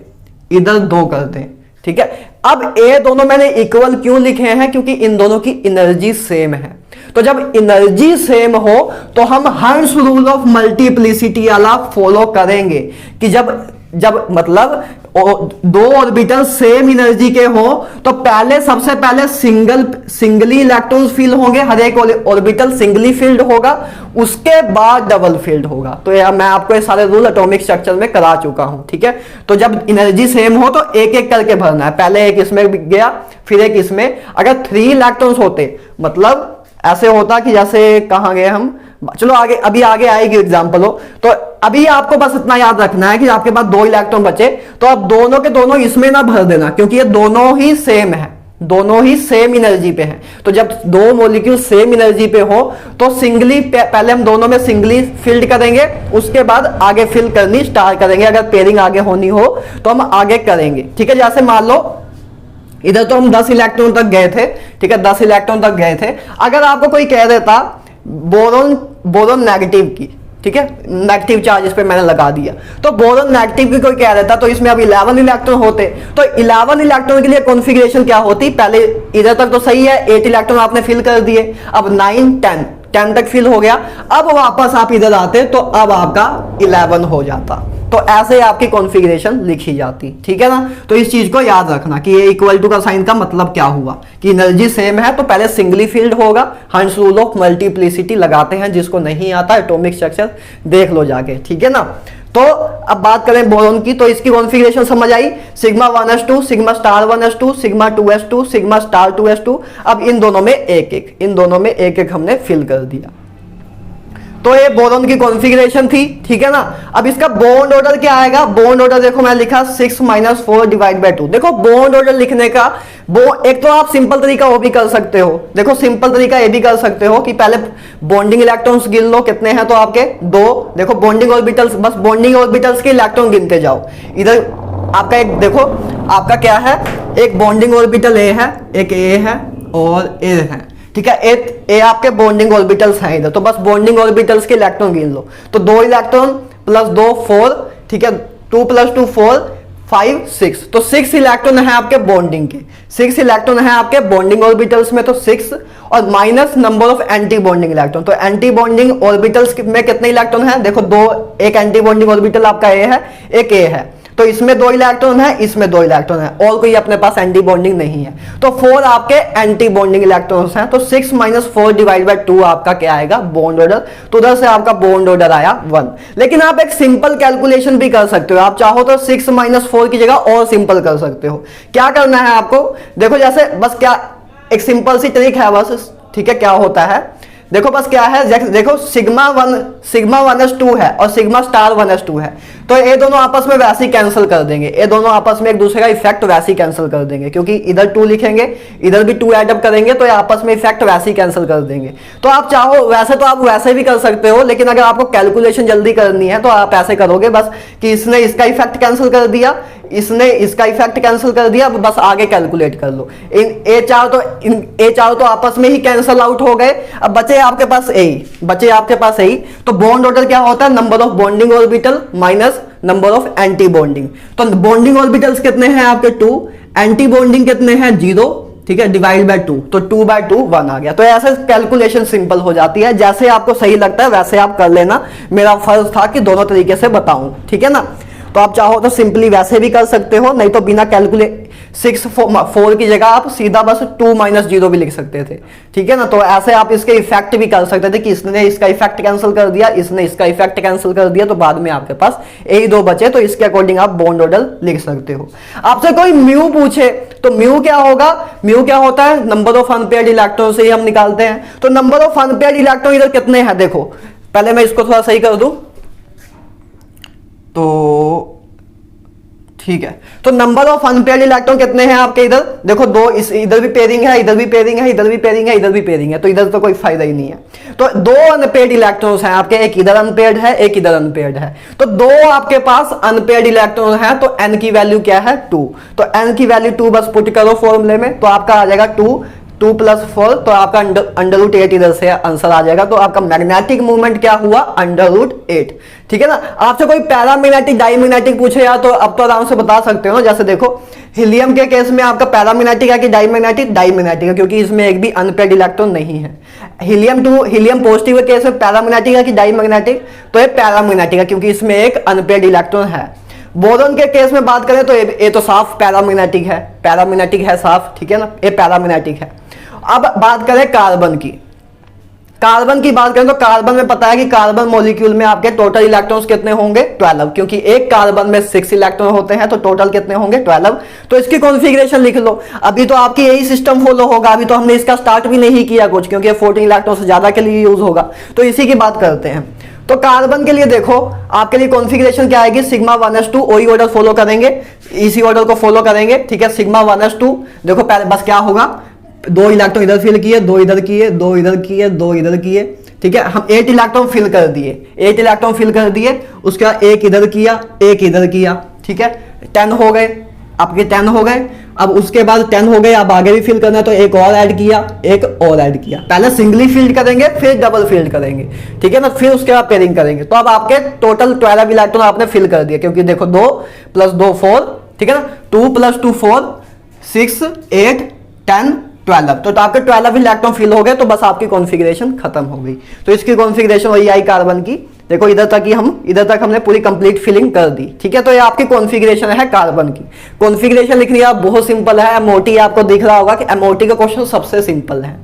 इधर 2 कर दे, ठीक है। अब ये दोनों मैंने इक्वल क्यों लिखे हैं, क्योंकि इन दोनों की एनर्जी सेम है। तो जब एनर्जी सेम हो तो हम हर्ट्ज रूल ऑफ मल्टीप्लिसिटी वाला फॉलो करेंगे कि जब मतलब 2 ऑर्बिटल सेम एनर्जी के हो तो पहले सबसे पहले सिंगली इलेक्ट्रॉन्स फिल होंगे, हर एक ऑर्बिटल सिंगली फील्ड होगा, उसके बाद डबल फील्ड होगा। तो मैं आपको ये सारे रूल एटॉमिक स्ट्रक्चर में करा चुका हूं, ठीक है। तो जब एनर्जी सेम हो तो एक एक करके भरना है, पहले एक इसमें गया फिर एक इसमें। अगर 3 इलेक्ट्रॉन्स होते, मतलब ऐसे होता कि जैसे कहां गए हम, चलो आगे अभी आगे आएगी एग्जांपल हो, तो अभी आपको बस इतना याद रखना है कि आपके पास 2 इलेक्ट्रॉन बचे, तो अब दोनों के दोनों इसमें ना भर देना, क्योंकि ये दोनों ही सेम है, दोनों ही सेम एनर्जी पे हैं। तो जब 2 मॉलिक्यूल सेम एनर्जी पे हो तो सिंगली पहले हम दोनों में सिंगली फिल्ड करेंगे, उसके बाद आगे फिल करनी स्टार्ट करेंगे। अगर पेयरिंग आगे होनी हो तो हम आगे करेंगे, ठीक है। जैसे मान लो इधर तो हम 10 इलेक्ट्रॉन तक गए थे, ठीक है, 10 इलेक्ट्रॉन तक गए थे। अगर आपको कोई कह देता बोरोन नेगेटिव की, ठीक है, नेगेटिव चार्ज इस पे मैंने लगा दिया, तो बोरोन नेगेटिव की कोई कह देता तो इसमें अब 11 इलेक्ट्रॉन होते, तो 11 इलेक्ट्रॉन के लिए कॉन्फ़िगरेशन क्या होती, पहले इधर तक तो सही है, 8 इलेक्ट्रॉन आपने फिल कर दिए, अब 9 10 तक फिल हो गया, अब वापस आप इधर आते तो अब आपका 11 हो जाता। तो ऐसे आपकी कॉन्फ़िगरेशन लिखी जाती, ठीक है ना। तो इस चीज को याद रखना कि ये इक्वल टू का साइन का मतलब क्या हुआ कि एनर्जी सेम है तो पहले सिंगली फील्ड होगा, हर्ट्ज रूल ऑफ मल्टीप्लिसिटी लगाते हैं, जिसको नहीं आता एटॉमिक स्ट्रक्चर देख लो जाके, ठीक है ना। तो अब बात करें बोरोन की, तो इसकी कॉन्फ़िगरेशन समझ आई, sigma 1s2 sigma star 1s2 sigma 2s2 sigma star 2s2। अब इन दोनों में एक एक हमने फिल कर दिया। तो ये बोरॉन की कॉन्फ़िगरेशन थी, ठीक है ना। अब इसका बॉन्ड ऑर्डर क्या आएगा, बॉन्ड ऑर्डर देखो मैं लिखा 6 - 4 डिवाइड बाय 2। देखो बॉन्ड ऑर्डर लिखने का एक तो आप सिंपल तरीका वो भी कर सकते हो, देखो सिंपल तरीका ये भी कर सकते हो कि पहले बॉन्डिंग इलेक्ट्रॉन्स गिन लो, कितने हैं तो आपके 2। देखो बॉन्डिंग ऑर्बिटल्स, बस बॉन्डिंग ऑर्बिटल्स के इलेक्ट्रॉन गिनते जाओ। इधर आपका एक देखो आपका क्या है, एक बॉन्डिंग ऑर्बिटल ए है, एक ए है और ए है, ठीक है। ए आपके बॉन्डिंग ऑर्बिटल्स हैं इधर, तो बस बॉन्डिंग ऑर्बिटल्स के इलेक्ट्रॉन गिन लो। तो 2 इलेक्ट्रॉन प्लस 2 4, ठीक है, 2 + 2 4 5 6, तो 6 इलेक्ट्रॉन है आपके बॉन्डिंग के, 6 इलेक्ट्रॉन है आपके बॉन्डिंग ऑर्बिटल्स में, तो 6 और minus number of anti bonding electron. तो एंटी बॉन्डिंग ऑर्बिटल्स में कितने इलेक्ट्रॉन है, देखो 2, एक एंटी बॉन्डिंग ऑर्बिटल आपका ए है, एक ए है, तो इसमें 2 इलेक्ट्रॉन है, इसमें 2 इलेक्ट्रॉन है, और कोई अपने पास एंटी बॉन्डिंग नहीं है, तो 4 आपके एंटी बॉन्डिंग इलेक्ट्रॉन्स हैं। तो 6 - 4 डिवाइड बाय 2 आपका क्या आएगा, बॉन्ड ऑर्डर। तो उधर से आपका बॉन्ड ऑर्डर आया 1। लेकिन आप एक सिंपल कैलकुलेशन भी कर सकते हो, आप चाहो तो 6 - 4 की जगह और सिंपल कर सकते हो। क्या करना है आपको, देखो जैसे बस क्या एक सिंपल सी ट्रिक है बस, ठीक है। क्या होता है देखो बस क्या है, देखो सिग्मा 1s2 है और सिग्मा स्टार 1s2 है, तो ये दोनों आपस में वैसे ही कैंसिल कर देंगे, ये दोनों आपस में एक दूसरे का इफेक्ट वैसे ही कैंसिल कर देंगे, क्योंकि इधर 2 लिखेंगे इधर भी 2 एडअप करेंगे, तो ये आपस में इफेक्ट वैसे ही कैंसिल कर देंगे। तो आप चाहो वैसे तो आप वैसे भी कर सकते हो, लेकिन अगर आपको कैलकुलेशन जल्दी करनी है तो आप ऐसे करोगे बस कि इसने इसका इफेक्ट कैंसिल कर दिया, इसने इसका इफेक्ट कैंसिल कर दिया, बस आगे कैलकुलेट कर लो। ए चार तो आपस में ही कैंसिल आउट हो गए, अब बचे आपके पास ए। तो बॉन्ड ऑर्डर क्या होता है, number of bonding orbital minus number of anti bonding. तो बॉन्डिंग ऑर्बिटल्स कितने हैं आपके 2, एंटी बॉन्डिंग कितने हैं 0, ठीक है, डिवाइड बाय 2, तो 2/2 1 आ गया। तो ऐसे कैलकुलेशन सिंपल हो जाती है, जैसे आपको सही लगता है वैसे आप कर लेना। मेरा फर्ज था कि दोनों तरीके से बताऊं, ठीक है ना। तो आप चाहो तो सिंपली वैसे भी कर सकते हो, नहीं तो बिना कैलकुलेट 6 4 की जगह आप सीधा बस 2 - 0 भी लिख सकते थे, ठीक है ना। तो ऐसे आप इसके इफेक्ट भी कर सकते थे कि इसने इसका इफेक्ट कैंसिल कर दिया, इसने इसका इफेक्ट कैंसिल कर दिया, तो बाद में आपके पास यही 2 बचे, तो इसके अकॉर्डिंग आप बॉन्ड ऑर्डर लिख सकते हो। आपसे कोई म्यू पूछे तो म्यू क्या होगा, म्यू क्या होता है, नंबर ऑफ अनपेयर्ड इलेक्ट्रॉन से ही हम निकालते हैं। तो नंबर ऑफ अनपेयर्ड इलेक्ट्रॉन इधर कितने हैं, देखो पहले मैं इसको थोड़ा सही कर दूं, तो ठीक है। तो नंबर ऑफ अनपेयर्ड इलेक्ट्रॉन कितने हैं आपके इधर, देखो 2, इधर भी पेयरिंग है, इधर भी पेयरिंग है, इधर भी पेयरिंग है, इधर भी पेयरिंग है, तो इधर तो कोई फायदा ही नहीं है। तो 2 अनपेयर्ड इलेक्ट्रॉन्स हैं आपके, एक इधर अनपेयर्ड है, एक इधर अनपेयर्ड है, तो 2 आपके पास अनपेयर्ड इलेक्ट्रॉन है, तो n की वैल्यू क्या है 2। तो n की वैल्यू 2 बस पुट करो फॉर्मूले में, तो आपका आ जाएगा 2 + 4, तो आपका √8 इधर से आंसर आ जाएगा। तो आपका मैग्नेटिक मूवमेंट क्या हुआ, √8, ठीक है ना। आपसे कोई पैरामैग्नेटिक डायमैग्नेटिक पूछे यार, तो अब तो आराम से बता सकते हो। जैसे देखो हीलियम के केस में आपका पैरामैग्नेटिक है कि डायमैग्नेटिक है, क्योंकि इसमें एक भी अनपेयर्ड इलेक्ट्रॉन नहीं है। हीलियम पॉजिटिव के केस में पैरामैग्नेटिक है कि डायमैग्नेटिक, तो ये पैरामैग्नेटिक है, क्योंकि इसमें एक अनपेयर्ड इलेक्ट्रॉन है। बोरॉन के केस में बात करें तो ये तो साफ पैरामैग्नेटिक है साफ, ठीक है ना, ये पैरामैग्नेटिक है। अब बात करें कार्बन की बात करें तो कार्बन में पता है कि कार्बन मॉलिक्यूल में आपके टोटल इलेक्ट्रॉन्स कितने होंगे 12, क्योंकि एक कार्बन में 6 इलेक्ट्रॉन होते हैं, तो टोटल कितने होंगे 12। तो इसकी कॉन्फ़िगरेशन लिख लो। अभी तो आपकी यही सिस्टम फॉलो होगा, अभी तो हमने इसका स्टार्ट भी नहीं किया कुछ, क्योंकि 14 इलेक्ट्रॉन से ज्यादा के लिए यूज होगा, तो इसी की बात करते हैं। तो कार्बन के लिए देखो आपके लिए कॉन्फ़िगरेशन क्या आएगी, सिग्मा 1s2, वही ऑर्डर फॉलो करेंगे, इसी ऑर्डर को फॉलो करेंगे, ठीक है। सिग्मा 1s2, देखो पहले बस क्या होगा, 2 इलेक्ट्रॉन इधर फिल किए, 2 इधर किए, 2 इधर किए, 2 इधर किए, ठीक है। हम 8 इलेक्ट्रॉन फिल कर दिए, उसके बाद 1 इधर किया, 1 इधर किया, ठीक है। 10 हो गए आपके, 10 हो गए। अब उसके बाद 10 हो गए, अब आगे भी फिल करना है, तो एक और ऐड किया, पहले सिंगली फील्ड करेंगे, फिर डबल फील्ड करेंगे, ठीक है ना, फिर उसके बाद पेयरिंग करेंगे। तो अब आपके टोटल 12 इलेक्ट्रॉन आपने फिल कर दिया, क्योंकि देखो 2 + 2 4, ठीक है ना, 2 + 2 4, 6 8 10 12, तो आपके 12 इलेक्ट्रॉन फिल हो गए, तो बस आपकी कॉन्फ़िगरेशन खत्म हो गई। तो इसकी कॉन्फ़िगरेशन वही आई कार्बन की, देखो इधर तक हमने पूरी कंप्लीट फिलिंग कर दी, ठीक है। तो ये आपकी कॉन्फ़िगरेशन है कार्बन की। कॉन्फ़िगरेशन लिखनी है बहुत सिंपल है, एमओटी आपको दिख रहा होगा कि एमओटी का क्वेश्चन सबसे सिंपल है,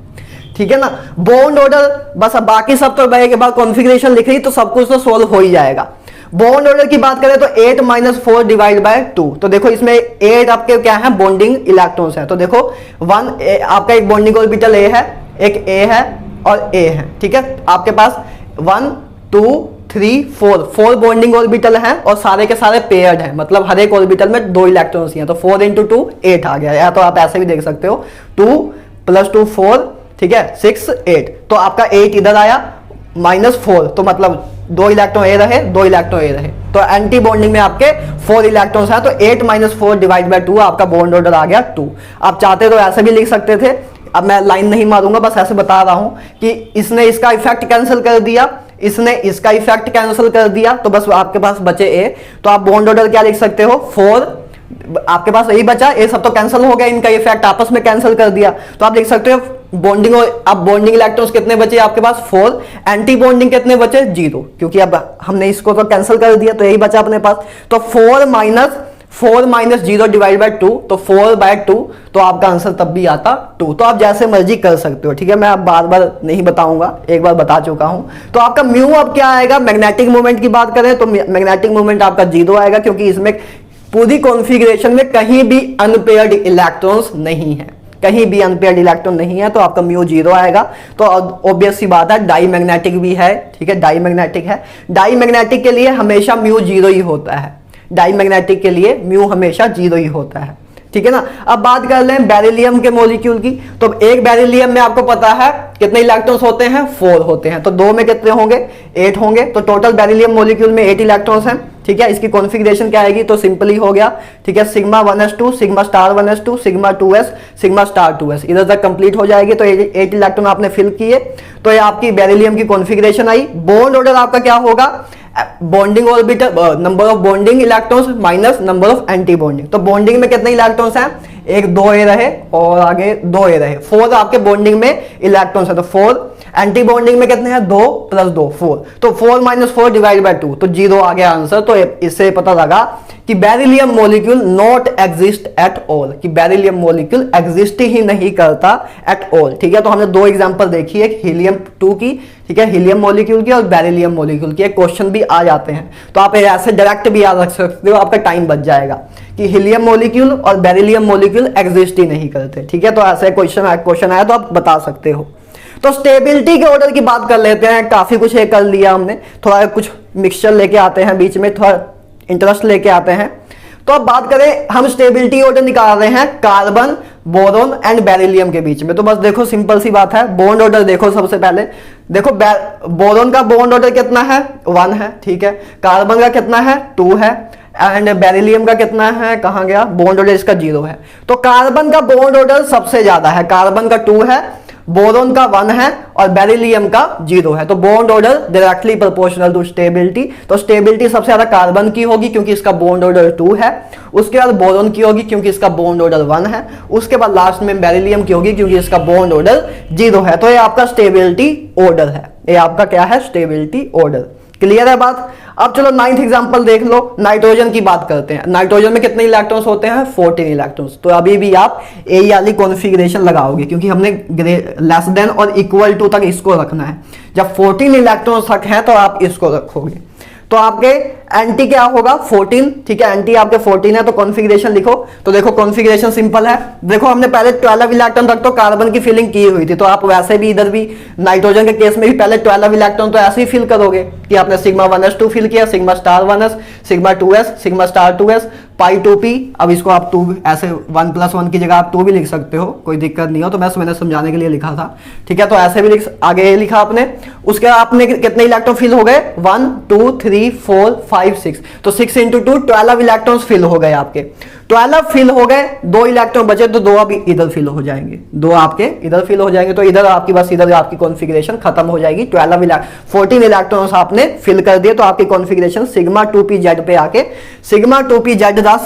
ठीक है ना। बॉन्ड ऑर्डर बस, अब बाकी सब तो के बाद कॉन्फ़िगरेशन लिख रही तो सब कुछ तो सोल्व हो ही जाएगा। बॉन्ड ऑर्डर की बात करें तो 8 - 4 डिवाइड बाय 2, तो देखो इसमें 8 आपके क्या है, बॉन्डिंग इलेक्ट्रॉन्स है। तो देखो 1 आपका एक बॉन्डिंग ऑर्बिटल ए है, एक ए है और ए है, ठीक है। आपके पास 1 2 3 4 4 बॉन्डिंग ऑर्बिटल हैं और सारे के सारे पेयर्ड हैं, मतलब हर एक ऑर्बिटल में 2 इलेक्ट्रॉन्स हैं, तो 4 × 2 8 आ गया, या तो आप ऐसे भी देख सकते हो 2 + 2 4, ठीक है, 6 8, तो आपका 8 इधर आया -4, तो मतलब 2 इलेक्ट्रॉन ए रहे, 2 इलेक्ट्रॉन ए रहे, तो एंटी बॉन्डिंग में आपके 4 इलेक्ट्रॉन्स हैं, तो 8 - 4 / 2 आपका बॉन्ड ऑर्डर आ गया 2। आप चाहते तो ऐसे भी लिख सकते थे, अब मैं लाइन नहीं मारूंगा, बस ऐसे बता रहा हूं कि इसने इसका इफेक्ट कैंसिल कर दिया, इसने इसका इफेक्ट कैंसिल कर दिया, तो बस आपके पास बचे ए, तो आप बॉन्ड ऑर्डर क्या लिख सकते हो 4, आपके पास यही बचा, ये सब तो कैंसिल हो गया, इनका इफेक्ट आपस में कैंसिल कर दिया, तो आप लिख सकते हो बॉन्डिंग, अब बॉन्डिंग इलेक्ट्रॉन्स कितने बचे आपके पास 4, एंटी बॉन्डिंग कितने बचे 0, क्योंकि अब हमने इसको तो कैंसिल कर दिया, तो यही बचा अपने पास, तो 4 - 0 / 2, तो 4/2, तो आपका आंसर तब भी आता 2। तो आप जैसे मर्जी कर सकते हो, ठीक है, मैं अब बार बार नहीं बताऊंगा, एक बार बता चुका हूं। तो आपका म्यू अब क्या आएगा, मैग्नेटिक मोमेंट की बात करें तो मैग्नेटिक मोमेंट आपका 0 आएगा, क्योंकि इसमें पूरी कॉन्फ़िगरेशन में कहीं भी अनपेयर्ड इलेक्ट्रॉन्स नहीं है, कहीं भी अनपेयर्ड इलेक्ट्रॉन नहीं है, तो आपका म्यू 0 आएगा। तो ऑब्वियस सी बात है, डाई मैग्नेटिक भी है, ठीक है, डाई मैग्नेटिक है, डाई मैग्नेटिक के लिए हमेशा म्यू 0 ही होता है, डाई मैग्नेटिक के लिए म्यू हमेशा 0 ही होता है, ठीक है ना। अब बात कर लें बेरिलियम के मॉलिक्यूल की, तो एक बेरिलियम में आपको पता है कितने इलेक्ट्रॉन्स होते हैं 4 होते हैं, तो 2 में कितने होंगे 8 होंगे, तो टोटल बेरिलियम मॉलिक्यूल में 8 इलेक्ट्रॉन्स हैं, ठीक है। इसकी कॉन्फ़िगरेशन क्या आएगी, तो सिंपली हो गया, ठीक है, σ1s2 σ*1s2 σ2s σ*2s, इधर तक कंप्लीट हो जाएगी, तो 8 इलेक्ट्रॉन आपने फिल किए, तो ये आपकी बेरिलियम की कॉन्फ़िगरेशन आई। बॉन्ड ऑर्डर आपका क्या होगा, bonding orbital, number of bonding electrons minus number of anti bonding, तो बॉन्डिंग में कितने इलेक्ट्रॉन्स हैं, एक 2 ए रहे और आगे 2 ए रहे, 4 आपके बॉन्डिंग में इलेक्ट्रॉन्स है, तो 4, एंटी बॉन्डिंग में कितने हैं 2 + 2 4, तो 4 - 4 / 2, तो 0 आ गया आंसर। तो इससे पता लगा कि beryllium molecule not exist at all, कि बेरिलियम मॉलिक्यूल एग्जिस्ट ही नहीं करता एट ऑल, ठीक है। तो हमने 2 एग्जांपल देखी, एक हीलियम 2 की, ठीक है, हीलियम मॉलिक्यूल की, और बेरिलियम मॉलिक्यूल की, एक क्वेश्चन भी आ जाते हैं, तो आप ऐसे डायरेक्ट भी याद रख सकते हो, आपका टाइम बच जाएगा कि हीलियम मॉलिक्यूल और बेरिलियम मॉलिक्यूल एग्जिस्ट ही नहीं करते, ठीक है। तो ऐसे क्वेश्चन आया तो आप बता सकते हो। तो स्टेबिलिटी के ऑर्डर की बात कर लेते हैं, काफी कुछ ये कर लिया हमने, थोड़ा कुछ मिक्सचर लेके आते हैं बीच में, थोड़ा इंटरेस्ट लेके आते हैं। तो अब बात करें, हम स्टेबिलिटी ऑर्डर निकाल रहे हैं कार्बन, बोरॉन एंड बेरिलियम के बीच में, तो बस देखो सिंपल सी बात है, बॉन्ड ऑर्डर देखो, सबसे पहले देखो बोरॉन का बॉन्ड ऑर्डर कितना है 1 है, ठीक है, कार्बन का कितना है 2 है, एंड बेरिलियम का कितना है, कहां गया, बॉन्ड ऑर्डर इसका 0 है। तो कार्बन का बॉन्ड ऑर्डर सबसे ज्यादा है, कार्बन का 2 है, बोरॉन का 1 है और बेरिलियम का 0 है, तो bond order directly proportional to stability, तो स्टेबिलिटी सबसे ज्यादा कार्बन की होगी क्योंकि इसका बॉन्ड ऑर्डर 2 है, उसके बाद बोरॉन की होगी क्योंकि इसका बॉन्ड ऑर्डर 1 है, उसके बाद लास्ट में बेरिलियम की होगी क्योंकि इसका बॉन्ड ऑर्डर 0 है। तो ये आपका स्टेबिलिटी ऑर्डर है, ये आपका क्या है, स्टेबिलिटी ऑर्डर। क्लियर है बात। अब चलो 9th एग्जांपल देख लो, नाइट्रोजन की बात करते हैं। नाइट्रोजन में कितने इलेक्ट्रॉन्स होते हैं 14 इलेक्ट्रॉन्स, तो अभी भी आप ए वाली कॉन्फ़िगरेशन लगाओगे क्योंकि हमने लेस देन और इक्वल टू तक इसको रखना है, जब 14 इलेक्ट्रॉन्स तक है तो आप इसको रखोगे, तो आपके एंटी क्या होगा 14, ठीक है, एंटी आपके 14 है, तो कॉन्फ़िगरेशन लिखो। तो देखो कॉन्फ़िगरेशन सिंपल है, देखो हमने पहले 12 इलेक्ट्रॉन तक तो कार्बन की फिलिंग की हुई थी, तो आप वैसे भी इधर भी नाइट्रोजन के केस में भी पहले 12 इलेक्ट्रॉन तो ऐसे ही फिल करोगे कि आपने σ1s2 फिल किया, σ*1s, σ2s, σ*2s, π2p, अब इसको आप 2 ऐसे 1 + 1 की जगह आप 2 भी लिख सकते हो, कोई दिक्कत नहीं हो, तो बस मैंने समझाने के लिए लिखा था, ठीक है। तो ऐसे भी आगे लिखा आपने, उसके आपने कितने इलेक्ट्रॉन फिल हो गए 1 2 3 4 5 6, तो 6 × 2 12 इलेक्ट्रॉन्स फिल हो गए आपके, 12 फिल हो गए, 2 इलेक्ट्रॉन बचे तो 2 अभी इधर फिल हो जाएंगे, 2 आपके इधर फिल हो जाएंगे, तो इधर आपकी बस इधर आपकी कॉन्फ़िगरेशन खत्म हो जाएगी। 14 इलेक्ट्रॉन्स आपने फिल कर दिए, तो आपकी कॉन्फ़िगरेशन σ2pz पे आके σ2pz²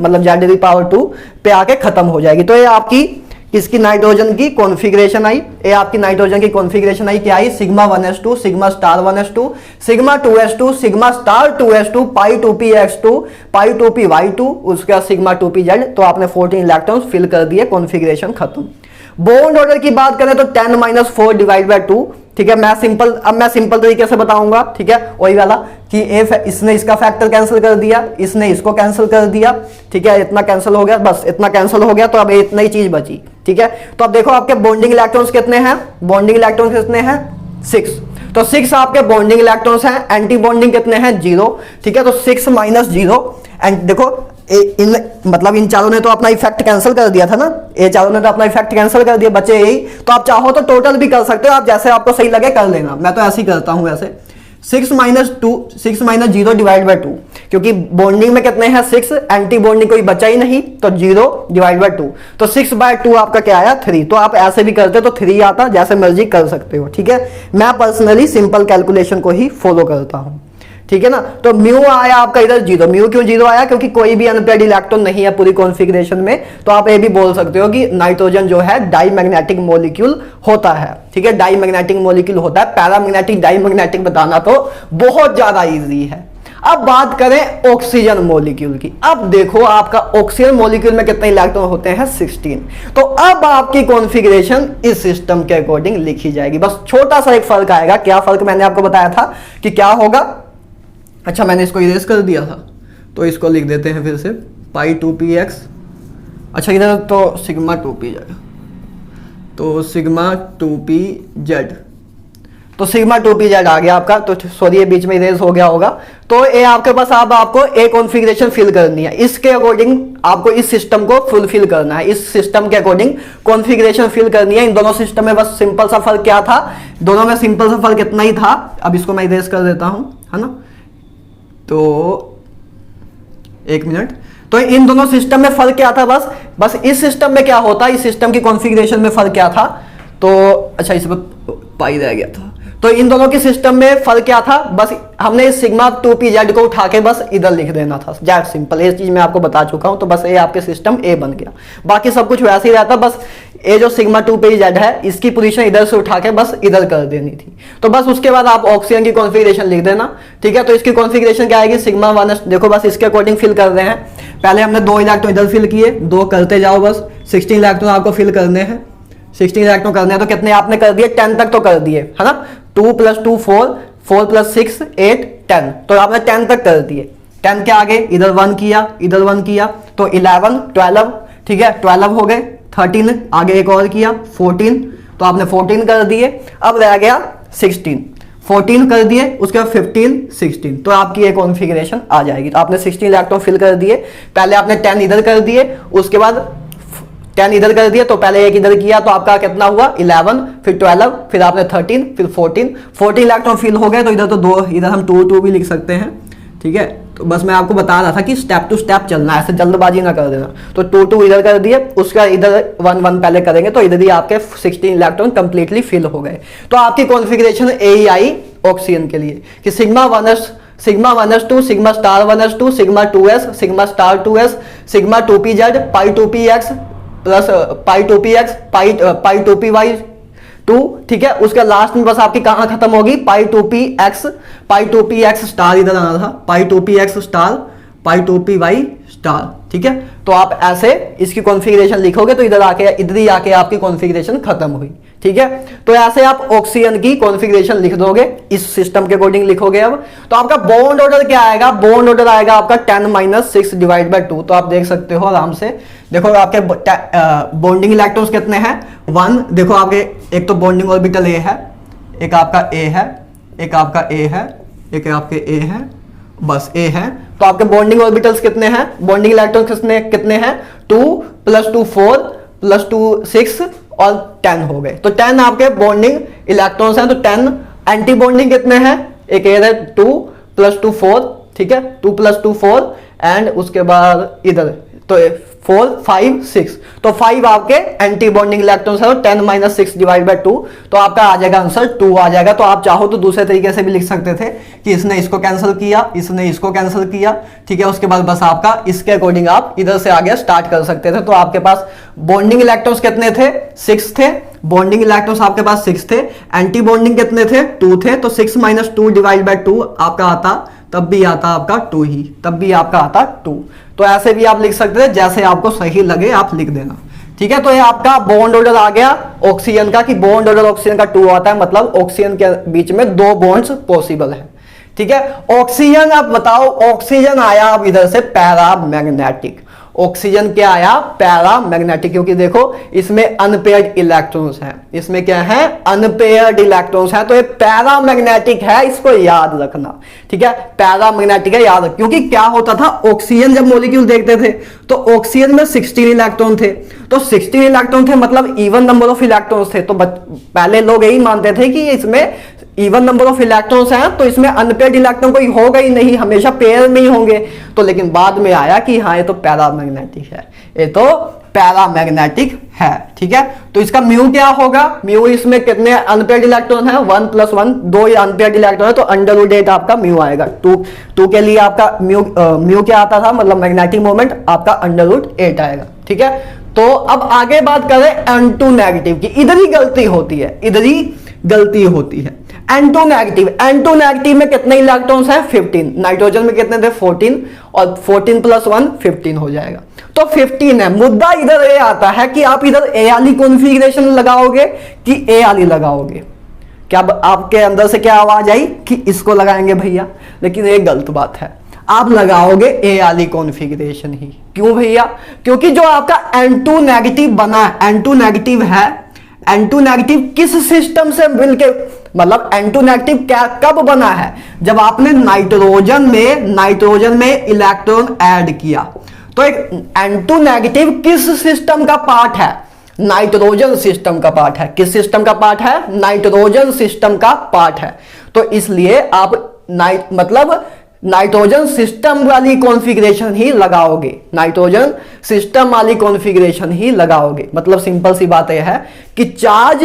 मतलब z⁻2 पे आके खत्म हो जाएगी। तो ये आपकी किसकी नाइट्रोजन की कॉन्फ़िगरेशन आई, ये आपकी नाइट्रोजन की कॉन्फ़िगरेशन आई, क्या आई σ1s2 σ*1s2 σ2s2 σ*2s2 π2px2 π2py2 उसके बाद σ2pz, तो आपने 14 इलेक्ट्रॉन्स फिल कर दिए, कॉन्फ़िगरेशन खत्म। बॉन्ड ऑर्डर की बात करें तो 10 - 4 / 2, ठीक है। मैं सिंपल तरीके से बताऊंगा, ठीक है, वही वाला कि इसने इसका फैक्टर कैंसिल कर दिया, इसने इसको कैंसिल कर दिया, ठीक है, इतना कैंसिल हो गया, बस इतना कैंसिल हो गया, तो अब इतना ही चीज बची, ठीक है। तो अब देखो आपके बॉन्डिंग इलेक्ट्रॉन्स कितने हैं, बॉन्डिंग इलेक्ट्रॉन्स कितने हैं 6, तो 6 आपके बॉन्डिंग इलेक्ट्रॉन्स हैं, एंटी बॉन्डिंग कितने हैं 0, ठीक है। तो 6 माइनस 0 एंड देखो इन मतलब इन चारों ने तो अपना इफेक्ट कैंसिल कर दिया था ना, ये चारों ने तो अपना इफेक्ट कैंसिल कर दिया, बचे यही। तो आप चाहो तो टोटल भी कर सकते हो, आप जैसे आपको सही लगे कर लेना, मैं तो ऐसे ही करता हूं वैसे। 6 माइनस 0 डिवाइड बाई 2, क्योंकि बॉन्डिंग में कितने हैं 6, एंटी बॉन्डिंग कोई बचा ही नहीं, तो 0 डिवाइड बाई 2, तो 6/2 आपका क्या आया 3। तो आप ऐसे भी करते तो 3 आता, जैसे मर्जी कर सकते हो, ठीक है। मैं पर्सनली सिंपल कैलकुलेशन को ही फॉलो करता हूं, ठीक है ना। तो म्यू आया आपका इधर 0, म्यू क्यों 0 आया, क्योंकि कोई भी अनपेयर्ड इलेक्ट्रॉन नहीं है पूरी कॉन्फ़िगरेशन में। तो आप ये भी बोल सकते हो कि नाइट्रोजन जो है डाईमैग्नेटिक मॉलिक्यूल होता है, ठीक है, डाईमैग्नेटिक मॉलिक्यूल होता है। पैरामैग्नेटिक डाईमैग्नेटिक बताना तो बहुत ज्यादा इजी है। अब बात करें ऑक्सीजन मॉलिक्यूल की। अब देखो आपका ऑक्सीजन मॉलिक्यूल में कितने इलेक्ट्रॉन होते हैं 16। तो अब आपकी कॉन्फ़िगरेशन इस सिस्टम के अकॉर्डिंग लिखी जाएगी। बस छोटा सा एक फर्क आएगा, क्या फर्क मैंने आपको बताया था कि क्या होगा। अच्छा मैंने इसको इरेज कर दिया था, तो इसको लिख देते हैं फिर से π2px। अच्छा इधर तो सिग्मा 2p जाएगा, तो सिग्मा 2pz, तो सिग्मा 2pz आ गया आपका। तो सॉरी ये बीच में इरेज हो गया होगा। तो ये आपके पास अब आपको एक कॉन्फ़िगरेशन फिल करनी है, इसके अकॉर्डिंग आपको इस सिस्टम को फुलफिल करना है, इस सिस्टम के अकॉर्डिंग कॉन्फ़िगरेशन फिल करनी है। इन दोनों सिस्टम में बस सिंपल सा फर्क क्या था, दोनों में सिंपल सा फर्क इतना ही था। अब इसको मैं इरेज कर देता हूं, है ना। तो एक मिनट, तो इन दोनों सिस्टम में फर्क क्या था, बस इस सिस्टम में क्या होता, इस सिस्टम की कॉन्फ़िगरेशन में फर्क क्या था। तो अच्छा इस पर पाई रह गया था। तो इन दोनों के सिस्टम में फर्क क्या था, बस हमने इस सिग्मा 2pz को उठा के बस इधर लिख देना था, दैट सिंपल। ये चीज मैं आपको बता चुका हूं। तो बस ये आपके सिस्टम ए बन गया, बाकी सब कुछ वैसे ही रहता। बस ये जो सिग्मा 2pz है इसकी पोजीशन इधर से उठा के बस इधर कर देनी थी। तो बस उसके बाद आप ऑक्सीजन की कॉन्फ़िगरेशन लिख देना, ठीक है। तो इसकी कॉन्फ़िगरेशन क्या आएगी, सिग्मा 1, देखो बस इसके अकॉर्डिंग फिल कर रहे हैं। पहले हमने 2 इलेक्ट्रॉन इधर फिल किए, 2 करते जाओ, बस 16 इलेक्ट्रॉन आपको फिल करने हैं, 16 इलेक्ट्रॉन करने हैं। तो कितने आपने कर दिए 10 तक तो कर दिए, है ना। 2 + 2 4, 4 + 6 8 10, तो आपने 10 तक कर दिए। 10 के आगे इधर 1 किया, इधर 1 किया, तो 11 12, ठीक है 12 हो गए। 13 आगे एक और किया 14, तो आपने 14 कर दिए। अब रह गया 16, 14 कर दिए, उसके बाद 15 16, तो आपकी एक कॉन्फ़िगरेशन आ जाएगी। तो आपने 16 इलेक्ट्रॉन फिल कर दिए, पहले आपने 10 इधर कर दिए, उसके बाद 10 इधर कर दिया, तो पहले एक इधर किया, तो आपका कितना हुआ 11, फिर 12, फिर आपने 13, फिर 14 इलेक्ट्रॉन फिल हो गए। तो इधर तो 2, इधर हम 2 भी लिख सकते हैं, ठीक है। तो बस मैं आपको बता रहा था कि स्टेप टू स्टेप चलना है, ऐसे जल्दबाजी ना कर देना। तो 2 इधर कर दिए, उसका इधर 1 पहले करेंगे, तो इधर ही आपके 16 इलेक्ट्रॉन कंप्लीटली फिल हो गए। तो आपकी कॉन्फ़िगरेशन यही आई ऑक्सीजन के लिए कि sigma 1s, sigma 1s2, sigma star 1s2, sigma 2s, sigma star 2s, sigma 2pz, π2px plus π2px, π2py2, ठीक है। उसका लास्ट में बस आपकी कहां खत्म होगी π2px, π2px स्टार इधर आना था, π2px स्टार, π2py स्टार, ठीक है। तो आप ऐसे इसकी कॉन्फ़िगरेशन लिखोगे, तो इधर आके इधर ही आके आपकी कॉन्फ़िगरेशन खत्म हुई, ठीक है। तो ऐसे आप ऑक्सीजन की कॉन्फ़िगरेशन लिख दोगे, इस सिस्टम के अकॉर्डिंग लिखोगे। अब तो आपका बॉन्ड ऑर्डर क्या आएगा, बॉन्ड ऑर्डर आएगा आपका 10 - 6 डिवाइड बाई 2। तो आप देख सकते हो आराम से, देखो आपके बॉन्डिंग इलेक्ट्रॉन्स कितने हैं 1, देखो आपके एक तो बॉन्डिंग ऑर्बिटल ए है, एक आपका ए है, एक आपका ए है, एक आपके ए है, बस ए है। तो आपके बॉन्डिंग ऑर्बिटल्स कितने हैं, बॉन्डिंग इलेक्ट्रॉन्स कितने हैं 2 + 2 4 + 2 6 और 10 हो गए। तो 10 आपके बॉन्डिंग इलेक्ट्रॉन्स हैं। तो 10 एंटी बॉन्डिंग कितने हैं, एक है 2 + 2 4, ठीक है 2 + 2 4, एंड उसके बाद इधर तो 4 5 6, तो 5 आपके एंटी बॉन्डिंग इलेक्ट्रॉन्स है। 10 - 6 डिवाइड बाई 2, तो आपका आ जाएगा आंसर 2 आ जाएगा। तो आप चाहो तो दूसरे तरीके से भी लिख सकते थे कि इसने इसको कैंसिल किया, इसने इसको कैंसिल किया, ठीक है। उसके बाद बस आपका इसके अकॉर्डिंग आप इधर से आगे स्टार्ट कर सकते थे। तो आपके पास बॉन्डिंग इलेक्ट्रॉन्स कितने थे 6 थे, बॉन्डिंग इलेक्ट्रॉन्स आपके पास 6 थे, एंटी बॉन्डिंग कितने थे 2 थे। तो 6 - 2 डिवाइड बाई 2 आपका आता, तब भी आता आपका 2 ही, तब भी आपका आता 2। तो ऐसे भी आप लिख सकते थे, जैसे आपको सही लगे आप लिख देना, ठीक है। तो ये आपका बॉन्ड ऑर्डर आ गया ऑक्सीजन का, कि बॉन्ड ऑर्डर ऑक्सीजन का 2 आता है, मतलब ऑक्सीजन के बीच में 2 बॉन्ड्स पॉसिबल है, ठीक है। ऑक्सीजन, अब बताओ ऑक्सीजन आया अब इधर से पैरामैग्नेटिक, ऑक्सीजन क्या आया, पैरामैग्नेटिक, क्योंकि देखो इसमें अनपेयर्ड इलेक्ट्रॉन्स हैं, इसमें क्या है, अनपेयर्ड इलेक्ट्रॉन्स हैं, तो ये पैरामैग्नेटिक है, इसको याद रखना, ठीक है, पैरामैग्नेटिक है, याद रख। क्योंकि क्या होता था, ऑक्सीजन जब मॉलिक्यूल देखते थे तो ऑक्सीजन में 16 इलेक्ट्रॉन थे, तो 16 इलेक्ट्रॉन थे मतलब इवन नंबर ऑफ इलेक्ट्रॉन्स थे, तो पहले लोग यही मानते थे कि इसमें इवन नंबर ऑफ इलेक्ट्रॉन्स हैं तो इसमें अनपेयर्ड इलेक्ट्रॉन कोई होगा ही नहीं, हमेशा पेयर में ही होंगे। तो लेकिन बाद में आया कि हाँ ये तो पैरामैग्नेटिक है, ये तो पैरामैग्नेटिक है, ठीक है। तो इसका म्यू क्या होगा, म्यू इसमें कितने अनपेयर्ड इलेक्ट्रॉन है, 1 + 1, 2 अनपेयर्ड इलेक्ट्रॉन है, तो √8 आपका म्यू आएगा। टू के लिए आपका म्यू क्या आता था, मतलब मैग्नेटिक मोमेंट आपका √8 आएगा, ठीक है। तो अब आगे बात करें N2 नेगेटिव की, इधर ही गलती होती है, इधर ही गलती होती है। N2 नेगेटिव में कितने इलेक्ट्रॉन्स हैं, 15, नाइट्रोजन में कितने थे, 14, और 14 + 1 15 हो जाएगा, तो 15 है। मुद्दा इधर ये आता है कि आप इधर ए वाली कॉन्फ़िगरेशन लगाओगे कि ए वाली लगाओगे, क्या आपके अंदर से क्या आवाज आई कि इसको लगाएंगे भैया, लेकिन ये गलत बात है, आप लगाओगे ए वाली कॉन्फ़िगरेशन ही। क्यों भैया, क्योंकि जो आपका N2 नेगेटिव बना है, N2 नेगेटिव है, N2 नेगेटिव किस सिस्टम से मिलके, मतलब N2 नेगेटिव क्या कब बना है, जब आपने नाइट्रोजन में इलेक्ट्रॉन ऐड किया। तो एक N2 नेगेटिव किस सिस्टम का पार्ट है, नाइट्रोजन सिस्टम का पार्ट है। किस सिस्टम का पार्ट है, नाइट्रोजन सिस्टम का पार्ट है। तो इसलिए आप मतलब नाइट्रोजन सिस्टम वाली कॉन्फ़िगरेशन ही लगाओगे, नाइट्रोजन सिस्टम वाली कॉन्फ़िगरेशन ही लगाओगे। मतलब सिंपल सी बात यह है कि चार्ज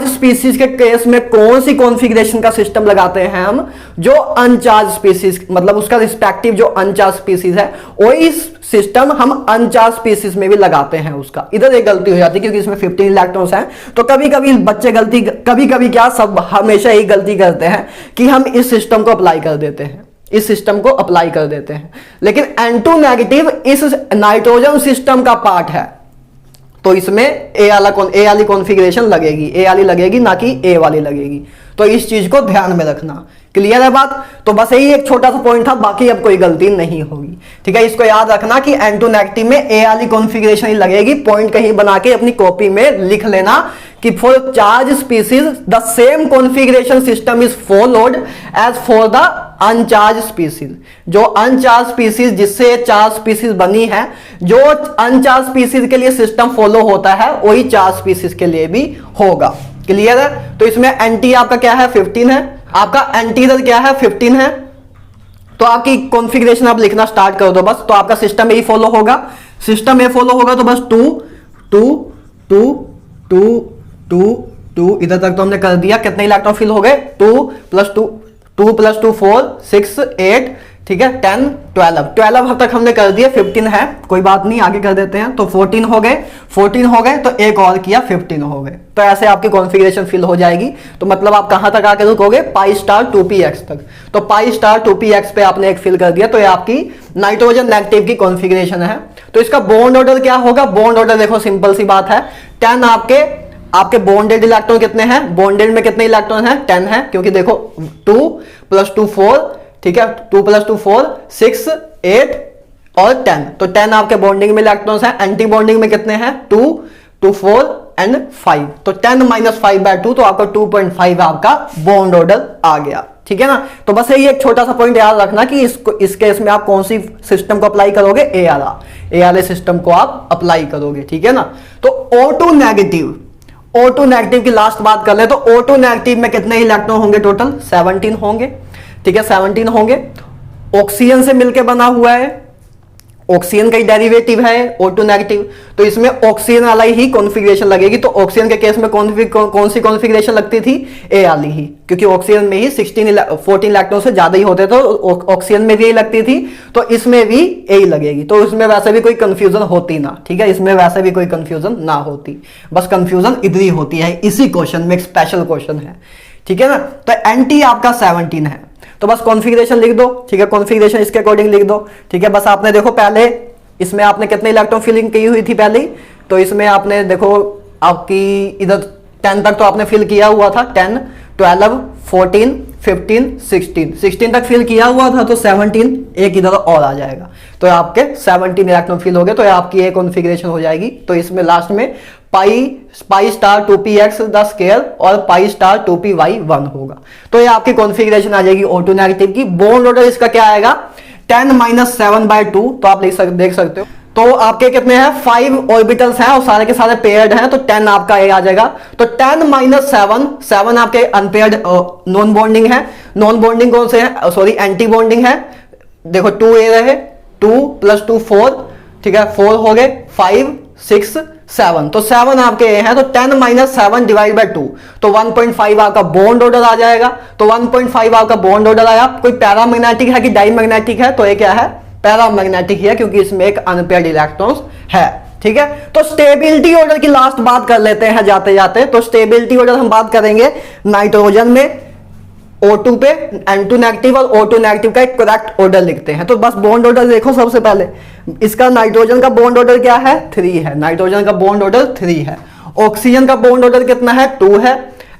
स्पीसीज के केस में कौन सी कॉन्फ़िगरेशन का सिस्टम लगाते हैं हम, जो अनचार्ज स्पीसीज, मतलब उसका रिस्पेक्टिव जो अनचार्ज स्पीसीज है वही सिस्टम हम अनचार्ज स्पीसीज में भी लगाते हैं उसका। इधर एक गलती हो जाती है क्योंकि इसमें 15 इलेक्ट्रॉन्स हैं, तो कभी कभी बच्चे कभी क्या सब हमेशा ही गलती करते हैं कि हम इस सिस्टम को अप्लाई कर देते हैं, इस सिस्टम को अप्लाई कर देते हैं। लेकिन N2 नेगेटिव इस नाइट्रोजन सिस्टम का पार्ट है, तो इसमें ए वाली कॉन्फ़िगरेशन लगेगी, ए वाली लगेगी, ना कि ए वाली लगेगी। तो इस चीज को ध्यान में रखना, क्लियर है बात। तो बस यही एक छोटा सा पॉइंट था, बाकी अब कोई गलती नहीं होगी, ठीक है। इसको याद रखना कि N2 नेगेटिव में ए वाली कॉन्फ़िगरेशन ही लगेगी। पॉइंट कहीं बना के अपनी कॉपी में लिख लेना कि for charge species the same configuration system is followed as for the uncharged species. जो अनचार्ज स्पीसीज, जिससे चार्ज स्पीसीज बनी है, जो अनचार्ज स्पीसीज के लिए सिस्टम फॉलो होता है वही चार्ज स्पीसीज के लिए भी होगा, क्लियर है। तो इसमें एंटी आपका क्या है, 15 है, आपका एंटी इधर क्या है, 15 है। तो आपकी कॉन्फ़िगरेशन आप लिखना स्टार्ट कर दो बस। तो आपका सिस्टम यही फॉलो होगा, सिस्टम ये फॉलो होगा, तो बस 2 2 2 2 2 2 इधर तक तो हमने कर दिया। कितने इलेक्ट्रॉन फिल हो गए, 2 + 2 2 + 2 4 6 8, ठीक है, 10 12 तक हमने कर दिया। 15 है, कोई बात नहीं, आगे कर देते हैं। तो 14 हो गए, तो एक और किया, 15 हो गए। तो ऐसे आपकी कॉन्फ़िगरेशन फिल हो जाएगी। तो मतलब आप कहां तक आके रुकोगे, π*2px तक। तो π*2px पे आपने एक फिल कर दिया, तो ये आपकी नाइट्रोजन नेगेटिव की कॉन्फ़िगरेशन है। तो इसका बॉन्ड ऑर्डर क्या होगा, बॉन्ड ऑर्डर देखो सिंपल सी बात है, 10 आपके बॉन्डेड इलेक्ट्रॉन कितने हैं, बॉन्डेड में कितने इलेक्ट्रॉन हैं, 10 है, क्योंकि देखो 2 + 2 4, ठीक है, 2 + 2 4 6 8 और 10। तो 10 आपके बॉन्डिंग में इलेक्ट्रॉन्स हैं। एंटी बॉन्डिंग में कितने हैं, 2 2 4 और 5। तो 10 - 5/2, तो आपका 2.5 आपका बॉन्ड ऑर्डर आ गया, ठीक है ना। तो बस यही एक छोटा सा पॉइंट याद रखना कि इस केस में आप कौन सी सिस्टम को अप्लाई करोगे, ए वाले सिस्टम को आप अप्लाई करोगे, ठीक है ना। तो O2 नेगेटिव की लास्ट बात कर ले, तो O2 नेगेटिव में कितने इलेक्ट्रॉन होंगे, टोटल 17 होंगे, ठीक है, 17 होंगे। ऑक्सीजन से मिलकर बना हुआ है, ऑक्सीजन का ही डेरिवेटिव है O2 नेगेटिव, तो इसमें ऑक्सीजन वाला ही कॉन्फ़िगरेशन लगेगी। तो ऑक्सीजन के केस में कौन सी कॉन्फ़िगरेशन लगती थी, ए वाली ही, क्योंकि ऑक्सीजन में ही 14 इलेक्ट्रॉन से ज्यादा ही होते, तो ऑक्सीजन में भी यही लगती थी, तो इसमें भी यही लगेगी। तो इसमें वैसे भी कोई कंफ्यूजन होती ना, ठीक है, इसमें वैसे भी कोई कंफ्यूजन ना होती, बस कंफ्यूजन इधर ही होती है, इसी क्वेश्चन में एक स्पेशल क्वेश्चन है, ठीक है ना। तो एंटी आपका 17 है, तो बस कॉन्फ़िगरेशन लिख दो, ठीक है, कॉन्फ़िगरेशन इसके अकॉर्डिंग लिख दो, ठीक है। बस आपने देखो पहले इसमें आपने कितने इलेक्ट्रॉन फिलिंग की हुई थी पहले ही, तो इसमें आपने देखो आपकी इधर 10 तक तो आपने फिल किया हुआ था, 10 12 14 15, 16 तक फिल किया हुआ था तो 17 एक इधर और आ जाएगा, तो आपके 17 इलेक्ट्रॉन फिल हो गए, तो आपकी एक कॉन्फ़िगरेशन हो जाएगी। तो इसमें लास्ट में pi star 2px the square और पाई स्टार 2py 1 होगा। तो ये आपकी कॉन्फ़िगरेशन आ जाएगी O2 नेगेटिव की। बॉन्ड ऑर्डर इसका क्या आएगा 10-7/2, तो आप देख सकते हो। तो आपके कितने हैं 5 ऑर्बिटल्स हैं और सारे के सारे पेयर्ड हैं, तो 10 आपका ए आ जाएगा। तो 10-7 आपके अनपेयर्ड नॉन बॉन्डिंग है। नॉन बॉन्डिंग कौन से हैं, सॉरी एंटी बॉन्डिंग है। देखो 2 ए रहे, 2 + 2 4, ठीक है 4 हो गए, 5 6 7, तो 7 आपके ए हैं। तो 10-7/2, तो 1.5 आपका बॉन्ड ऑर्डर आ जाएगा। तो 1.5 आपका बॉन्ड ऑर्डर आया। कोई पैरामैग्नेटिक है कि डाईमैग्नेटिक है, तो ये क्या है पैरामैग्नेटिक है, क्योंकि इसमें एक अनपेयर्ड इलेक्ट्रॉन्स है, ठीक है। तो स्टेबिलिटी ऑर्डर की लास्ट बात कर लेते हैं जाते जाते। तो स्टेबिलिटी ऑर्डर हम बात करेंगे नाइट्रोजन में O2 पे N2 नेगेटिव और O2 नेगेटिव का एक करेक्ट ऑर्डर लिखते हैं। तो बस बॉन्ड ऑर्डर देखो, सबसे पहले इसका नाइट्रोजन का बॉन्ड ऑर्डर क्या है 3 है, नाइट्रोजन का बॉन्ड ऑर्डर 3 है। ऑक्सीजन का बॉन्ड ऑर्डर कितना है 2 है।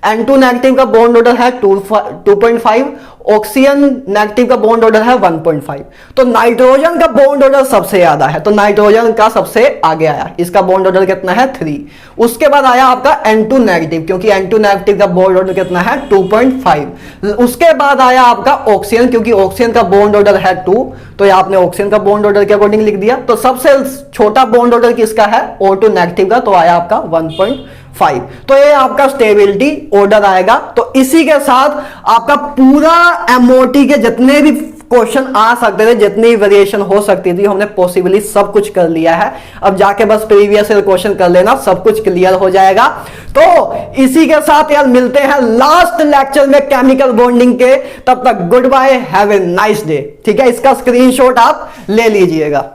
N2 नेगेटिव का बॉन्ड ऑर्डर है 2.5, ऑक्सीजन नेगेटिव का बॉन्ड ऑर्डर है 1.5। तो नाइट्रोजन का बॉन्ड ऑर्डर सबसे ज्यादा है, तो नाइट्रोजन का सबसे आगे आया, इसका बॉन्ड ऑर्डर कितना है 3। उसके बाद आया आपका N2 नेगेटिव, क्योंकि N2 नेगेटिव का बॉन्ड ऑर्डर कितना है 2.5। उसके बाद आया आपका ऑक्सीजन, क्योंकि ऑक्सीजन का बॉन्ड ऑर्डर है 2, तो ये आपने ऑक्सीजन का बॉन्ड ऑर्डर के अकॉर्डिंग लिख दिया। तो सबसे छोटा बॉन्ड ऑर्डर किसका है O2 नेगेटिव का, तो आया आपका 1.5। तो ये आपका स्टेबिलिटी ऑर्डर आएगा। तो इसी के साथ आपका पूरा एमओटी के जितने भी क्वेश्चन आ सकते थे, जितनी वेरिएशन हो सकती थी, हमने पॉसिबली सब कुछ कर लिया है। अब जाके बस प्रीवियस ईयर क्वेश्चन कर लेना, सब कुछ क्लियर हो जाएगा। तो इसी के साथ यार मिलते हैं लास्ट लेक्चर में केमिकल बॉन्डिंग के। तब तक goodbye, have a nice day. ठीक है, इसका स्क्रीनशॉट आप ले लीजिएगा।